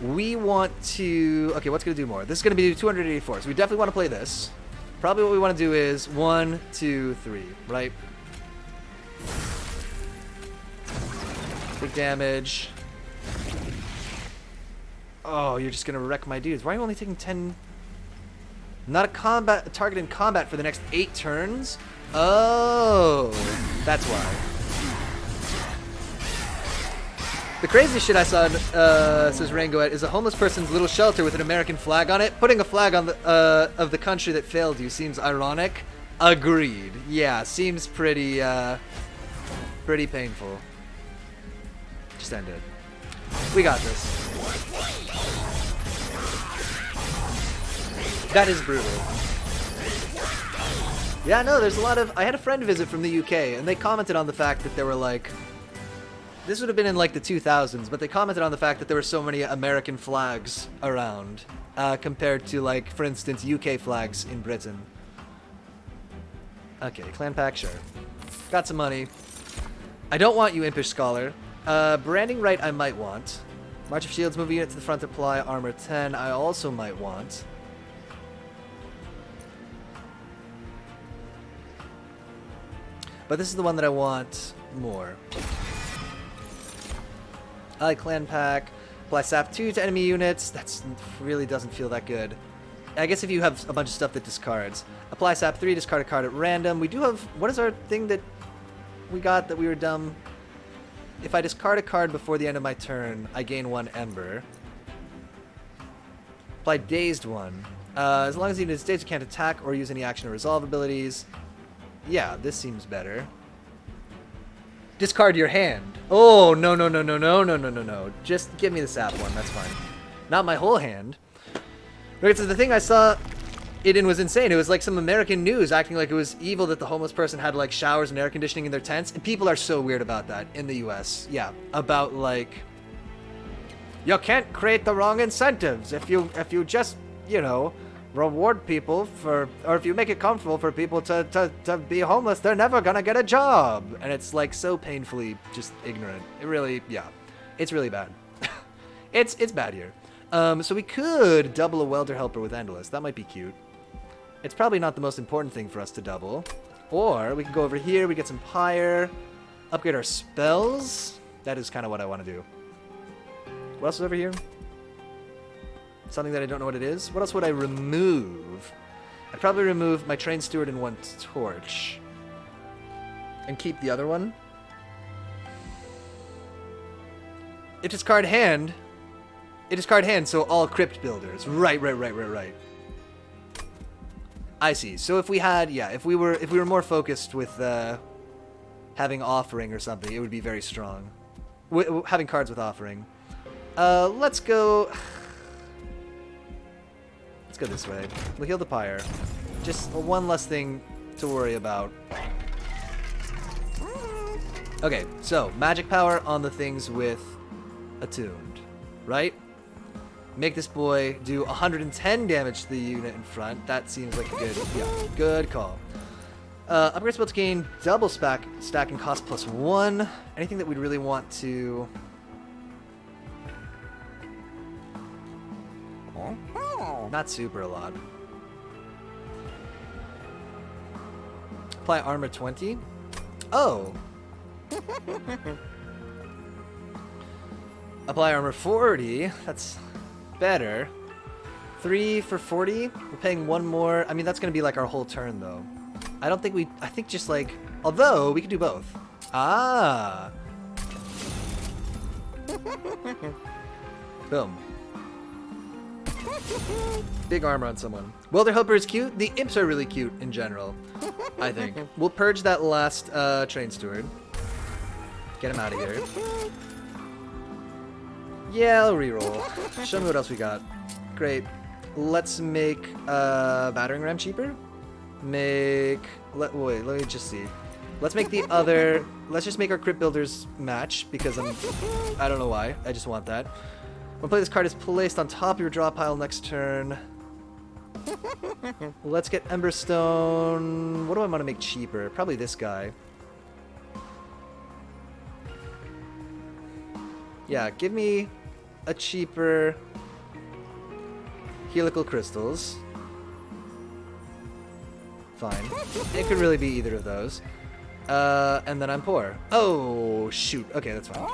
We want to... Okay, what's going to do more? This is going to be 284, so we definitely want to play this. Probably what we want to do is 1, 2, 3, right? Big damage. Oh, you're just going to wreck my dudes. Why are you only taking 10... Not a target in combat for the next 8 turns? Oh, that's why. The craziest shit I saw, says Rangoet, is a homeless person's little shelter with an American flag on it. Putting a flag on the of the country that failed you seems ironic. Agreed. Yeah, seems pretty pretty painful. Just end it. We got this. That is brutal. Yeah, no, there's a lot of... I had a friend visit from the UK, and they commented on the fact that there were, like... This would have been in, like, the 2000s, but they commented on the fact that there were so many American flags around, compared to, like, for instance, UK flags in Britain. Okay, clan pack, sure. Got some money. I don't want you, Impish Scholar. Branding right I might want. March of Shields, move a unit to the front to apply armor 10, I also might want. But this is the one that I want more. I like Clan Pack. Apply Sap 2 to enemy units. That really doesn't feel that good. I guess if you have a bunch of stuff that discards. Apply Sap 3, discard a card at random. We do have... What is our thing that we got that we were dumb? If I discard a card before the end of my turn, I gain 1 Ember. Apply Dazed 1. As long as the unit is dazed, you can't attack or use any action or resolve abilities. Yeah, this seems better. Discard your hand. Oh, no, no, no, no, no, no, no, no, no. Just give me the Sap one, that's fine. Not my whole hand. Right, so the thing I saw it in was insane. It was like some American news acting like it was evil that the homeless person had like showers and air conditioning in their tents. And people are so weird about that in the US. Yeah, about like... You can't create the wrong incentives. If you just, you know, reward people for... Or if you make it comfortable for people to be homeless, they're never gonna get a job. And it's like so painfully just ignorant. It really, yeah. It's really bad. It's bad here. So we could double a Welder Helper with Endless. That might be cute. It's probably not the most important thing for us to double. Or we can go over here, we get some Pyre, upgrade our spells. That is kind of what I want to do. What else is over here? Something that I don't know what it is. What else would I remove? I'd probably remove my Train Steward and 1 Torch. And keep the other one. It discard hand. It discard hand, so all Crypt Builders. Right. I see. So if we had, yeah, if we were more focused with having Offering or something, it would be very strong. Having cards with Offering. Let's go this way. We'll heal the Pyre. Just one less thing to worry about. Okay, so magic power on the things with Attuned, right? Make this boy do 110 damage to the unit in front. That seems like a good, yeah, good call. Upgrade spell to gain double stack and cost +1. Anything that we'd really want to... Not super a lot. Apply armor 20. Oh. Apply armor 40. That's better. 3 for 40. We're paying 1 more. I mean, that's going to be like our whole turn, though. I don't think I think just like... Although, we could do both. Ah. Boom. Big armor on someone. Welder Helper is cute. The imps are really cute in general, I think. We'll purge that last Train Steward. Get him out of here. Yeah, I'll reroll. Show me what else we got. Great. Let's make Battering Ram cheaper. Wait, let me just see. Let's make the other... Let's just make our Crypt Builders match, because I don't know why. I just want that. When play this card is placed on top of your draw pile next turn. Let's get Emberstone. What do I want to make cheaper? Probably this guy. Yeah, give me a cheaper Helical Crystals. Fine. It could really be either of those. And then I'm poor. Oh, shoot. Okay, that's fine.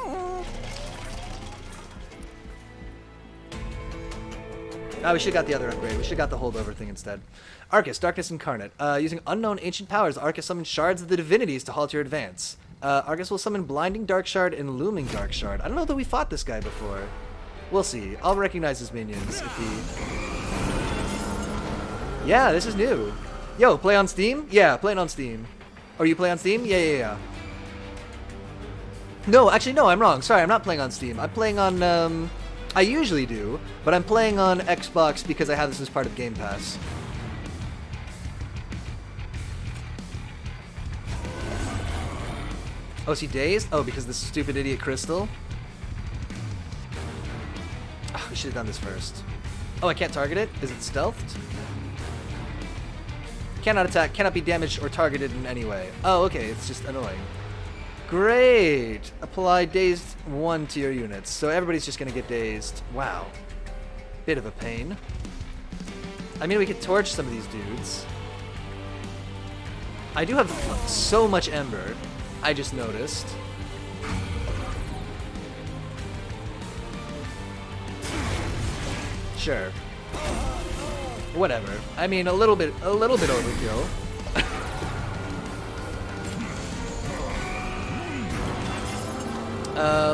Oh, we should have got the other upgrade. We should have got the holdover thing instead. Arcus, Darkness Incarnate. Using unknown ancient powers, Arcus summons shards of the divinities to halt your advance. Arcus will summon Blinding Dark Shard and Looming Dark Shard. I don't know that we fought this guy before. We'll see. I'll recognize his minions if he... Yeah, this is new. Yo, play on Steam? Yeah, playing on Steam. Oh, you play on Steam? Yeah. No, actually, no, I'm wrong. Sorry, I'm not playing on Steam. I'm playing on, I usually do, but I'm playing on Xbox because I have this as part of Game Pass. Oh, is he dazed? Oh, because this stupid idiot Crystal? Oh, we should have done this first. Oh, I can't target it? Is it stealthed? Cannot attack, cannot be damaged or targeted in any way. Oh, okay, it's just annoying. Great! Apply Dazed 1 to your units. So everybody's just gonna get dazed. Wow. Bit of a pain. I mean, we could torch some of these dudes. I do have so much Ember. I just noticed. Sure. Whatever. I mean, a little bit overkill.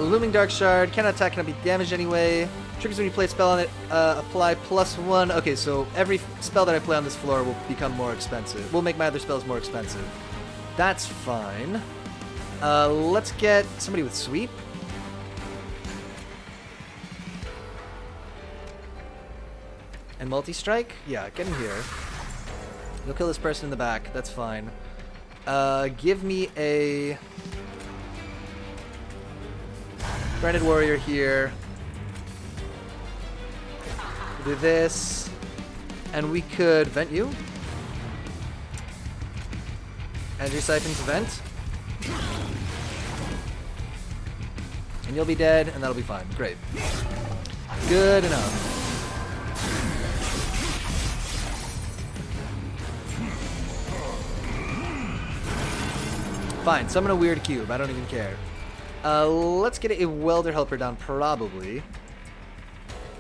Looming Dark Shard, cannot attack, cannot be damaged anyway. Triggers when you play a spell on it, apply +1. Okay, so every spell that I play on this floor will become more expensive. Will make my other spells more expensive. That's fine. Let's get somebody with sweep. And multi-strike? Yeah, get in here. You'll kill this person in the back, that's fine. Give me a Branded Warrior here. Do this. And we could vent you. Energy Siphon to vent. And you'll be dead, and that'll be fine. Great. Good enough. Fine, summon a weird cube. I don't even care. Let's get a Welder Helper down, probably.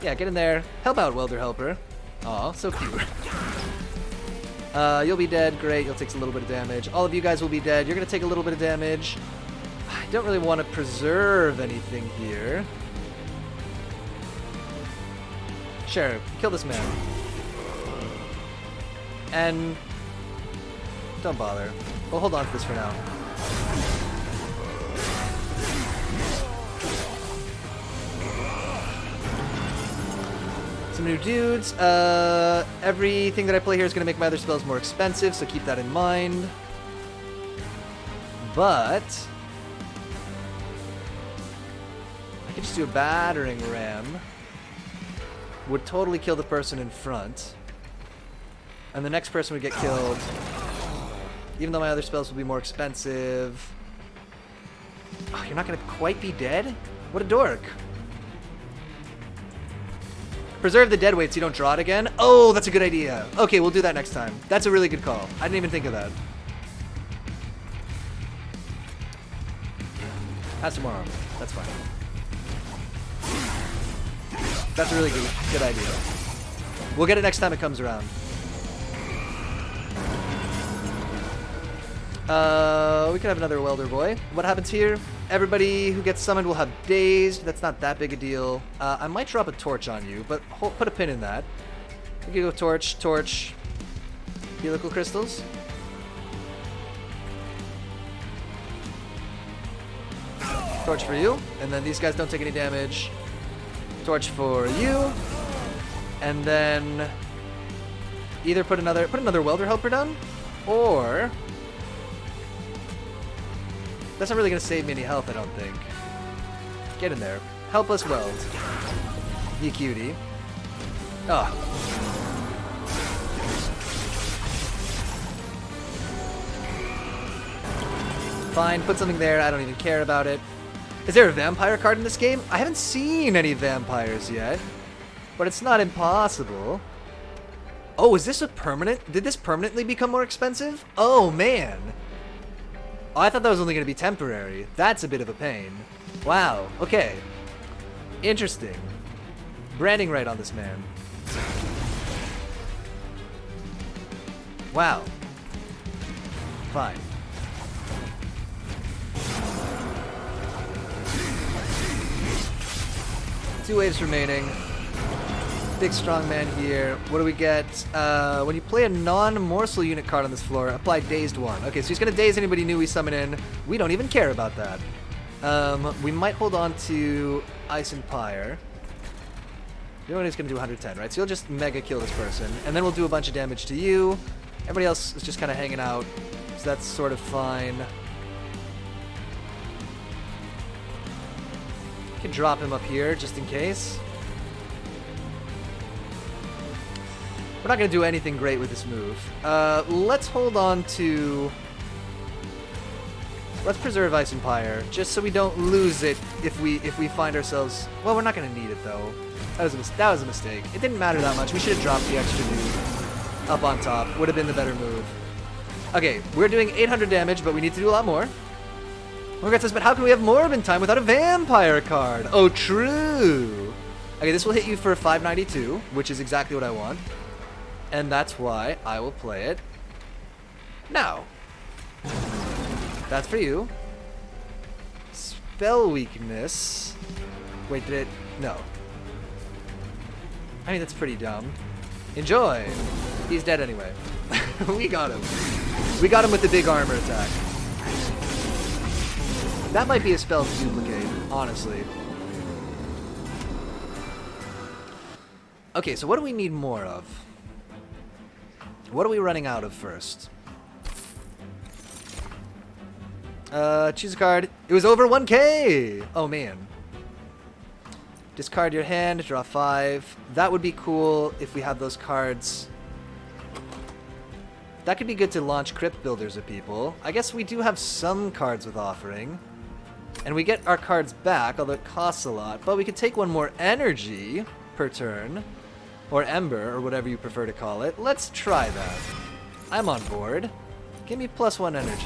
Yeah, get in there. Help out, Welder Helper. Aw, so cute. You'll be dead. Great, you'll take a little bit of damage. All of you guys will be dead. You're going to take a little bit of damage. I don't really want to preserve anything here. Sure, kill this man. And don't bother. We'll hold on to this for now. Some new dudes. Everything that I play here is going to make my other spells more expensive, so keep that in mind. But I could just do a battering ram. Would totally kill the person in front. And the next person would get killed. Even though my other spells will be more expensive. Oh, you're not going to quite be dead? What a dork. Preserve the dead weight so you don't draw it again. Oh, that's a good idea. Okay, we'll do that next time. That's a really good call. I didn't even think of that. Has tomorrow. That's fine. That's a really good idea. We'll get it next time it comes around. We could have another Welder Boy. What happens here? Everybody who gets summoned will have dazed. That's not that big a deal. I might drop a torch on you, but put a pin in that. We can go torch, torch. Helical crystals. Torch for you, and then these guys don't take any damage. Torch for you, and then either put another Welder Helper down, or that's not really going to save me any health, I don't think. Get in there. Help us weld. You cutie. Oh. Fine, put something there. I don't even care about it. Is there a vampire card in this game? I haven't seen any vampires yet, but it's not impossible. Oh, is this a permanent? Did this permanently become more expensive? Oh, man. Oh, I thought that was only going to be temporary. That's a bit of a pain. Wow. Okay. Interesting. Branding right on this man. Wow. Fine. Two waves remaining. Big strong man here. What do we get? When you play a non-morsel unit card on this floor, apply Dazed 1. Okay, so he's going to daze anybody new we summon in. We don't even care about that. We might hold on to Ice and Pyre. You know what, he's going to do 110, right? So you'll just mega kill this person, and then we'll do a bunch of damage to you. Everybody else is just kind of hanging out, so that's sort of fine. You can drop him up here, just in case. We're not going to do anything great with this move. Let's hold on to... Let's preserve Ice and Pyre, just so we don't lose it if we find ourselves... Well, we're not going to need it, though. That was a mistake. It didn't matter that much. We should have dropped the extra dude up on top. Would have been the better move. Okay, we're doing 800 damage, but we need to do a lot more. Morgat says, but how can we have Morbin time without a vampire card? Oh, true. Okay, this will hit you for 592, which is exactly what I want. And that's why I will play it now. That's for you. Spell weakness. Wait, did it? No. I mean, that's pretty dumb. Enjoy. He's dead anyway. We got him. We got him with the big armor attack. That might be a spell to duplicate, honestly. Okay, so what do we need more of? What are we running out of first? Choose a card. It was over 1K! Oh, man. Discard your hand, draw 5. That would be cool if we have those cards. That could be good to launch Crypt Builders at people. I guess we do have some cards with Offering. And we get our cards back, although it costs a lot. But we could take one more energy per turn. Or Ember, or whatever you prefer to call it. Let's try that. I'm on board. Give me +1 energy.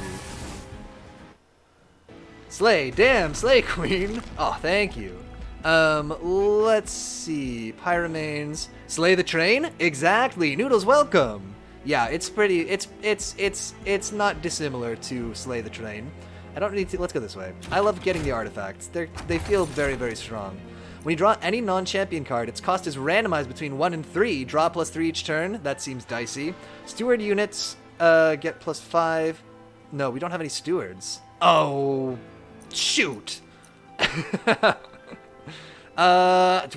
Slay, damn, Slay Queen. Oh, thank you. Let's see. Pyramanes. Slay the train? Exactly. Noodles, welcome. Yeah, it's pretty, it's not dissimilar to Slay the Train. I don't need to, let's go this way. I love getting the artifacts. They feel very, very strong. When you draw any non-champion card, its cost is randomized between 1 and 3. Draw +3 each turn. That seems dicey. Steward units, get +5. No, we don't have any stewards. Oh, shoot. Do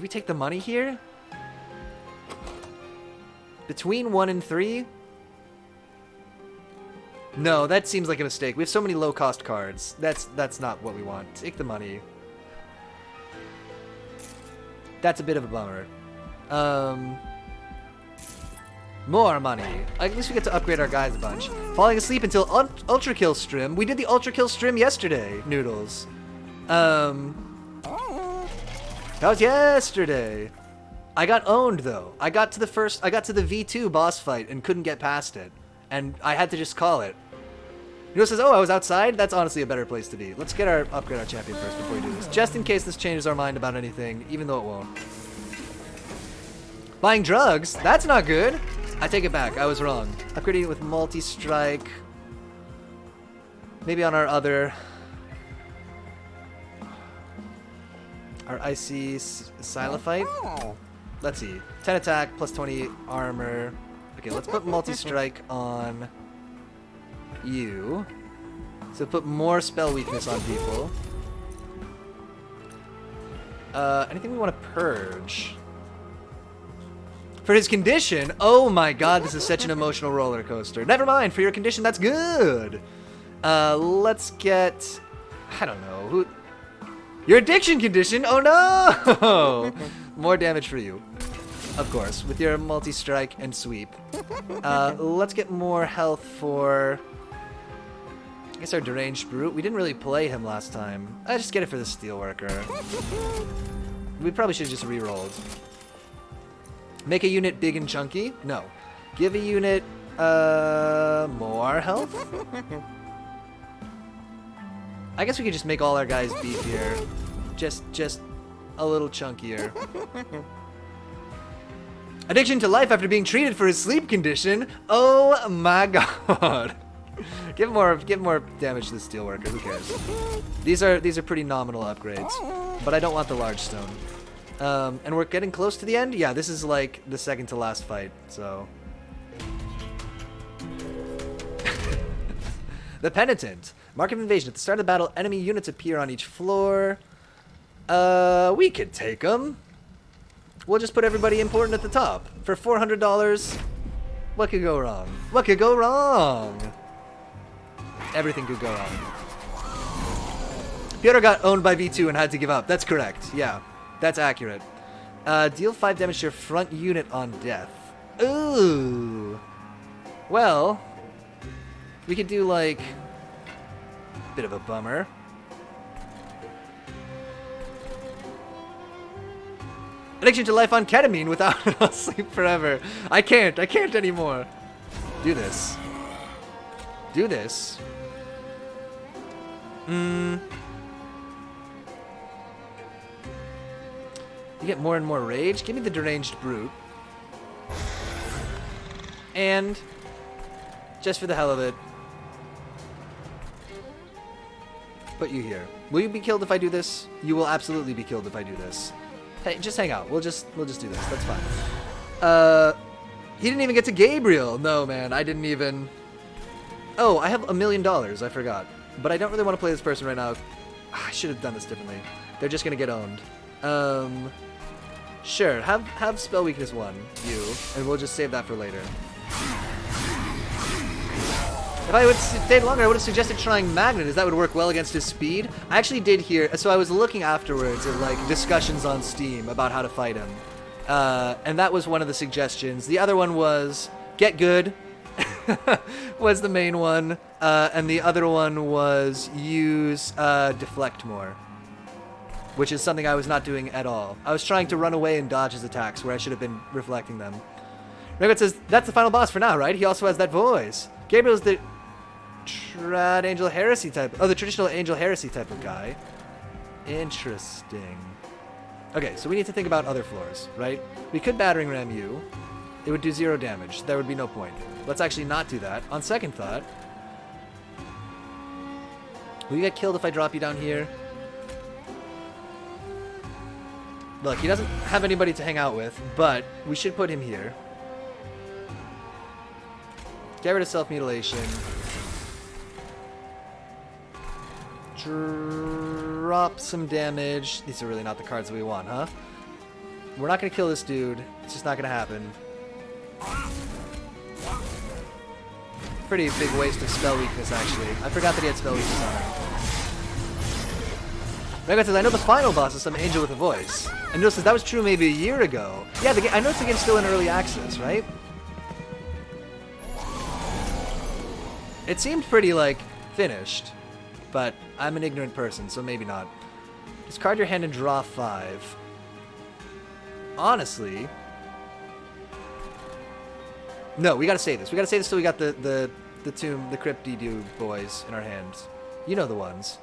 we take the money here? Between 1 and 3? No, that seems like a mistake. We have so many low-cost cards. That's not what we want. Take the money. That's a bit of a bummer. More money. At least we get to upgrade our guys a bunch. Falling asleep until Ultra Kill Strim. We did the Ultra Kill Strim yesterday, Noodles. That was yesterday. I got owned though. I got to the V2 boss fight and couldn't get past it. And I had to just call it. Noodles says, oh, I was outside? That's honestly a better place to be. Let's upgrade our champion first before we do this. Just in case this changes our mind about anything, even though it won't. Buying drugs? That's not good. I take it back. I was wrong. Upgrading it with multi-strike. Maybe on our other... Our Icy Silophyte? Let's see. 10 attack, +20 armor. Okay, let's put multi-strike on you. So put more spell weakness on people. Anything we want to purge? For his condition? Oh my god, this is such an emotional roller coaster. Never mind, for your condition, that's good. Let's get... I don't know. Who? Your addiction condition? Oh no! More damage for you. Of course, with your multi-strike and sweep. Let's get more health for... I guess our Deranged Brute. We didn't really play him last time. I just get it for the Steelworker. We probably should have just re-rolled. Make a unit big and chunky? No. Give a unit more health? I guess we could just make all our guys beefier. Just a little chunkier. Addiction to life after being treated for his sleep condition? Oh my god. Give more damage to the Steelworker, who cares? These are pretty nominal upgrades. But I don't want the large stone. And we're getting close to the end? Yeah, this is like the second to last fight, so. The Penitent. Mark of Invasion. At the start of the battle, enemy units appear on each floor. We could take them. We'll just put everybody important at the top. For $400, what could go wrong? What could go wrong? Everything could go wrong. Piotr got owned by V2 and had to give up. That's correct. Yeah. That's accurate. Deal 5 damage to your front unit on death. Ooh. Well, we could do like a bit of a bummer. Addiction to life on ketamine without sleep forever. I can't anymore. Do this. do this. You get more and more rage. Give me the Deranged Brute. And, just for the hell of it, put you here. Will you be killed if I do this? You will absolutely be killed if I do this. Hey, just hang out. We'll just do this. That's fine. He didn't even get to Gabriel. No, man, I didn't even. Oh, I have $1 million. I forgot. But I don't really want to play this person right now. I should have done this differently. They're just gonna get owned. Sure. Have spell weakness 1, you, and we'll just save that for later. If I would stayed longer, I would have suggested trying Magnet, as that would work well against his speed. I actually did hear, so I was looking afterwards at like discussions on Steam about how to fight him, and that was one of the suggestions. The other one was get good, was the main one, and the other one was use deflect more, which is something I was not doing at all. I was trying to run away and dodge his attacks where I should have been reflecting them. Regot says, that's the final boss for now, right? He also has that voice. Gabriel's the Trad Angel Heresy type. Oh, the traditional Angel Heresy type of guy. Interesting. Okay, so we need to think about other floors, right? We could Battering Ram you. It would do 0 damage. There would be no point. Let's actually not do that. On second thought, will you get killed if I drop you down here? Look, he doesn't have anybody to hang out with, but we should put him here. Get rid of self-mutilation. Drop some damage. These are really not the cards that we want, huh? We're not going to kill this dude. It's just not going to happen. Pretty big waste of spell weakness, actually. I forgot that he had spell weakness on him. Megat says, I know the final boss is some angel with a voice. And Neil says, that was true maybe a year ago. Yeah, I know the game's still in early access, right? It seemed pretty, like, finished. But I'm an ignorant person, so maybe not. Discard your hand and draw 5. Honestly... No, we gotta save this. We gotta save this so we got the tomb, the crypt Dedu boys in our hands. You know the ones.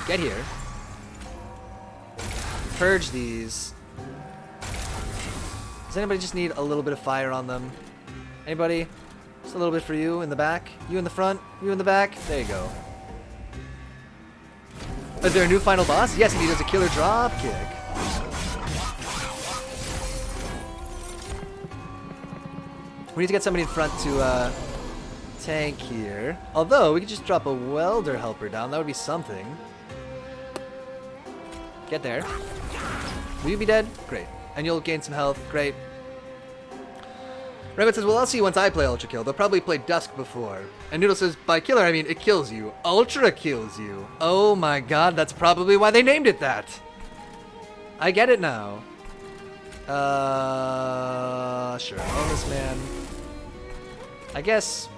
Get here. Purge these. Does anybody just need a little bit of fire on them? Anybody? Just a little bit for you in the back. You in the front. You in the back. There you go. Is there a new final boss? Yes, and he does a killer drop kick. We need to get somebody in front to tank here. Although, we could just drop a welder helper down. That would be something. Get there. Will you be dead? Great. And you'll gain some health. Great. Regot says, well, I'll see you once I play Ultra Kill. They'll probably play Dusk before. And Noodle says, by killer, I mean it kills you. Ultra kills you. Oh my god, that's probably why they named it that. I get it now. Sure. Own this man. I guess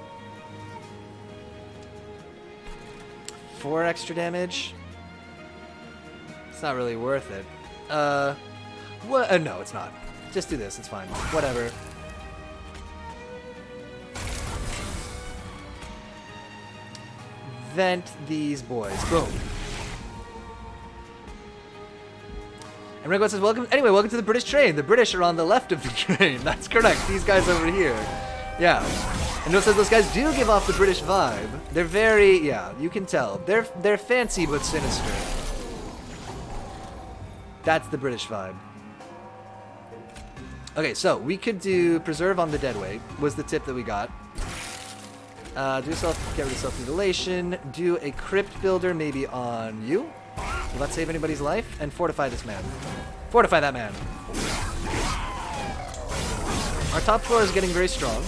4 extra damage. It's not really worth it. What? No, it's not. Just do this. It's fine. Whatever. Vent these boys. Boom. And Ringo says, welcome to the British train. The British are on the left of the train. That's correct. These guys over here. Yeah. And Noah says those guys do give off the British vibe. They're very, yeah, you can tell. They're fancy but sinister. That's the British vibe. Okay, so we could do preserve on the deadweight was the tip that we got. Get rid of self-mutilation. Do a crypt builder maybe on you. Will that save anybody's life? And fortify this man. Fortify that man. Our top floor is getting very strong.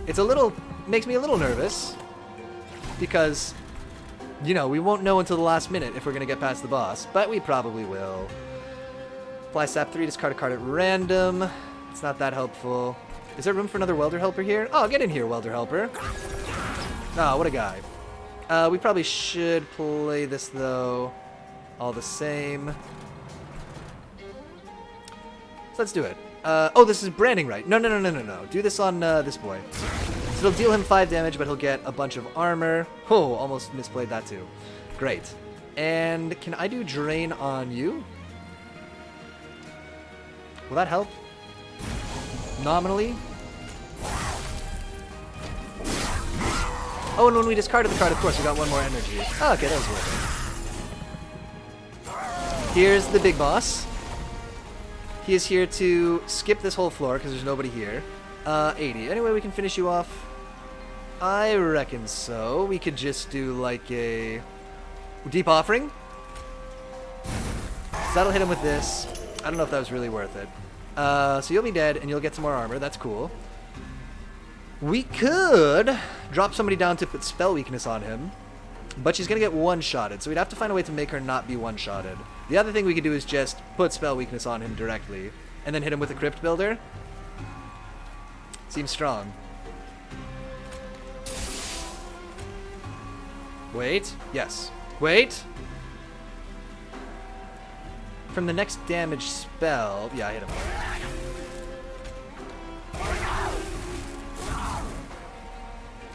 It's makes me a little nervous. Because, you know, we won't know until the last minute if we're going to get past the boss. But we probably will. Apply sap 3, discard a card at random. It's not that helpful. Is there room for another welder helper here? Oh, get in here, welder helper. Oh, what a guy. We probably should play this, though, all the same. So let's do it. Oh, this is branding right. No. Do this on this boy. So it'll deal him 5 damage, but he'll get a bunch of armor. Oh, almost misplayed that too. Great. And can I do drain on you? Will that help? Nominally? Oh, and when we discarded the card, of course, we got 1 more energy. Oh, okay, that was worth it. Here's the big boss. He is here to skip this whole floor because there's nobody here. 80. Anyway, we can finish you off. I reckon so. We could just do like a deep offering. So that'll hit him with this. I don't know if that was really worth it. So you'll be dead and you'll get some more armor. That's cool. We could drop somebody down to put spell weakness on him, but she's going to get one-shotted, so we'd have to find a way to make her not be one-shotted. The other thing we could do is just put spell weakness on him directly, and then hit him with a Crypt Builder. Seems strong. Wait. Yes. Wait. From the next damage spell... Yeah, I hit him.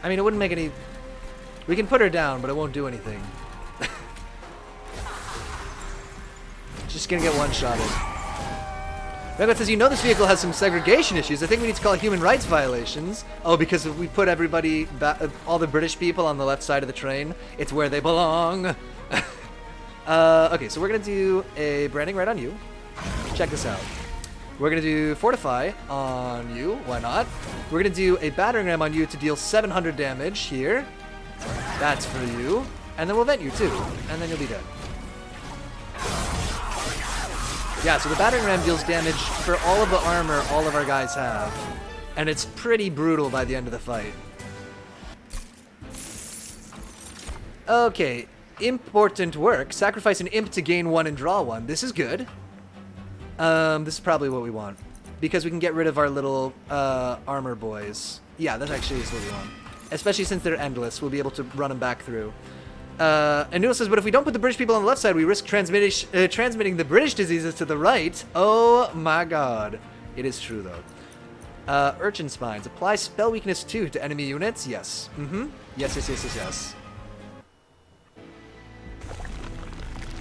I mean, it wouldn't make any... We can put her down, but it won't do anything. Just gonna get one-shotted. Megat says, you know this vehicle has some segregation issues. I think we need to call it human rights violations. Oh, because if we put everybody, all the British people on the left side of the train, it's where they belong. Okay, so we're gonna do a branding right on you. Check this out. We're going to do Fortify on you. Why not? We're going to do a Battering Ram on you to deal 700 damage here. That's for you. And then we'll vent you too. And then you'll be dead. Yeah, so the Battering Ram deals damage for all of the armor all of our guys have. And it's pretty brutal by the end of the fight. Okay. Important work. Sacrifice an imp to gain 1 and draw 1. This is good. This is probably what we want. Because we can get rid of our little, armor boys. Yeah, that actually is what we want. Especially since they're endless, we'll be able to run them back through. And Noodle says, but if we don't put the British people on the left side, we risk transmitting the British diseases to the right. Oh my god. It is true, though. Urchin Spines. Apply spell weakness 2 to enemy units. Yes. Yes.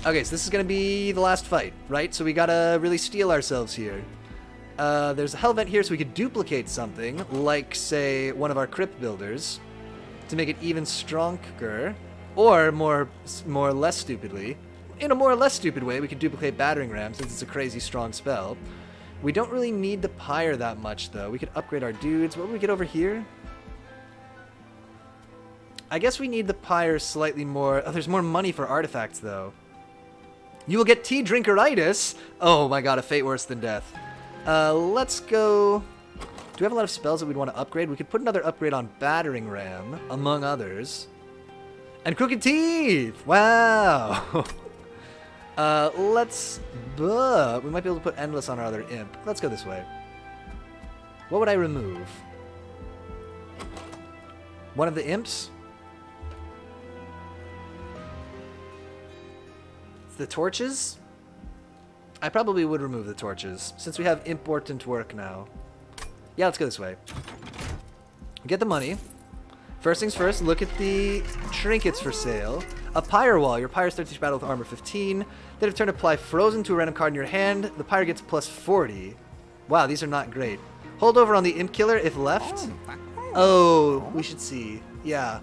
Okay, so this is going to be the last fight, right? So we got to really steel ourselves here. There's a hell vent here, so we could duplicate something, like, say, one of our Crypt Builders, to make it even stronger. Or, more or less stupidly, in a more or less stupid way, we could duplicate Battering Ram, since it's a crazy strong spell. We don't really need the Pyre that much, though. We could upgrade our dudes. What would we get over here? I guess we need the Pyre slightly more... Oh, there's more money for artifacts, though. You will get tea drinkeritis. Oh my god, a fate worse than death. Let's go... Do we have a lot of spells that we'd want to upgrade? We could put another upgrade on Battering Ram, among others. And Crooked Teeth! Wow! Let's... we might be able to put Endless on our other imp. Let's go this way. What would I remove? One of the imps? The torches? I probably would remove the torches, since we have important work now. Yeah, let's go this way. Get the money. First things first, look at the trinkets for sale. A Pyre Wall. Your Pyre starts each battle with armor 15. Then if turn, apply Frozen to a random card in your hand. The Pyre gets plus 40. Wow, these are not great. Hold over on the Imp Killer if left. Oh, we should see. Yeah.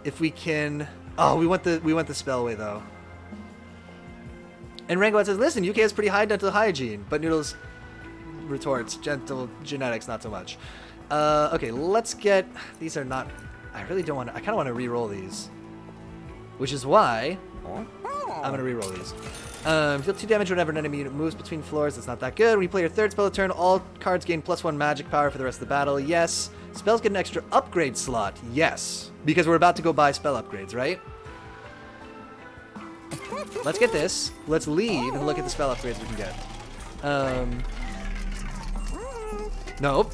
If we can... Oh, we want the spell away, though. And Rango says, listen, UK has pretty high dental hygiene, but Noodles retorts, gentle genetics, not so much. Okay, let's get... These are not... I really don't want to... I kind of want to re-roll these. Which is why... I'm going to re-roll these. Deal 2 damage whenever an enemy unit moves between floors. That's not that good. When you play your third spell of turn, all cards gain +1 magic power for the rest of the battle. Yes. Spells get an extra upgrade slot. Yes. Because we're about to go buy spell upgrades, right? Let's get this. Let's leave and look at the spell upgrades we can get. Nope.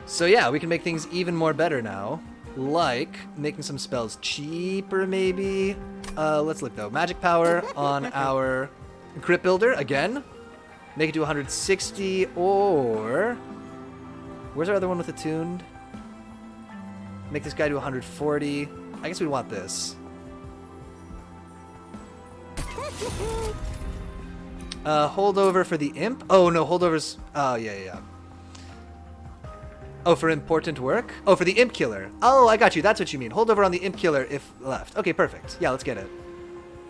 So yeah, we can make things even more better now. Like making some spells cheaper, maybe. Let's look though. Magic power on our Crypt Builder, again. Make it to 160, or... Where's our other one with attuned? Make this guy to 140. I guess we want this. Holdover for the imp? Oh, no, holdover's... Oh, yeah. Oh, for important work? Oh, for the imp killer. Oh, I got you. That's what you mean. Holdover on the imp killer if left. Okay, perfect. Yeah, let's get it.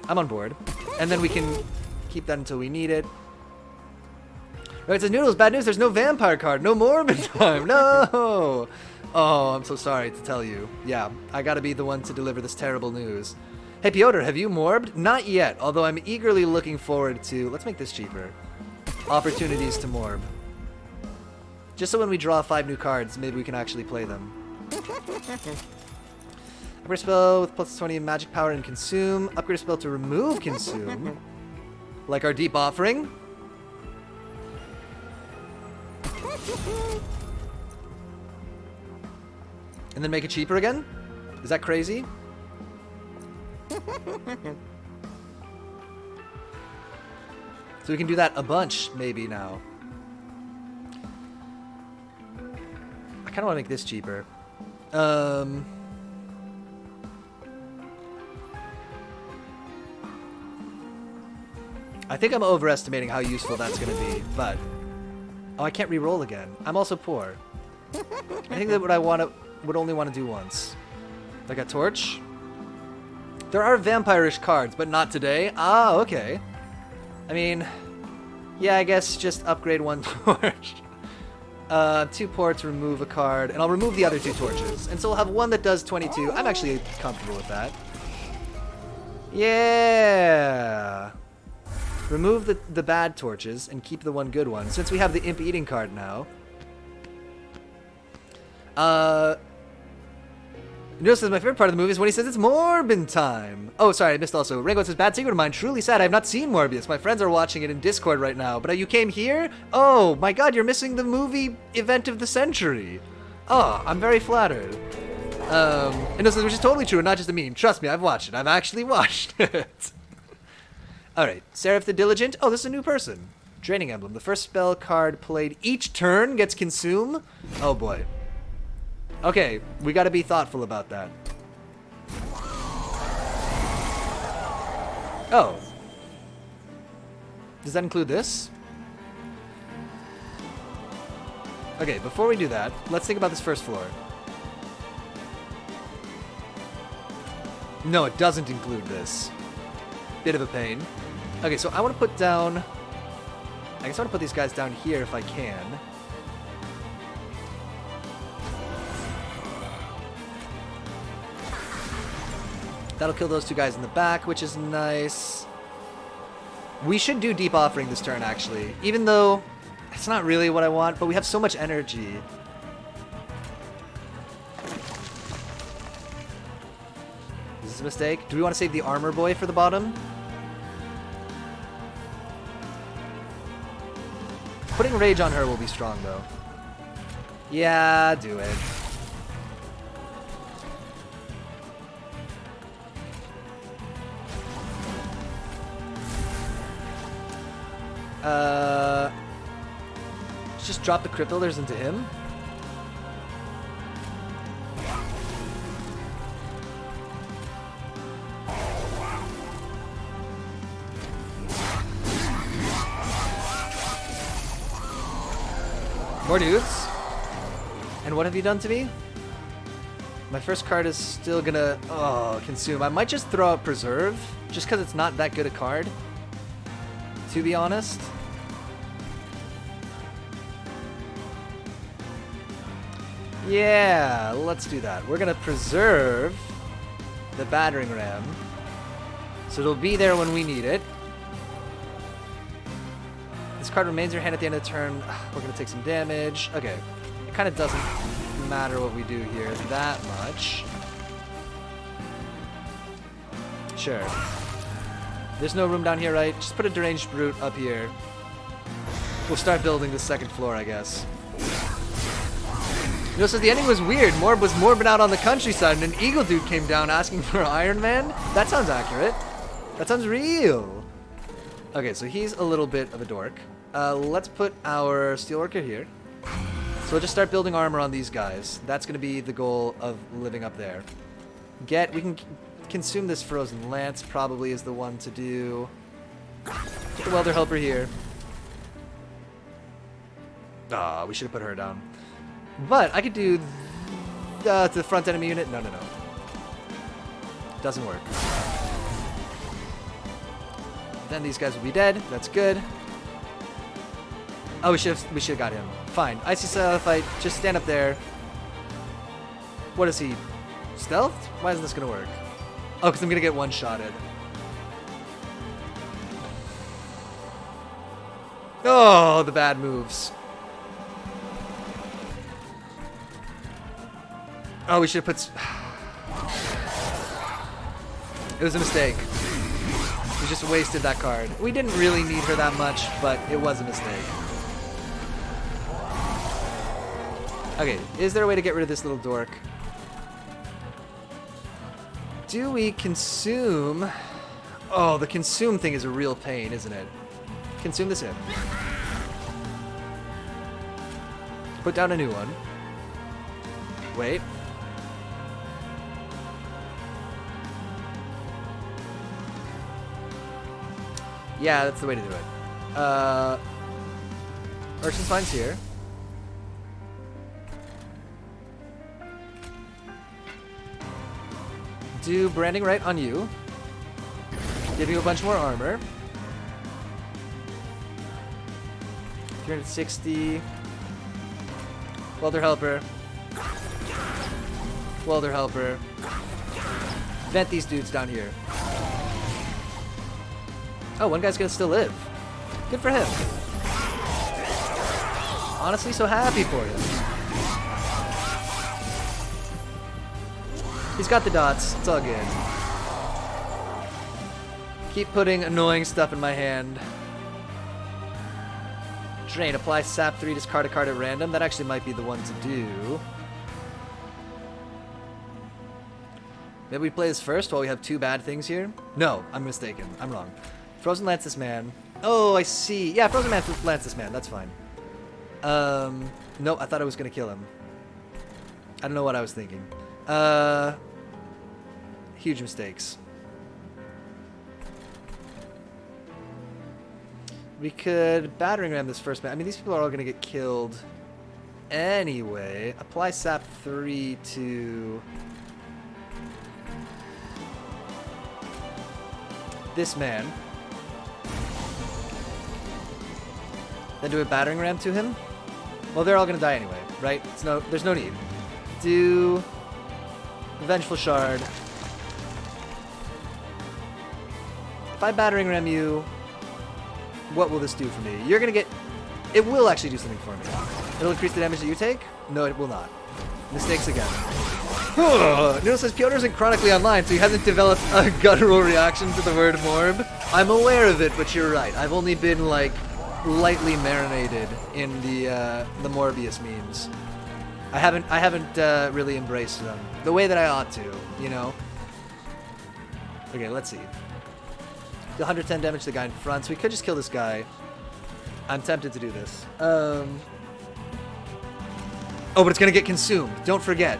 I'm on board. And then we can keep that until we need it. Right, it says, Noodles, bad news. There's no vampire card. No Morbid time. No! Oh, I'm so sorry to tell you. Yeah, I gotta be the one to deliver this terrible news. Hey, Piotr, have you morbed? Not yet, although I'm eagerly looking forward to... Let's make this cheaper. Opportunities to morb. Just so when we draw 5 new cards, maybe we can actually play them. Upgrade spell with plus 20 magic power and consume. Upgrade spell to remove consume. Like our Deep Offering. And then make it cheaper again? Is that crazy? So we can do that a bunch, maybe, now. I kind of want to make this cheaper. I think I'm overestimating how useful that's going to be, but... Oh, I can't re-roll again. I'm also poor. I think that what I would only want to do once. Like a torch? There are vampire-ish cards, but not today. Ah, okay. I mean, yeah, I guess just upgrade 1 torch. 2 ports, remove a card, and I'll remove the other 2 torches. And so we'll have one that does 22. I'm actually comfortable with that. Yeah! Remove the bad torches and keep the one good one, since we have the Imp Eating card now. Notice that my favorite part of the movie is when he says it's Morbin time. Oh, sorry, I missed also. Rango says, bad secret of mine. Truly sad. I have not seen Morbius. My friends are watching it in Discord right now. But you came here? Oh, my God, you're missing the movie event of the century. Oh, I'm very flattered. And this is, which is totally true and not just a meme. Trust me, I've watched it. I've actually watched it. Alright, Seraph the Diligent. Oh, this is a new person. Draining Emblem. The first spell card played each turn gets consumed. Oh, boy. Okay, we gotta be thoughtful about that. Oh. Does that include this? Okay, before we do that, let's think about this first floor. No, it doesn't include this. Bit of a pain. Okay, so I want to put down... I guess I want to put these guys down here if I can. That'll kill those 2 guys in the back, which is nice. We should do Deep Offering this turn, actually. Even though it's not really what I want, but we have so much energy. Is this a mistake? Do we want to save the Armor Boy for the bottom? Putting Rage on her will be strong, though. Yeah, do it. Let's just drop the Crypt Builders into him. More dudes. And what have you done to me? My first card is still gonna consume. I might just throw out Preserve, just because it's not that good a card, to be honest. Yeah, let's do that. We're gonna preserve the Battering Ram, so it'll be there when we need it. This card remains in your hand at the end of the turn. We're gonna take some damage. Okay, it kind of doesn't matter what we do here that much. Sure. There's no room down here, right? Just put a Deranged Brute up here. We'll start building the second floor, I guess. You know, so the ending was weird. Morb was morbing out on the countryside, and an eagle dude came down asking for Iron Man? That sounds accurate. That sounds real. Okay, so he's a little bit of a dork. Let's put our Steelworker here. So we'll just start building armor on these guys. That's going to be the goal of living up there. We can consume this Frozen Lance, probably is the one to do. Get the Welder Helper here. Ah, we should have put her down. But I could do to the front enemy unit. No. Doesn't work. Then these guys will be dead. That's good. Oh, we should have got him. Fine. Icy Style fight. Just stand up there. What is he? Stealth? Why isn't this gonna work? Oh, because I'm gonna get one-shotted. Oh, the bad moves. Oh, we should have put... It was a mistake. We just wasted that card. We didn't really need her that much, but it was a mistake. Okay, is there a way to get rid of this little dork? Do we consume... Oh, the consume thing is a real pain, isn't it? Consume this in. Put down a new one. Wait. Yeah, that's the way to do it. Urchin Spine's here. Do Branding Right on you. Give you a bunch more armor. 360. Welder Helper. Welder Helper. Vent these dudes down here. Oh, one guy's gonna still live. Good for him. Honestly, so happy for him. He's got the dots. It's all good. Keep putting annoying stuff in my hand. Drain. Apply Sap 3, discard a card at random. That actually might be the one to do. Maybe we play this first while we have two bad things here? No, I'm mistaken. I'm wrong. Frozen Lance this man. Oh, I see. Yeah, Frozen Lance this man. That's fine. Nope, I thought I was going to kill him. I don't know what I was thinking. Huge mistakes. We could battering ram this first man. I mean, these people are all going to get killed anyway. Apply Sap 3 to... this man. Then do a battering ram to him. Well, they're all going to die anyway, right? There's no need. Do Vengeful Shard. If I battering ram you, what will this do for me? You're going to get... It will actually do something for me. It'll increase the damage that you take? No, it will not. Mistakes again. Noodle says Piotr isn't chronically online, so he hasn't developed a guttural reaction to the word morb. I'm aware of it, but you're right. I've only been, like, lightly marinated in the Morbius memes. I haven't really embraced them the way that I ought to, you know? Okay, let's see. The 110 damage to the guy in front, so we could just kill this guy. I'm tempted to do this. Oh, but it's gonna get consumed. Don't forget.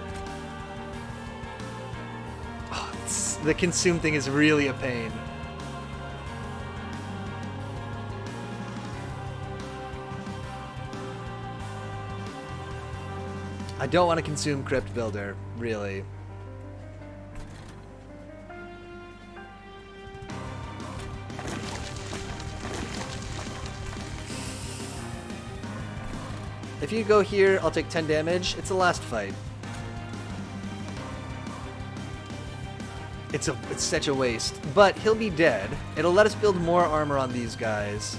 Oh, the consume thing is really a pain. I don't want to consume Crypt Builder, really. If you go here, I'll take 10 damage. It's the last fight. It's such a waste. But he'll be dead. It'll let us build more armor on these guys.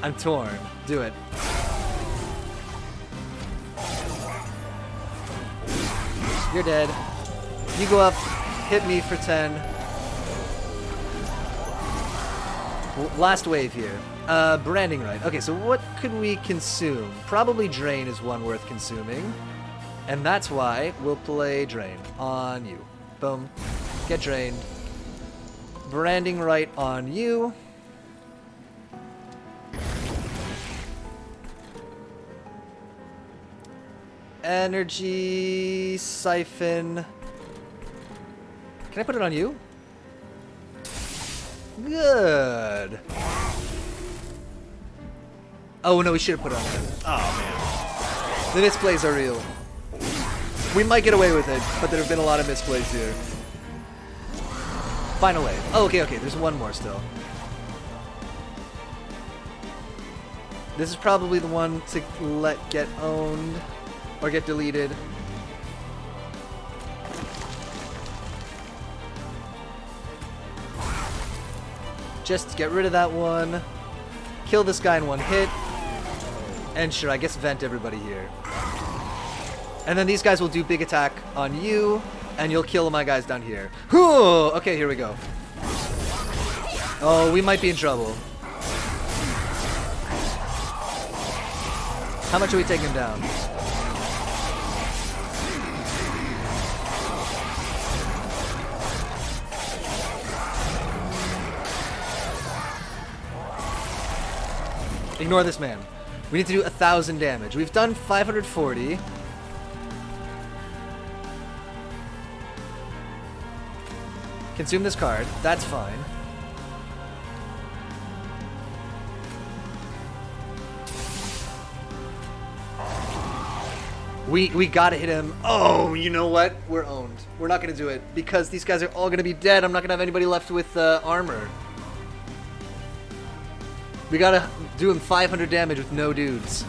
I'm torn. Do it. You're dead. You go up, hit me for 10. Last wave here. Branding Right. Okay, so what could we consume? Probably Drain is one worth consuming. And that's why we'll play Drain on you. Boom. Get drained. Branding right on you. Energy siphon. Can I put it on you? Good. Oh no, we should have put it on him. Oh man. The misplays are real. We might get away with it, but there have been a lot of misplays here. Final wave. Oh, okay, there's one more still. This is probably the one to let get owned or get deleted. Just get rid of that one. Kill this guy in one hit. And sure, I guess vent everybody here. And then these guys will do big attack on you, and you'll kill my guys down here. Whew! Okay, here we go. Oh, we might be in trouble. How much are we taking him down? Ignore this man. We need to do 1,000 damage. We've done 540. Consume this card. That's fine. We gotta hit him. Oh, you know what? We're owned. We're not gonna do it because these guys are all gonna be dead. I'm not gonna have anybody left with armor. We gotta do him 500 damage with no dudes.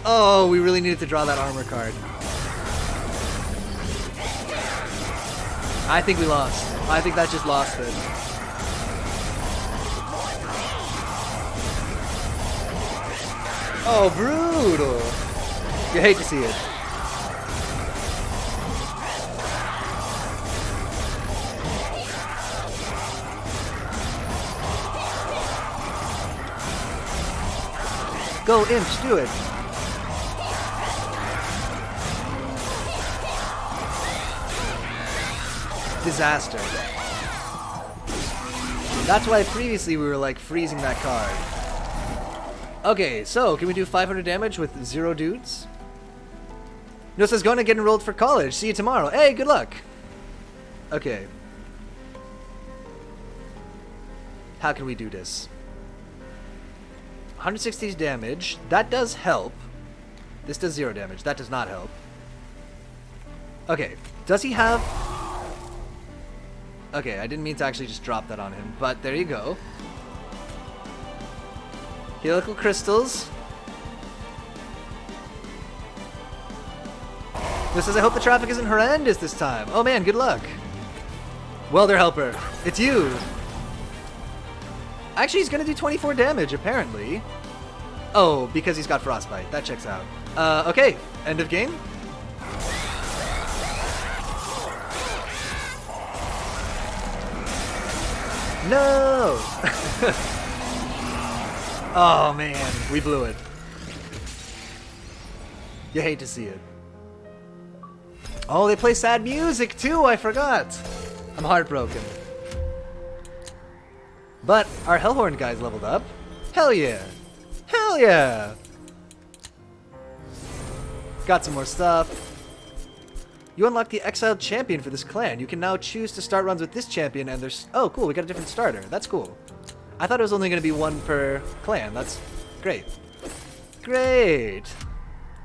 Oh, we really needed to draw that armor card. I think we lost. I think that just lost it. Oh, brutal. You hate to see it. Go, Imps, do it. Disaster. That's why previously we were like freezing that card. Okay, so can we do 500 damage with 0 dudes? No, it says going to get enrolled for college. See you tomorrow. Hey, good luck. Okay. How can we do this? 160 damage. That does help. This does 0 damage. That does not help. Okay. Does he have... Okay, I didn't mean to actually just drop that on him, but there you go. Helical crystals. This says, I hope the traffic isn't horrendous this time. Oh man, good luck. Welder helper, it's you. Actually, he's gonna do 24 damage, apparently. Oh, because he's got frostbite. That checks out. Okay, end of game. No! Oh man, we blew it. You hate to see it. Oh, they play sad music too, I forgot. I'm heartbroken. But our Hellhorn guy's leveled up. Hell yeah! Hell yeah! Got some more stuff. You unlock the Exiled Champion for this clan. You can now choose to start runs with this champion and there's... Oh, cool, we got a different starter. That's cool. I thought it was only going to be one per clan. That's great. Great!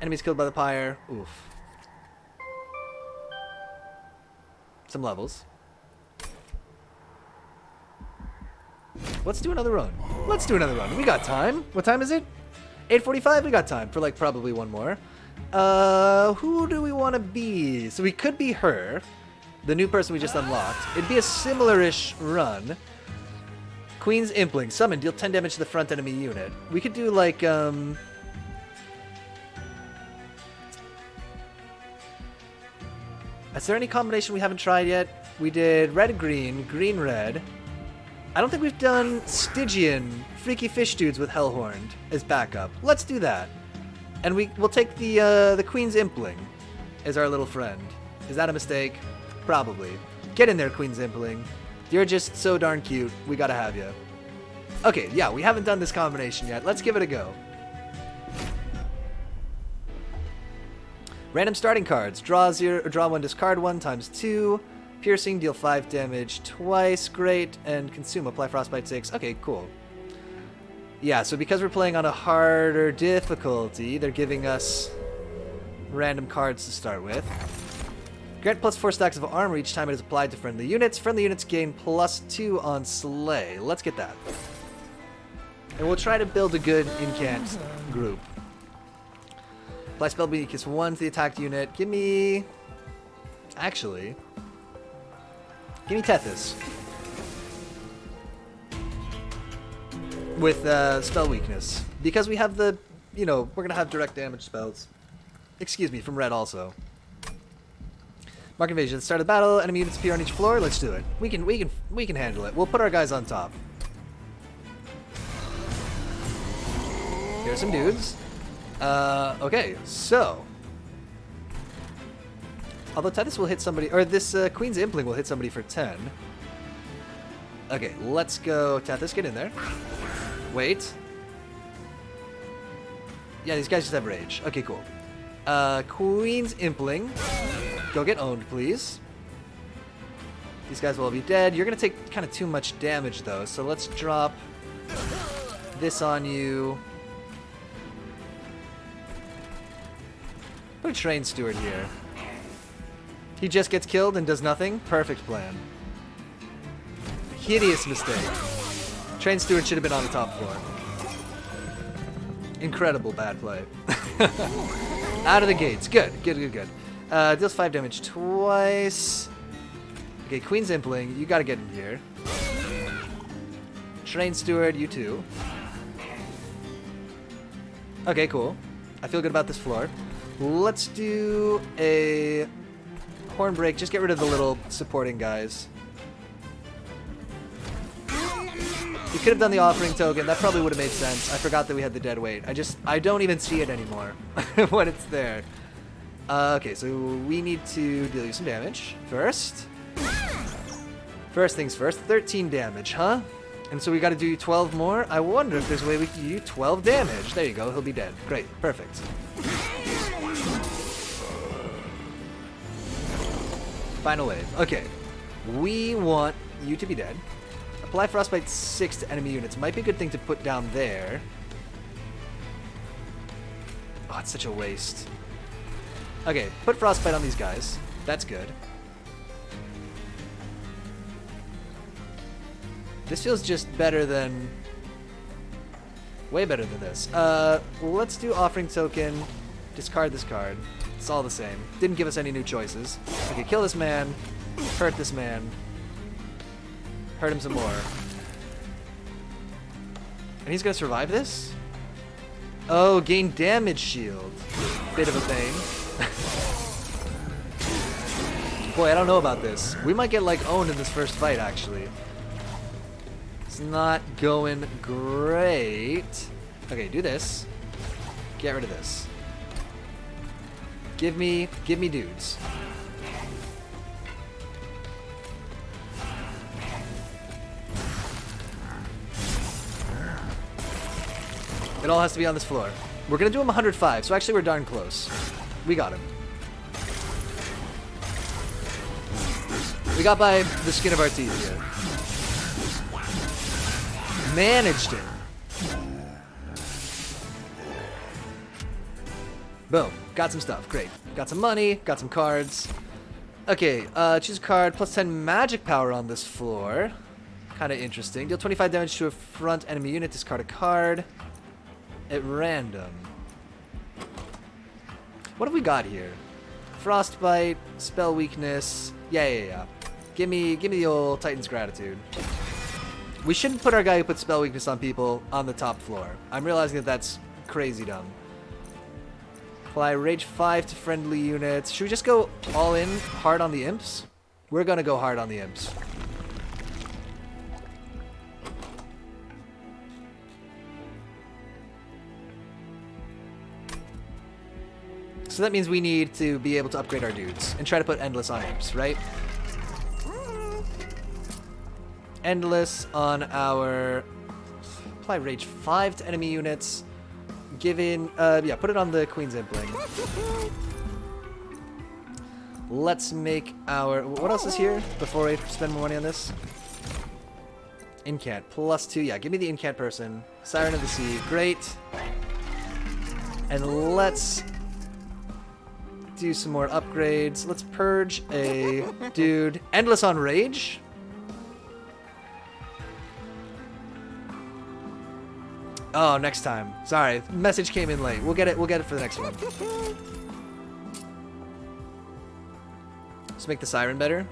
Enemies killed by the pyre. Oof. Some levels. Let's do another run. Let's do another run. We got time. What time is it? 8:45? We got time for like probably one more. Who do we want to be? So we could be her, the new person we just unlocked. It'd be a similar-ish run. Queen's Impling. Summon. Deal 10 damage to the front enemy unit. We could do like, Is there any combination we haven't tried yet? We did red-green, green-red. I don't think we've done Stygian, Freaky Fish Dudes with Hellhorned as backup. Let's do that. And we'll take the Queen's Impling as our little friend. Is that a mistake? Probably. Get in there, Queen's Impling. You're just so darn cute. We gotta have you. Okay, yeah, we haven't done this combination yet. Let's give it a go. Random starting cards. Draw 1, discard 1 times 2. Piercing, deal 5 damage twice. Great. And consume, apply frostbite 6. Okay, cool. Yeah, so because we're playing on a harder difficulty, they're giving us random cards to start with. Grant plus 4 stacks of armor each time it is applied to friendly units. Friendly units gain plus 2 on Slay. Let's get that. And we'll try to build a good incant group. Apply spell weakness 1 to the attacked unit. Give me... Actually... Give me Tethys. With spell weakness. Because we have the... You know, we're going to have direct damage spells. Excuse me, from red also. Mark invasion. At the start of the battle, enemy units appear on each floor. Let's do it. We can handle it. We'll put our guys on top. Here's some dudes. Okay, so. Although Tethys will hit somebody, or this Queen's Impling will hit somebody for 10. Okay, let's go. Tethys, get in there. Wait. Yeah, these guys just have rage. Okay, cool. Queen's Impling. Go get owned, please. These guys will all be dead. You're going to take kind of too much damage, though. So let's drop this on you. Put a Train Steward here. He just gets killed and does nothing. Perfect plan. Hideous mistake. Train Steward should have been on the top floor. Incredible bad play. Out of the gates. Good. Deals 5 damage twice. Okay, Queen's Impling, you gotta get in here. Train Steward, you too. Okay, cool. I feel good about this floor. Let's do a Horn Break. Just get rid of the little supporting guys. You could have done the offering token. That probably would have made sense. I forgot that we had the dead weight. I don't even see it anymore when it's there. Okay, so we need to deal you some damage first. First things first, 13 damage, huh? And so we got to do 12 more. I wonder if there's a way we can do 12 damage. There you go, he'll be dead. Great, perfect. Final wave. Okay, we want you to be dead. Apply Frostbite 6 to enemy units. Might be a good thing to put down there. Oh, it's such a waste. Okay, put Frostbite on these guys. That's good. This feels just better than... Way better than this. Let's do Offering Token. Discard this card. It's all the same. Didn't give us any new choices. Okay, kill this man. Hurt this man. Hurt him some more. And he's gonna survive this? Oh, gain damage shield. Bit of a pain. Boy, I don't know about this. We might get, like, owned in this first fight, actually. It's not going great. Okay, do this. Get rid of this. Give me dudes. It all has to be on this floor. We're gonna do him 105, so actually we're darn close. We got him. We got by the skin of our teeth here. Managed it. Boom. Got some stuff. Great. Got some money. Got some cards. Okay, choose a card. Plus 10 magic power on this floor. Kind of interesting. Deal 25 damage to a front enemy unit. Discard a card. At random. What have we got here? Frostbite. Spell weakness. Yeah. Give me the old Titan's Gratitude. We shouldn't put our guy who puts spell weakness on people on the top floor. I'm realizing that that's crazy dumb. Apply Rage 5 to friendly units. Should we just go all in hard on the imps? We're gonna go hard on the imps. So that means we need to be able to upgrade our dudes and try to put endless on imps, right? Endless on our... Apply Rage 5 to enemy units. Given... yeah, put it on the Queen's Impling. Let's make our... What else is here before I spend more money on this? Incant. +2. Yeah, give me the Incant person. Siren of the Sea. Great. And let's do some more upgrades. Let's purge a dude. Endless on Rage. Oh, next time. Sorry, message came in late. We'll get it. We'll get it for the next one. Let's make the Siren better.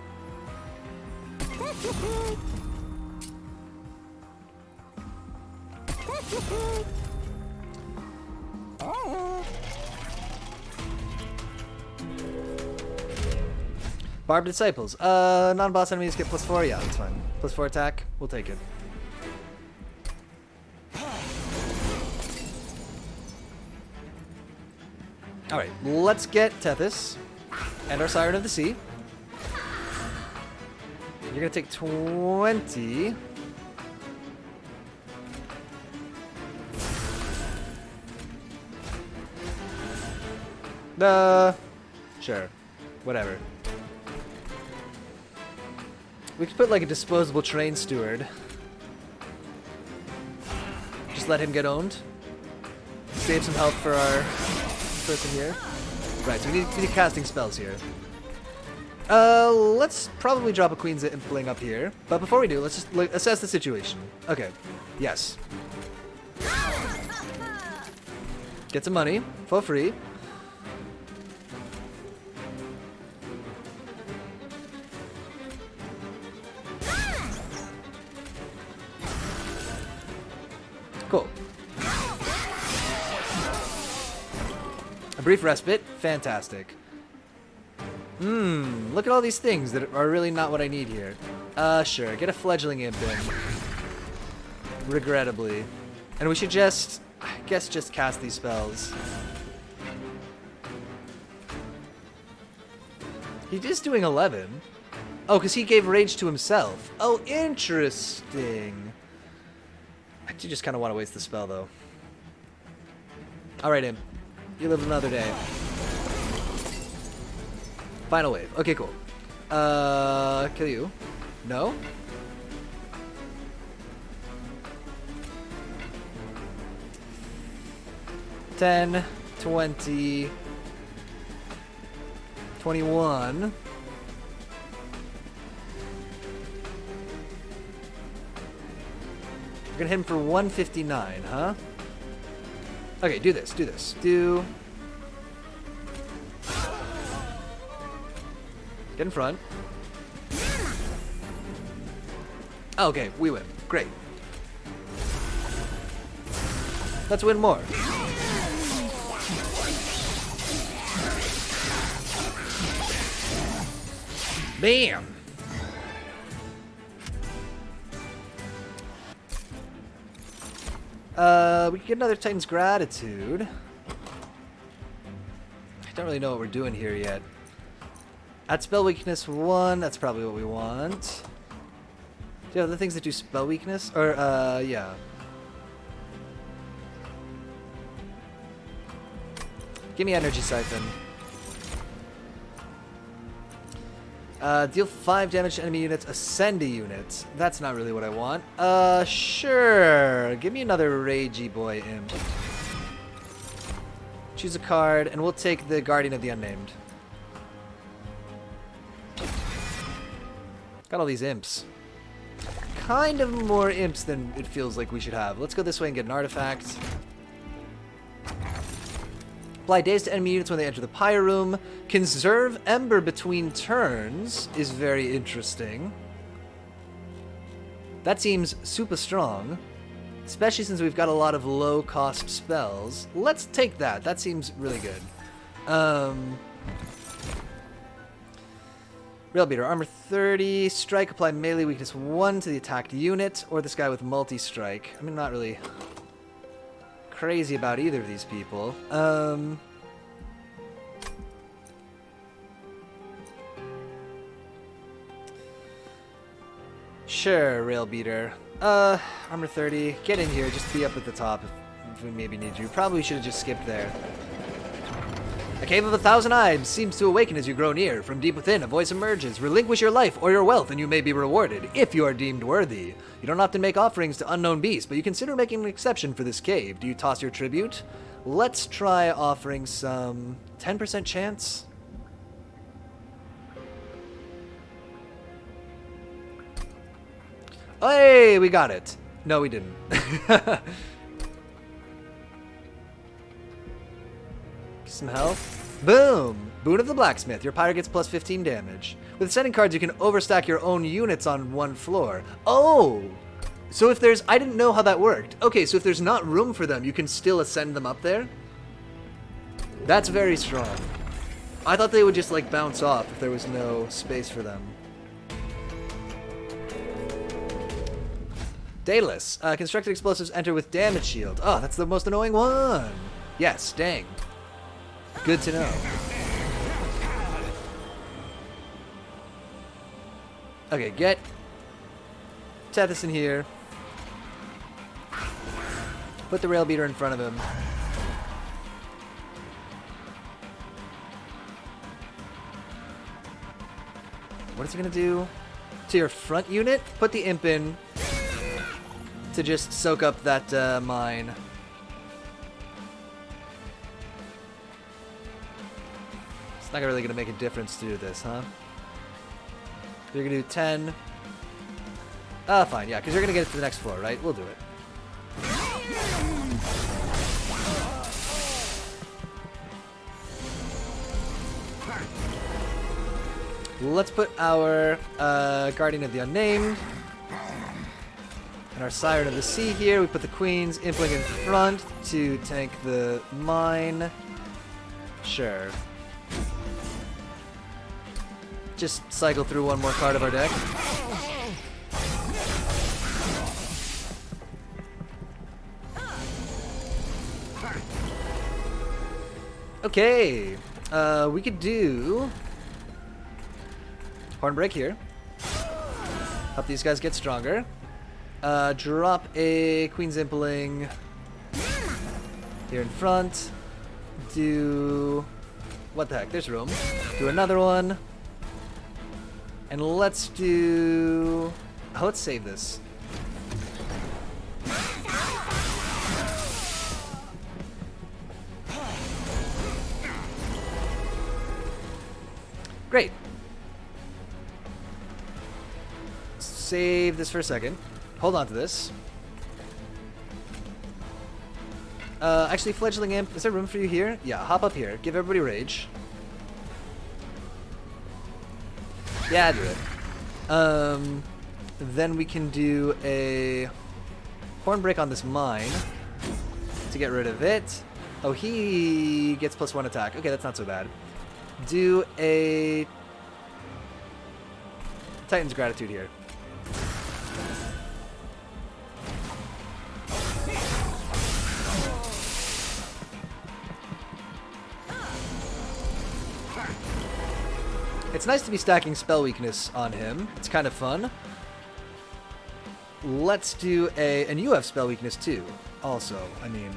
Barbed Disciples. Non-boss enemies get +4. Yeah, that's fine. +4 attack. We'll take it. Alright, let's get Tethys and our Siren of the Sea. You're gonna take 20. Sure. Whatever. We could put like a disposable train steward. Just let him get owned. Save some health for our person here. Right, so we need casting spells here. Let's probably drop a Queen's Impling up here. But before we do, let's just assess the situation. Okay. Yes. Get some money for free. Cool. A brief respite. Fantastic. Look at all these things that are really not what I need here. Sure. Get a Fledgling Imp in. Regrettably. And we should just, I guess, just cast these spells. He is doing 11. Oh, because he gave rage to himself. Oh, interesting. I do just kind of want to waste the spell, though. Alright, Imp. You live another day. Final wave. Okay, cool. Kill you. No? $10, $20, $21. We're gonna hit him for $159, huh? Okay, do this, do this. Get in front. Oh, okay, we win. Great. Let's win more. Bam! We can get another Titan's Gratitude. I don't really know what we're doing here yet. At spell weakness 1, that's probably what we want. Do you have other things that do spell weakness? Or, yeah. Give me Energy Siphon. Deal 5 damage to enemy units, Ascendi units. That's not really what I want. Sure. Give me another Ragey Boy Imp. Choose a card, and we'll take the Guardian of the Unnamed. Got all these imps. Kind of more imps than it feels like we should have. Let's go this way and get an artifact. Apply daze to enemy units when they enter the Pyre Room. Conserve Ember between turns is very interesting. That seems super strong. Especially since we've got a lot of low-cost spells. Let's take that. That seems really good. Rail Beater, armor 30. Strike, apply melee weakness 1 to the attacked unit. Or this guy with multi-strike. I mean, not really crazy about either of these people. Sure, Rail Beater. Armor 30. Get in here. Just be up at the top if we maybe need you. Probably should have just skipped there. A cave of 1,000 eyes seems to awaken as you grow near. From deep within, a voice emerges. Relinquish your life or your wealth, and you may be rewarded, if you are deemed worthy. You don't often make offerings to unknown beasts, but you consider making an exception for this cave. Do you toss your tribute? Let's try offering some 10% chance. Hey, we got it. No, we didn't. Some health. Boom! Boon of the Blacksmith. Your pyre gets plus 15 damage. With sending cards, you can overstack your own units on one floor. Oh! So if there's... I didn't know how that worked. Okay, so if there's not room for them, you can still ascend them up there? That's very strong. I thought they would just, like, bounce off if there was no space for them. Daedalus. Constructed explosives enter with damage shield. Oh, that's the most annoying one. Yes, dang. Good to know. Okay, get Tethys in here. Put the Rail Beater in front of him. What is he gonna do? To your front unit? Put the Imp in to just soak up that mine. It's not really gonna make a difference to do this, huh? You're gonna do 10. Ah, fine, yeah, because you're gonna get it to the next floor, right? We'll do it. Let's put our Guardian of the Unnamed and our Siren of the Sea here. We put the Queen's Impling in front to tank the mine. Sure. Just cycle through one more card of our deck. Okay. We could do Hornbreak here. Help these guys get stronger. Drop a Queen's Impling here in front. Do... what the heck? There's room. Do another one. And let's do... oh, let's save this. Great. Save this for a second. Hold on to this. Actually, Fledgling Imp, is there room for you here? Yeah, hop up here. Give everybody rage. Yeah, do it. Then we can do a Hornbreak on this mine to get rid of it. Oh, he gets +1 attack. Okay, that's not so bad. Do a Titan's Gratitude here. It's nice to be stacking spell weakness on him. It's kind of fun. Let's do a... and you have spell weakness too. Also, I mean,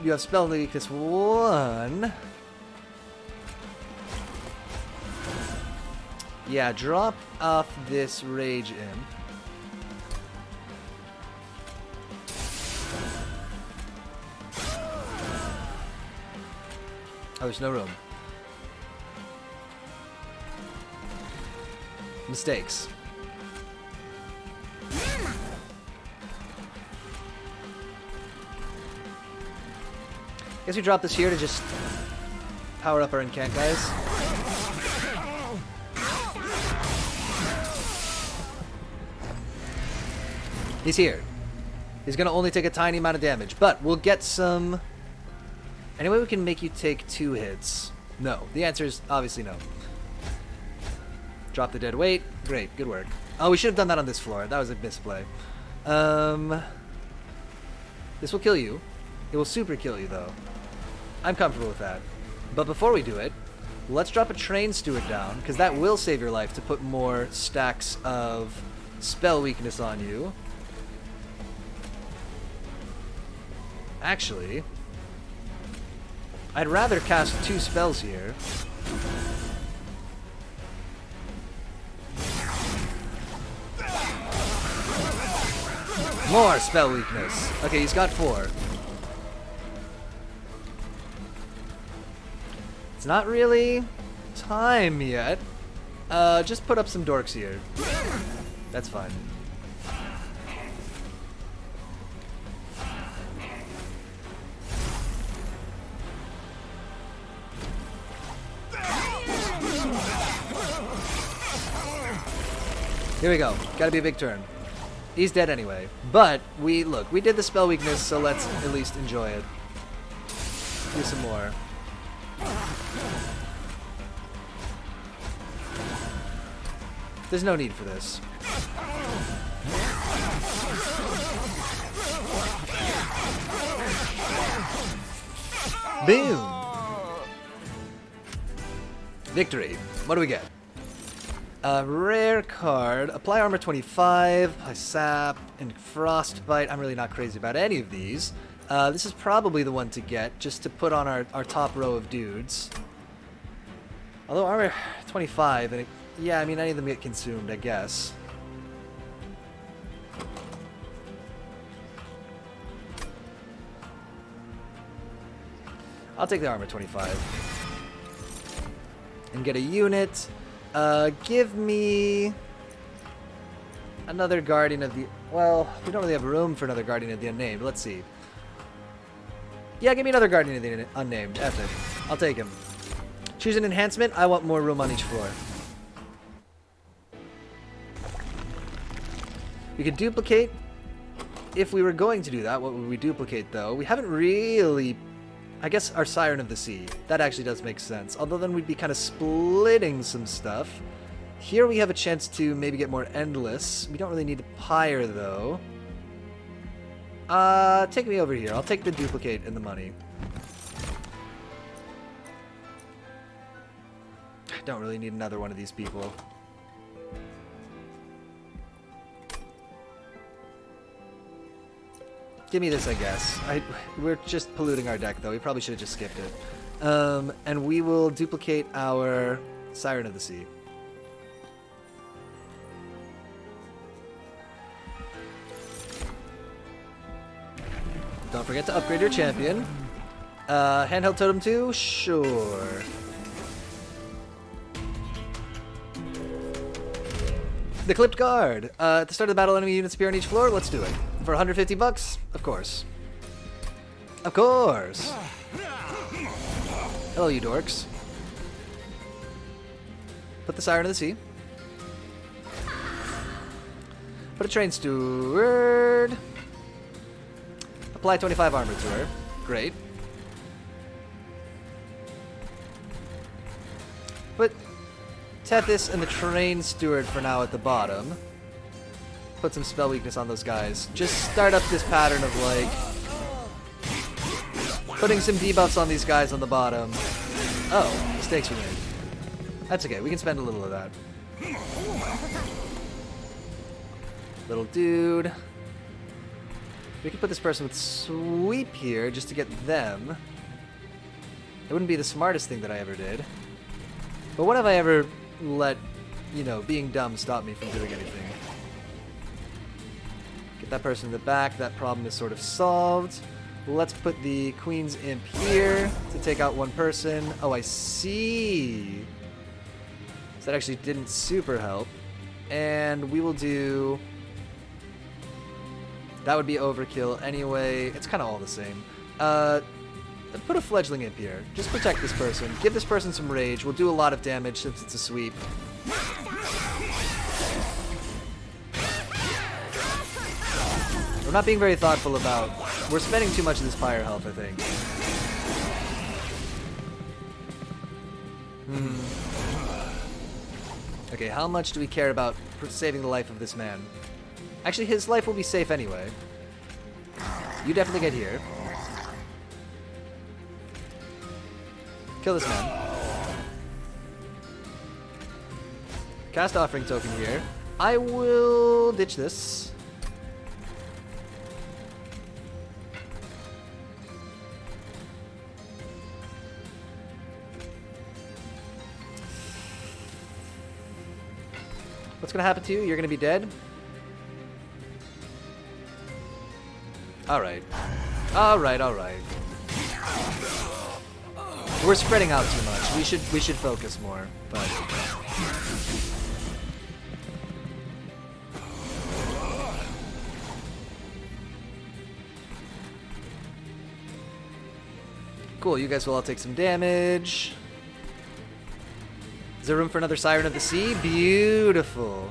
you have spell weakness 1. Yeah, drop off this Rage Imp. Oh, there's no room. Mistakes. Guess we drop this here to just power up our incant guys. He's here. He's gonna only take a tiny amount of damage, but we'll get some... Anyway, we can make you take 2 hits. No. The answer is obviously no. Drop the dead weight. Great, good work. Oh, we should have done that on this floor. That was a misplay. This will kill you. It will super kill you, though. I'm comfortable with that. But before we do it, let's drop a Train Steward down, because that will save your life to put more stacks of spell weakness on you. Actually, I'd rather cast 2 spells here. More spell weakness. Okay, he's got 4. It's not really time yet. Just put up some dorks here. That's fine. Here we go. Gotta be a big turn. He's dead anyway. But, we did the spell weakness, so let's at least enjoy it. Do some more. There's no need for this. Boom! Victory. What do we get? A rare card. Apply armor 25, apply sap, and frostbite. I'm really not crazy about any of these. This is probably the one to get, just to put on our top row of dudes. Although armor 25, and yeah, I mean, any of them get consumed, I guess. I'll take the armor 25. And get a unit. Give me another Guardian of the... Well, we don't really have room for another Guardian of the Unnamed. Let's see. Yeah, give me another Guardian of the Unnamed. F it. I'll take him. Choose an enhancement. I want more room on each floor. We could duplicate. If we were going to do that, what would we duplicate, though? We haven't really... I guess our Siren of the Sea. That actually does make sense. Although then we'd be kind of splitting some stuff. Here we have a chance to maybe get more Endless. We don't really need the Pyre, though. Take me over here. I'll take the duplicate and the money. I don't really need another one of these people. Give me this, I guess. We're just polluting our deck, though. We probably should have just skipped it. And we will duplicate our Siren of the Sea. Don't forget to upgrade your champion. Handheld Totem 2? Sure. The Clipped Guard. At the start of the battle, enemy units appear on each floor. Let's do it. For 150 bucks? Of course. Of course. Hello, you dorks. Put the Siren of the Sea. Put a Train Steward. Apply 25 armor to her. Great. Put Tethys and the Train Steward for now at the bottom. Put some spell weakness on those guys. Just start up this pattern of, like, putting some debuffs on these guys on the bottom. Oh, mistakes were made. That's okay, we can spend a little of that. Little dude. We could put this person with sweep here just to get them. It wouldn't be the smartest thing that I ever did. But when have I ever let, you know, being dumb stop me from doing anything? Get that person in the back. That problem is sort of solved. Let's put the Queen's Imp here to take out one person. Oh, I see. So that actually didn't super help. And we will do... That would be overkill anyway. It's kind of all the same. Put a Fledgling Imp here. Just protect this person. Give this person some rage. We'll do a lot of damage since it's a sweep. We're not being very thoughtful about... We're spending too much of this fire health, I think. Okay, how much do we care about saving the life of this man? Actually, his life will be safe anyway. You definitely get here. Kill this man. Cast Offering Token here. I will ditch this. What's gonna happen to you? You're gonna be dead? Alright. Alright, alright. We're spreading out too much. We should focus more, but cool, you guys will all take some damage. Is there room for another Siren of the Sea? Beautiful.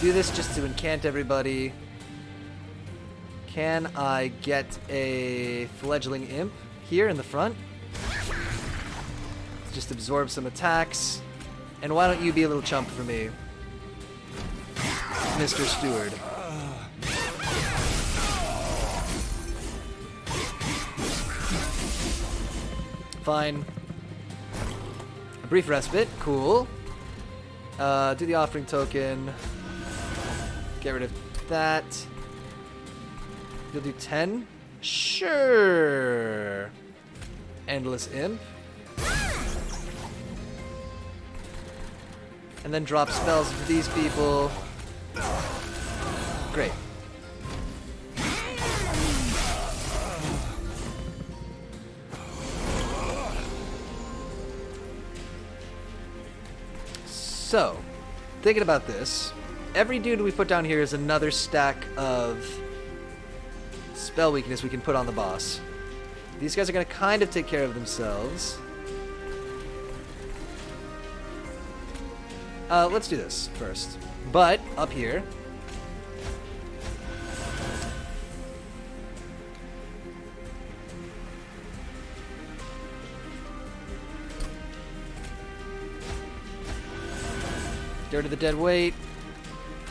Do this just to incant everybody. Can I get a Fledgling Imp here in the front? Just absorb some attacks. And why don't you be a little chump for me, Mr. Steward? Fine. A brief respite, cool. Do the offering token. Get rid of that. You'll do 10? Sure. Endless Imp. And then drop spells for these people. Great. So, thinking about this, every dude we put down here is another stack of spell weakness we can put on the boss. These guys are going to kind of take care of themselves. Let's do this first. But, up here, get rid of the dead weight.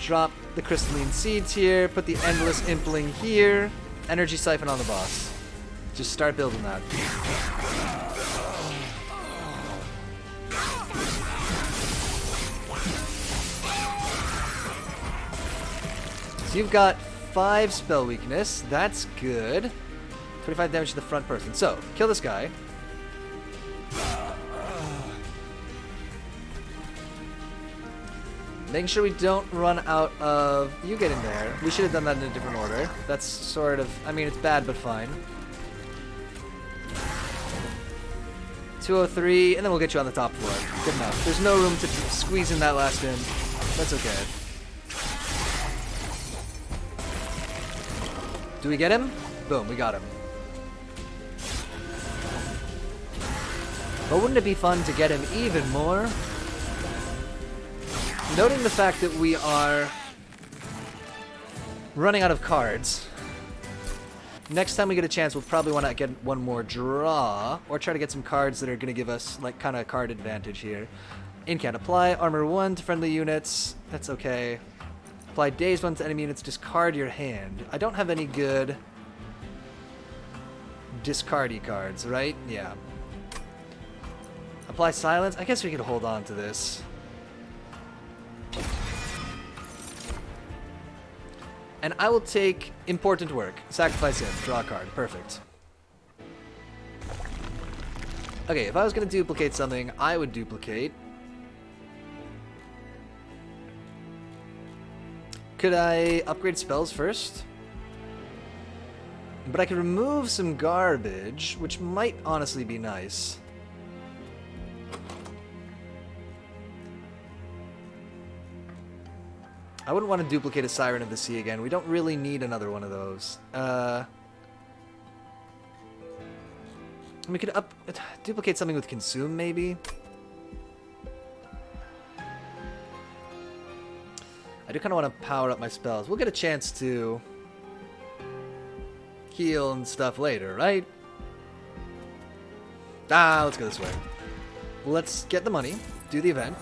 Drop the crystalline seeds here. Put the endless impling here. Energy siphon on the boss. Just start building that. So you've got 5 spell weakness. That's good. 25 damage to the front person. So, kill this guy. Making sure we don't run out of... You get in there. We should have done that in a different order. That's sort of... I mean, it's bad, but fine. 203, and then we'll get you on the top floor. Good enough. There's no room to squeeze in that last in. That's okay. Do we get him? Boom, we got him. But wouldn't it be fun to get him even more? Noting the fact that we are running out of cards, next time we get a chance, we'll probably want to get one more draw, or try to get some cards that are going to give us, like, kind of card advantage here. Incant apply, armor 1 to friendly units, that's okay. Apply dazed 1 to enemy units, discard your hand. I don't have any good discardy cards, right? Yeah. Apply silence, I guess we could hold on to this. And I will take important work. Sacrifice him. Draw a card. Perfect. Okay, if I was going to duplicate something, I would duplicate. Could I upgrade spells first? But I could remove some garbage, which might honestly be nice. I wouldn't want to duplicate a Siren of the Sea again. We don't really need another one of those. We could duplicate something with Consume, maybe? I do kind of want to power up my spells. We'll get a chance to heal and stuff later, right? Let's go this way. Let's get the money, do the event.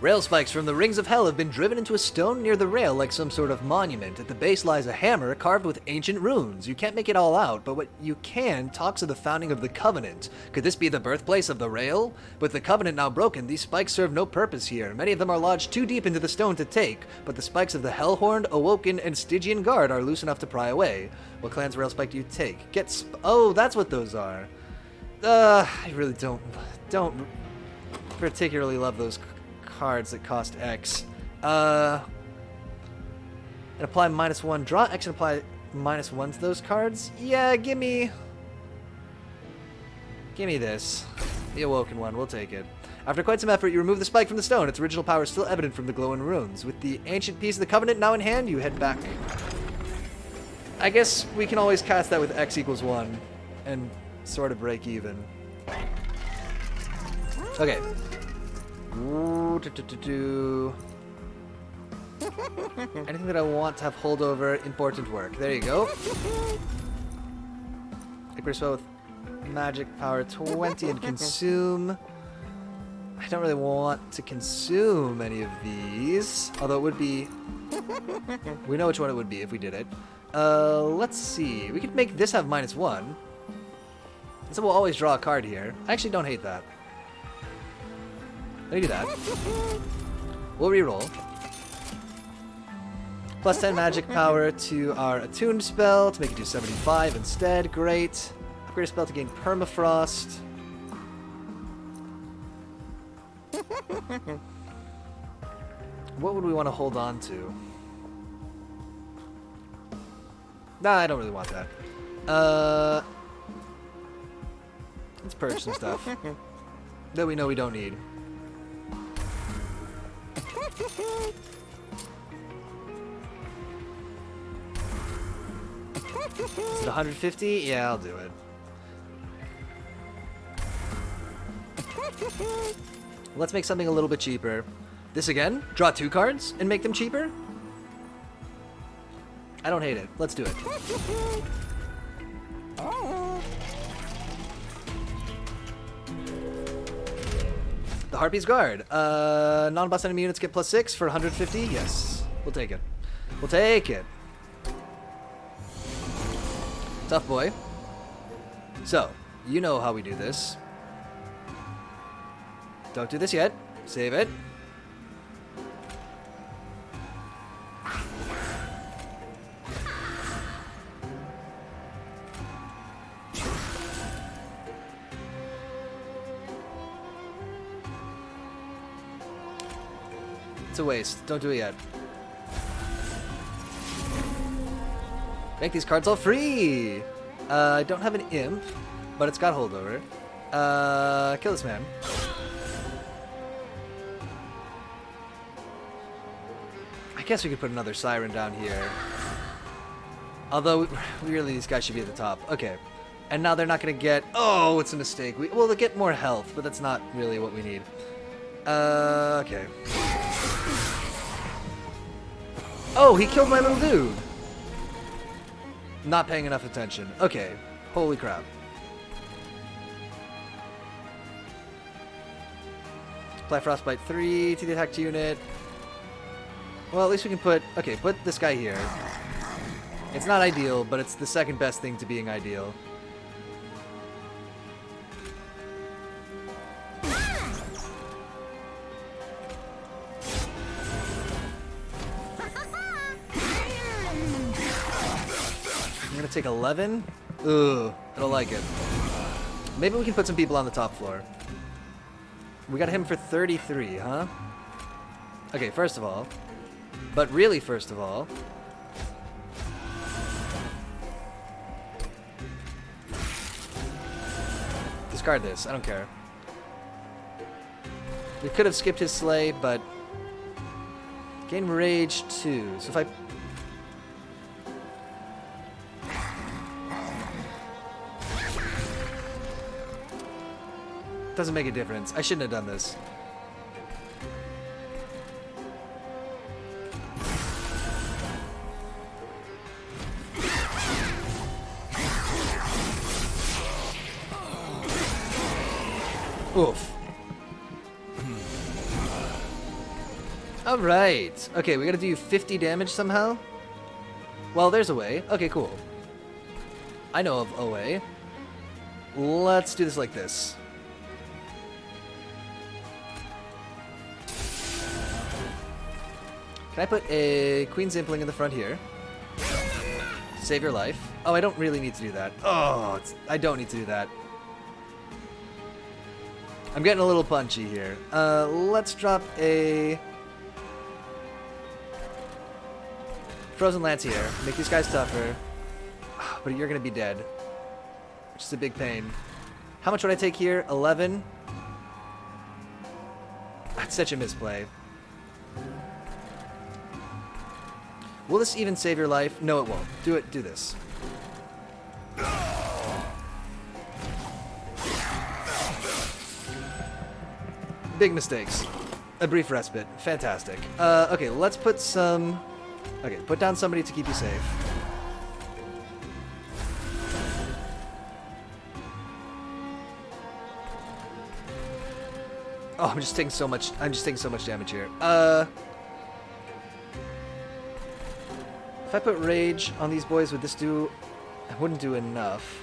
Rail spikes from the Rings of Hell have been driven into a stone near the rail like some sort of monument. At the base lies a hammer carved with ancient runes. You can't make it all out, but what you can talks of the founding of the Covenant. Could this be the birthplace of the rail? With the Covenant now broken, these spikes serve no purpose here. Many of them are lodged too deep into the stone to take, but the spikes of the Hellhorned, Awoken, and Stygian Guard are loose enough to pry away. What clan's rail spike do you take? Oh, that's what those are. I really don't particularly love those cards that cost X. And apply -1. Draw X and apply -1 to those cards? Yeah, give me this. The Awoken one, we'll take it. After quite some effort, you remove the spike from the stone. Its original power is still evident from the glowing runes. With the ancient piece of the Covenant now in hand, you head back. I guess we can always cast that with X = 1 and sort of break even. Okay. Anything that I want to have holdover, important work. There you go. Icarus spell with magic power 20 and consume. I don't really want to consume any of these, although it would be... We know which one it would be if we did it. Let's see. We could make this have -1. So we'll always draw a card here. I actually don't hate that. Let me do that. We'll reroll. Plus 10 magic power to our attuned spell to make it do 75 instead. Great. Upgrade a spell to gain permafrost. What would we want to hold on to? Nah, I don't really want that. Let's purge some stuff that we know we don't need. Is it 150? Yeah, I'll do it. Let's make something a little bit cheaper. This again? Draw 2 cards and make them cheaper? I don't hate it. Let's do it. The Harpy's Guard. Non-boss enemy units get +6 for 150? Yes. We'll take it. We'll take it. Tough boy. So, you know how we do this. Don't do this yet. Save it. It's a waste. Don't do it yet. Make these cards all free! I don't have an imp, but it's got holdover. Kill this man. I guess we could put another siren down here. Although, really, these guys should be at the top. Okay. And now they're not going to get... Oh, it's a mistake. Well, they'll get more health, but that's not really what we need. Okay. Oh, he killed my little dude! Not paying enough attention. Okay. Holy crap. Apply Frostbite 3 to the attacked unit. Well, at least we can put... Okay, put this guy here. It's not ideal, but it's the second best thing to being ideal. I'm gonna take 11. Ugh, I don't like it. Maybe we can put some people on the top floor. We got him for 33, huh? Okay, first of all. But really, first of all. Discard this, I don't care. We could have skipped his sleigh, but... Gain Rage 2. So if I... Doesn't make a difference. I shouldn't have done this. Oof. Alright. Okay, we gotta do 50 damage somehow? Well, there's a way. Okay, cool. I know of a way. Let's do this like this. Can I put a Queen's Impling in the front here? Save your life. Oh, I don't really need to do that. Oh, I don't need to do that. I'm getting a little punchy here. Let's drop a Frozen Lance here. Make these guys tougher. But you're going to be dead. Which is a big pain. How much would I take here? 11? That's such a misplay. Will this even save your life? No, it won't. Do it. Do this. Big mistakes. A brief respite. Fantastic. Okay, let's put some... Okay, put down somebody to keep you safe. Oh, I'm just taking so much damage here. If I put Rage on these boys, would this do... It wouldn't do enough.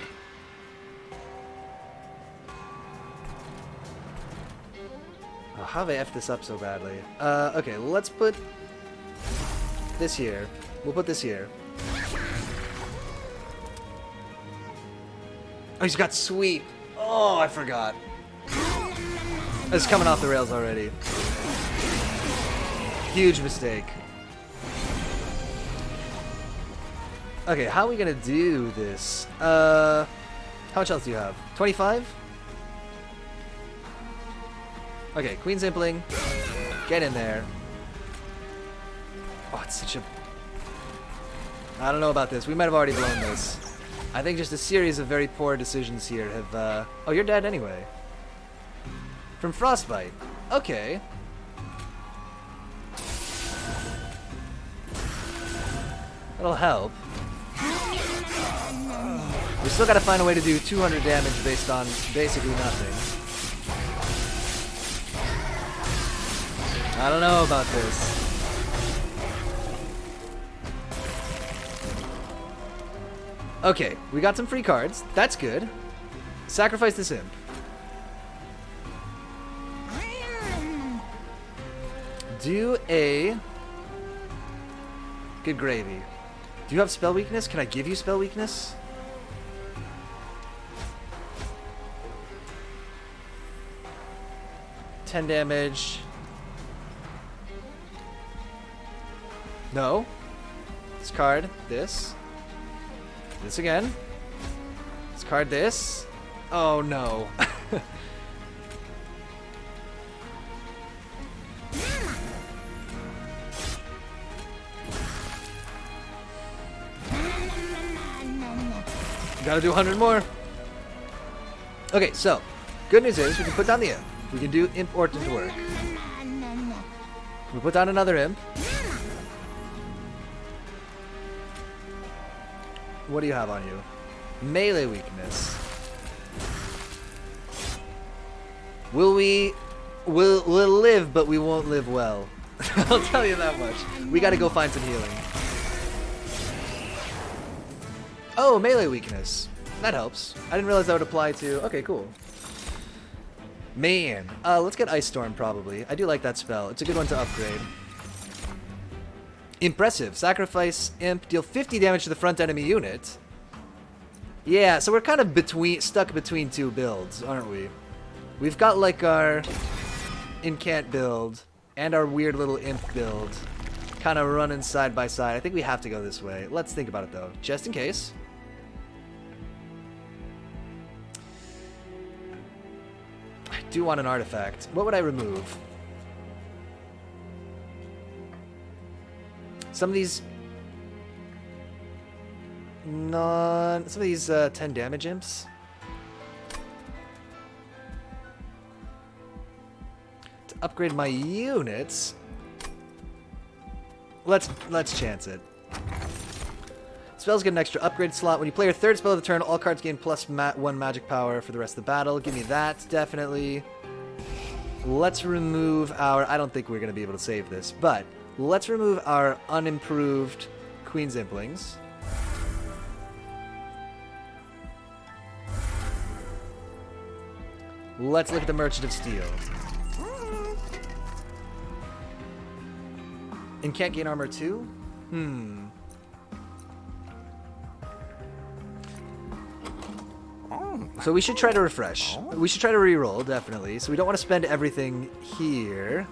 Oh, how have I effed this up so badly? Okay, let's put this here. We'll put this here. Oh, he's got Sweep. Oh, I forgot. It's coming off the rails already. Huge mistake. Okay, how are we gonna do this? How much health do you have? 25? Okay, Queen's Impling. Get in there. Oh, it's such a... I don't know about this. We might have already blown this. I think just a series of very poor decisions here have... Oh, you're dead anyway. From Frostbite. Okay. That'll help. We still gotta find a way to do 200 damage based on basically nothing. I don't know about this. Okay, we got some free cards. That's good. Sacrifice this imp. Do a... Good gravy. Do you have spell weakness? Can I give you spell weakness? $10 damage. No. Discard this. This again. Discard this. Oh no. Gotta do 100 more. Okay, so good news is we can put down the imp. We can do Imp Orton to work. We put down another imp. What do you have on you? Melee weakness. We'll live, but we won't live well. I'll tell you that much. We gotta go find some healing. Oh, melee weakness. That helps. I didn't realize that would apply to... Okay, cool. Man. Let's get Ice Storm, probably. I do like that spell. It's a good one to upgrade. Impressive. Sacrifice Imp. Deal 50 damage to the front enemy unit. Yeah, so we're kind of stuck between two builds, aren't we? We've got, like, our Incant build and our weird little Imp build kind of running side by side. I think we have to go this way. Let's think about it, though, just in case. I do want an artifact. What would I remove? Some of these... Some of these 10 damage imps. To upgrade my units... Let's chance it. Spells get an extra upgrade slot. When you play your third spell of the turn, all cards gain +1 magic power for the rest of the battle. Give me that, definitely. Let's remove our... I don't think we're going to be able to save this, but let's remove our unimproved Queen's Implings. Let's look at the Merchant of Steel. And can't gain armor too? So we should try to refresh. We should try to reroll, definitely. So we don't want to spend everything here.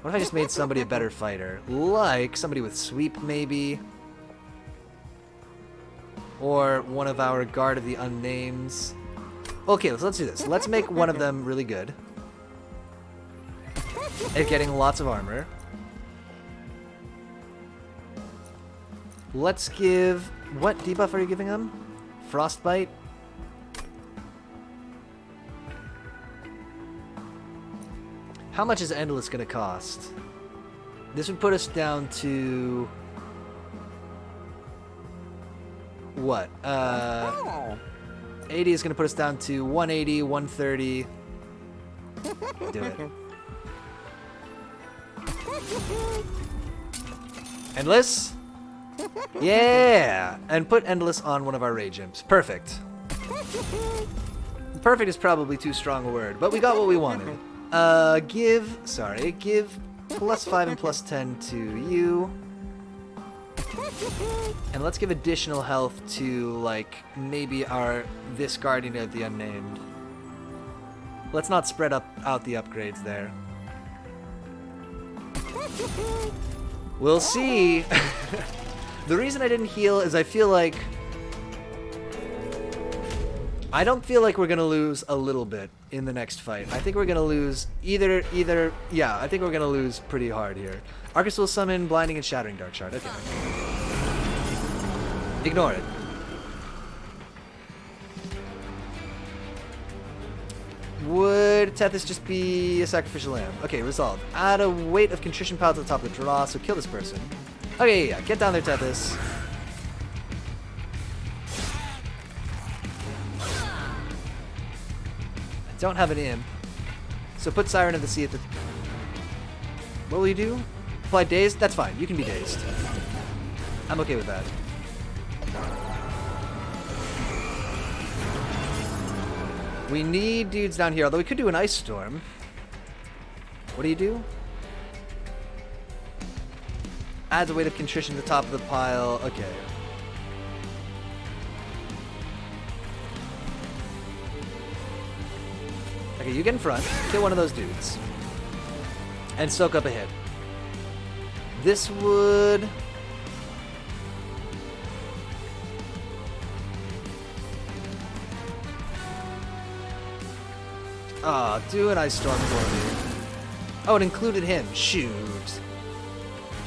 What if I just made somebody a better fighter? Like somebody with sweep, maybe? Or one of our Guard of the Unnames. Okay, let's do this. Let's make one of them really good at getting lots of armor. Let's give... What debuff are you giving them? Frostbite? How much is Endless going to cost? This would put us down to... What? 80 is going to put us down to 180, 130. Do it. Endless? Yeah! And put Endless on one of our Rage Imps. Perfect. Perfect is probably too strong a word, but we got what we wanted. Give +5 and +10 to you. And let's give additional health to, like, maybe this Guardian of the Unnamed. Let's not spread out the upgrades there. We'll see. The reason I didn't heal is I don't feel like we're gonna lose a little bit in the next fight. I think we're gonna lose yeah, I think we're gonna lose pretty hard here. Arcus will summon Blinding and Shattering Dark Shard. Okay. Ignore it. Would Tethys just be a sacrificial lamb? Okay, resolved. Add a weight of contrition pile to the top of the draw, so kill this person. Okay, yeah, get down there, Tethys. I don't have an imp, so put Siren of the Sea at the... What will you do? Apply dazed? That's fine, you can be dazed. I'm okay with that. We need dudes down here, although we could do an Ice Storm. What do you do? Adds a weight of contrition to the top of the pile. Okay. Okay, you get in front, kill one of those dudes, and soak up a hit. This would... Ah, do an Ice Storm for me. Oh, it included him. Shoot.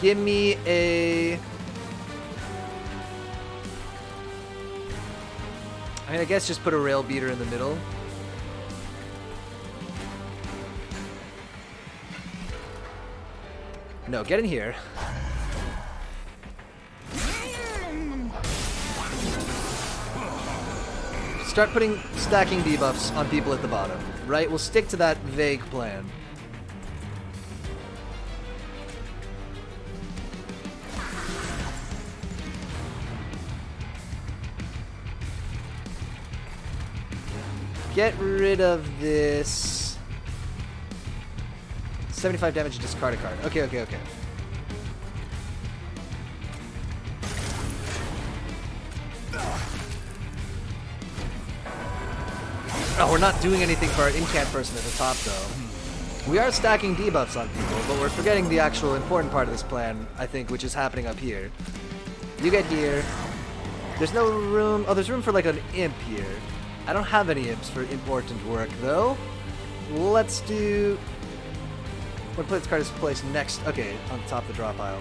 Give me a... I mean, I guess just put a Rail Beater in the middle. No, get in here. Start stacking debuffs on people at the bottom, right? We'll stick to that vague plan. Get rid of this. 75 damage and discard a card. Okay, okay, okay. Oh, we're not doing anything for our incant person at the top, though. We are stacking debuffs on people, but we're forgetting the actual important part of this plan, I think, which is happening up here. You get here. There's no room... Oh, there's room for, like, an imp here. I don't have any imps for important work, though. Let's do... What play this card is placed next? Okay, on top of the draw pile.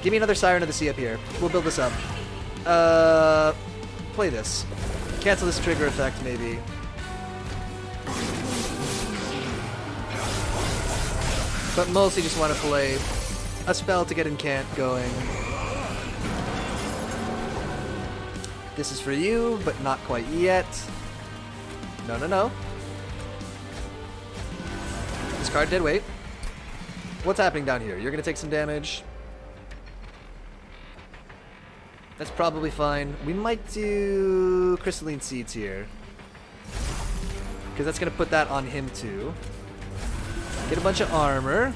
Give me another Siren of the Sea up here. We'll build this up. Play this. Cancel this trigger effect, maybe. But mostly just want to play a spell to get incant going. This is for you, but not quite yet. No, no, no. Discard dead weight. What's happening down here? You're going to take some damage. That's probably fine. We might do Crystalline Seeds here. Because that's going to put that on him too. Get a bunch of armor.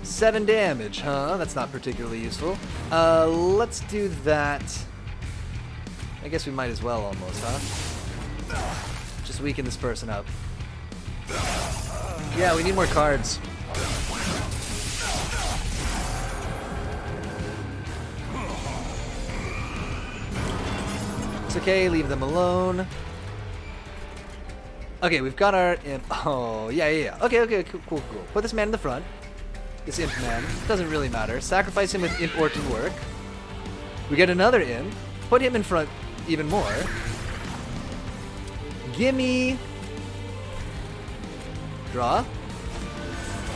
7 damage, huh? That's not particularly useful. Let's do that. I guess we might as well almost, huh? Just weaken this person up. Yeah, we need more cards. It's okay, leave them alone. Okay, we've got our imp. Oh, yeah. Okay, cool. Put this man in the front. This imp man. Doesn't really matter. Sacrifice him with Imp Orton work. We get another imp. Put him in front even more. Gimme. Draw.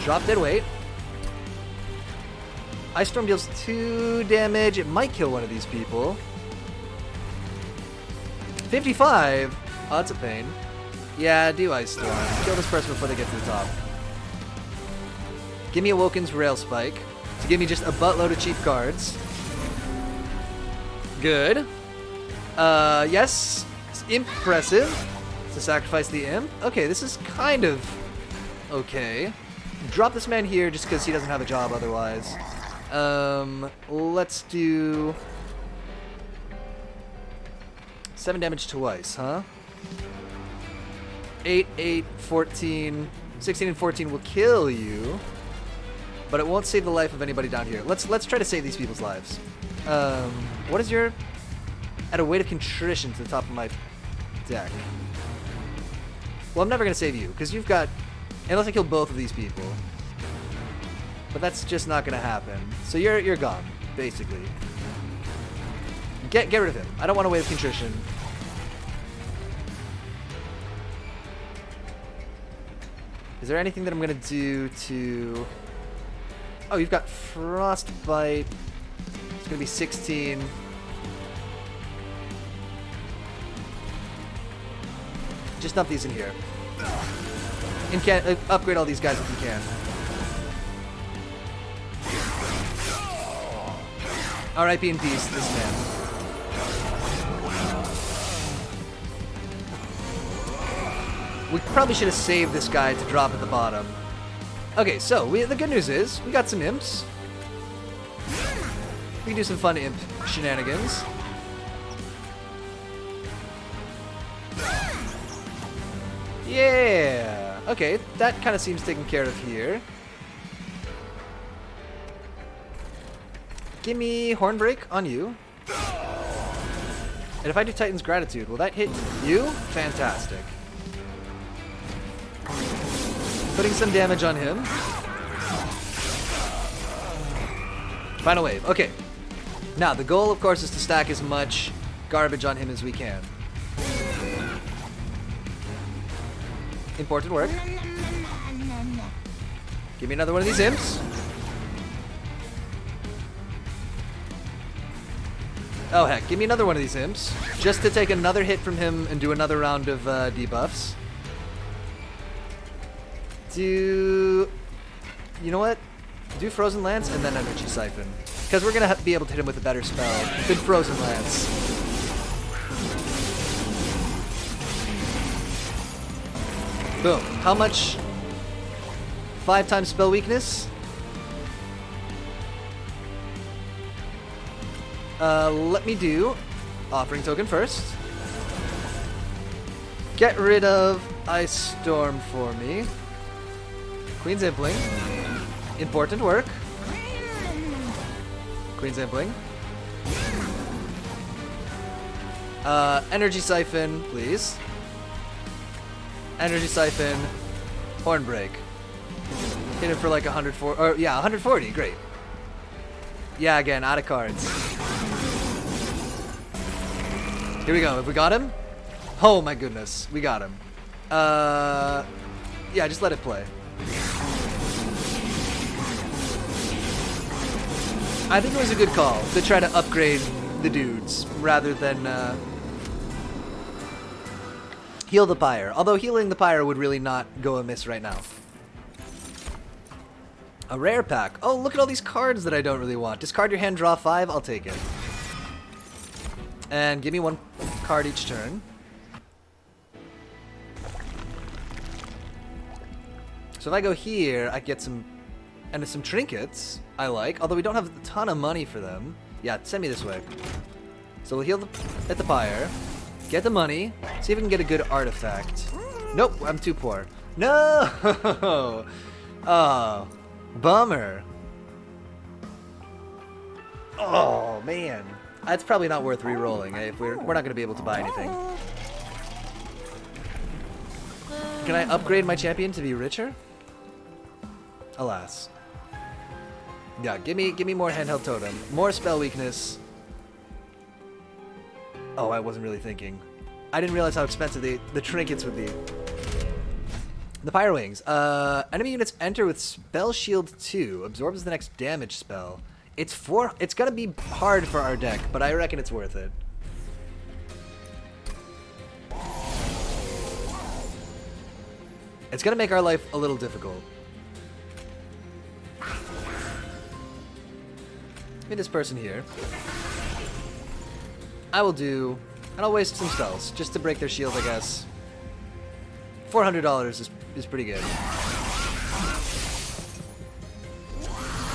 Drop dead weight. Ice Storm deals 2 damage. It might kill one of these people. 55? Oh, that's a pain. Yeah, do Ice Storm. Kill this person before they get to the top. Give me Awoken's Rail Spike to give me just a buttload of cheap cards. Good. Yes. It's impressive. To sacrifice the imp. Okay, this is kind of okay. Drop this man here just because he doesn't have a job otherwise. Let's do 7 damage twice, huh? 8, 14, 16 and 14 will kill you, but it won't save the life of anybody down here. Let's try to save these people's lives. What is your... Add a weight of contrition to the top of my deck. Well, I'm never going to save you, because you've got... Unless I kill both of these people. But that's just not going to happen. So you're gone, basically. Get rid of him. I don't want a weight of contrition. Is there anything that I'm going to do to... Oh, you've got Frostbite. It's going to be 16. Just dump these in here. Upgrade all these guys if you can. R.I.P. in peace, this man. We probably should have saved this guy to drop at the bottom. Okay, so the good news is we got some imps. We can do some fun imp shenanigans. Yeah. Okay, that kind of seems taken care of here. Give me Hornbreak on you. And if I do Titan's Gratitude, will that hit you? Fantastic. Putting some damage on him. Final wave. Okay. Now, the goal, of course, is to stack as much garbage on him as we can. Important work. Give me another one of these imps. Oh, heck. Give me another one of these imps. Just to take another hit from him and do another round of debuffs. You know what? Do Frozen Lance and then Energy Siphon. Because we're going to be able to hit him with a better spell than Frozen Lance. Boom. How much? 5 times spell weakness? Let me do Offering Token first. Get rid of Ice Storm for me. Queen's Impling. Important work. Queen's Impling. Energy Siphon, please. Energy Siphon. Hornbreak. Hit it for like 140. Or yeah, 140. Great. Yeah, again, out of cards. Here we go. Have we got him? Oh my goodness, we got him. Yeah, just let it play. I think it was a good call to try to upgrade the dudes rather than Heal the pyre. Although healing the pyre would really not go amiss right now. A rare pack. Oh, look at all these cards that I don't really want. Discard your hand, draw 5. I'll take it. And give me 1 card each turn. So if I go here, I get some... And some trinkets I like. Although we don't have a ton of money for them. Yeah, send me this way. So we'll heal at the pyre. Get the money. See if we can get a good artifact. Nope, I'm too poor. No! Oh, bummer. Oh, man. That's probably not worth re-rolling, eh? If we're not going to be able to buy anything. Can I upgrade my champion to be richer? Alas. Yeah, give me more handheld totem. More spell weakness. Oh, I wasn't really thinking. I didn't realize how expensive the trinkets would be. The Pyre Wings. Enemy units enter with Spell Shield 2. Absorbs the next damage spell. It's gonna be hard for our deck, but I reckon it's worth it. It's gonna make our life a little difficult. Give me this person here. I will do... And I'll waste some spells, just to break their shield, I guess. $400 is pretty good.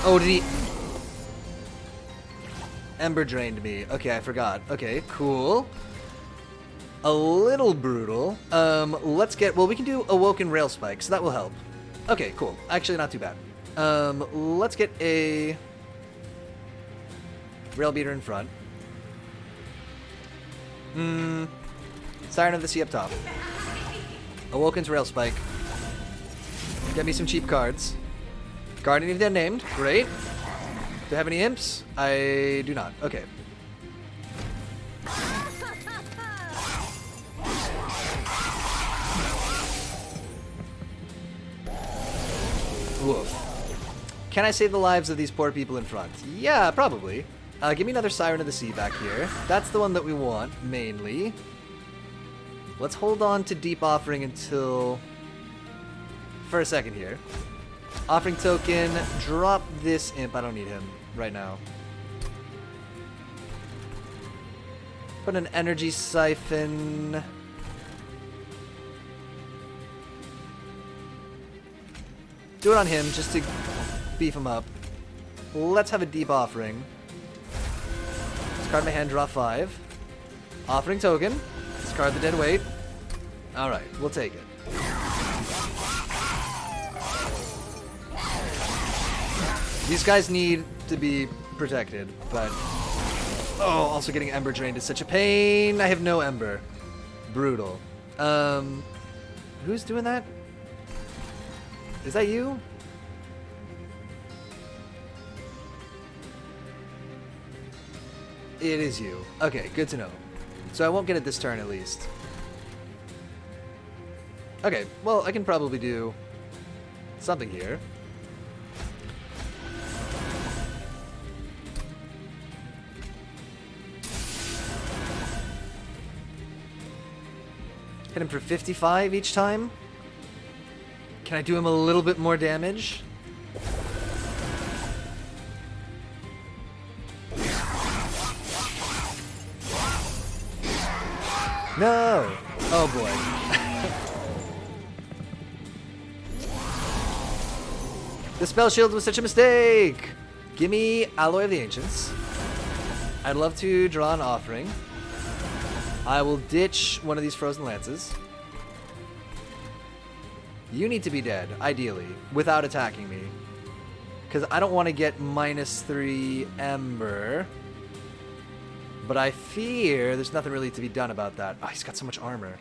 Oh, did he... Ember drained me. Okay, I forgot. Okay, cool. A little brutal. Let's get... Well, we can do Awoken Rail Spike, so that will help. Okay, cool. Actually, not too bad. Let's get a... Rail Beater in front. Siren of the Sea up top. Awoken's Rail Spike. Get me some cheap cards. Guardian of the Unnamed. Great. Do I have any imps? I do not. Okay. Woof. Can I save the lives of these poor people in front? Yeah, probably. Give me another Siren of the Sea back here. That's the one that we want, mainly. Let's hold on to Deep Offering until... For a second here. Offering token. Drop this imp. I don't need him right now. Put an Energy Siphon. Do it on him just to beef him up. Let's have a Deep Offering. Discard my hand, draw 5. Offering token. Discard the dead weight. Alright, we'll take it. These guys need to be protected, but... Oh, also getting Ember drained is such a pain. I have no Ember. Brutal. Who's doing that? Is that you? It is you. Okay, good to know. So I won't get it this turn at least. Okay, well, I can probably do something here. Hit him for 55 each time. Can I do him a little bit more damage? No! Oh boy. The spell shield was such a mistake! Give me Alloy of the Ancients. I'd love to draw an offering. I will ditch one of these Frozen Lances. You need to be dead, ideally, without attacking me. Because I don't want to get -3 Ember. But I fear there's nothing really to be done about that. Oh, he's got so much armor.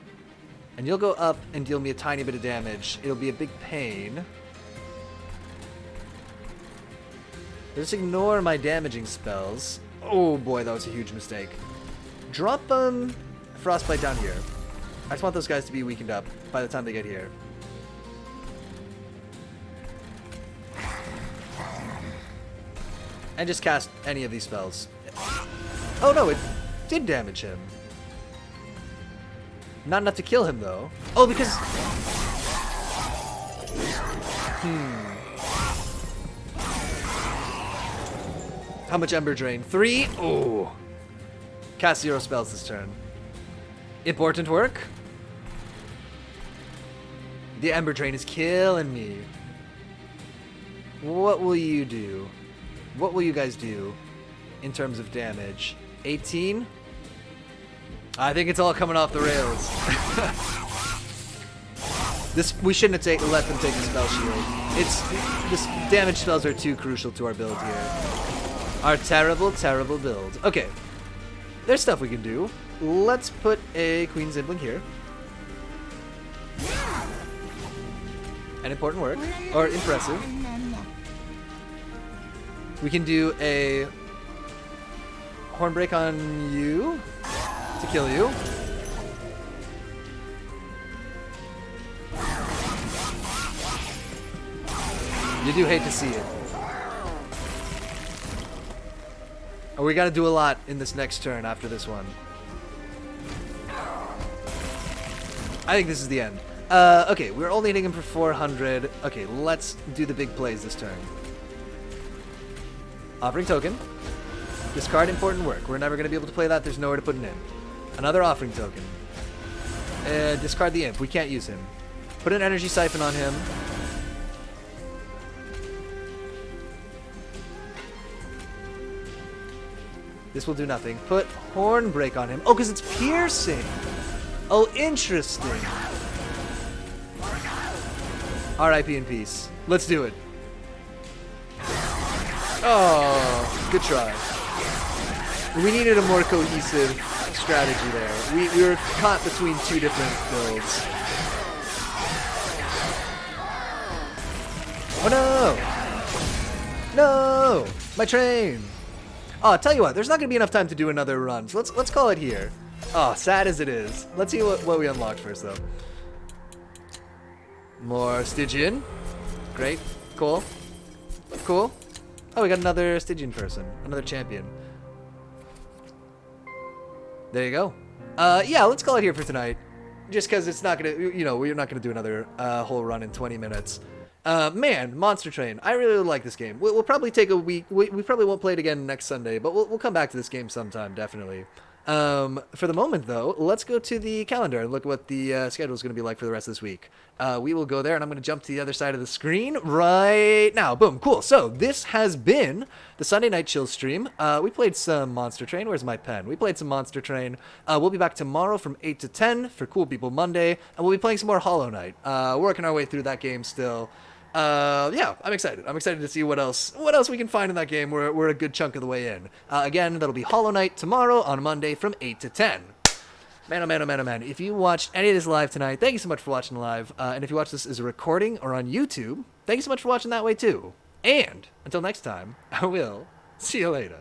And you'll go up and deal me a tiny bit of damage. It'll be a big pain. Just ignore my damaging spells. Oh boy, that was a huge mistake. Drop Frostbite down here. I just want those guys to be weakened up by the time they get here. And just cast any of these spells. Oh no, it did damage him. Not enough to kill him, though. Oh, because... How much Ember Drain? 3? Oh. Cast 0 spells this turn. Important work. The Ember Drain is killing me. What will you do? What will you guys do in terms of damage? 18? I think it's all coming off the rails. We shouldn't have let them take the spell shield. This damage spells are too crucial to our build here. Our terrible, terrible build. Okay, there's stuff we can do. Let's put a Queen's Inbling here. An important work, or impressive. We can do a Hornbreak on you to kill you. You do hate to see it. Oh, we gotta do a lot in this next turn after this one. I think this is the end. Okay, we're only hitting him for 400. Okay, let's do the big plays this turn. Offering token. Discard important work. We're never going to be able to play that. There's nowhere to put an imp. Another offering token. Discard the imp. We can't use him. Put an energy siphon on him. This will do nothing. Put Hornbreak on him. Oh, because it's piercing. Oh, interesting. R.I.P. in peace. Let's do it. Oh, good try. We needed a more cohesive strategy there. We were caught between two different builds. Oh no! No! My train! Oh, I'll tell you what, there's not going to be enough time to do another run, so let's call it here. Oh, sad as it is. Let's see what we unlocked first, though. More Stygian. Great. Cool. Cool. Oh, we got another Stygian person. Another champion. There you go. Yeah, let's call it here for tonight. Just because it's not going to, you know, we're not going to do another whole run in 20 minutes. Man, Monster Train. I really like this game. We'll probably take a week. We probably won't play it again next Sunday, but we'll come back to this game sometime, definitely. For the moment, though, let's go to the calendar and look what the schedule is going to be like for the rest of this week. We will go there, and I'm going to jump to the other side of the screen right now. Boom, cool. So this has been the Sunday Night Chill stream. We played some Monster Train. Where's my pen? We played some Monster Train. We'll be back tomorrow from 8 to 10 for Cool People Monday, and we'll be playing some more Hollow Knight. Working our way through that game still. Yeah, I'm excited. I'm excited to see what else we can find in that game. We're a good chunk of the way in. Again, that'll be Hollow Knight tomorrow on Monday from 8 to 10. Man, oh man, oh man, oh man. If you watched any of this live tonight, thank you so much for watching live. And if you watch this as a recording or on YouTube, thank you so much for watching that way too. And until next time, I will see you later.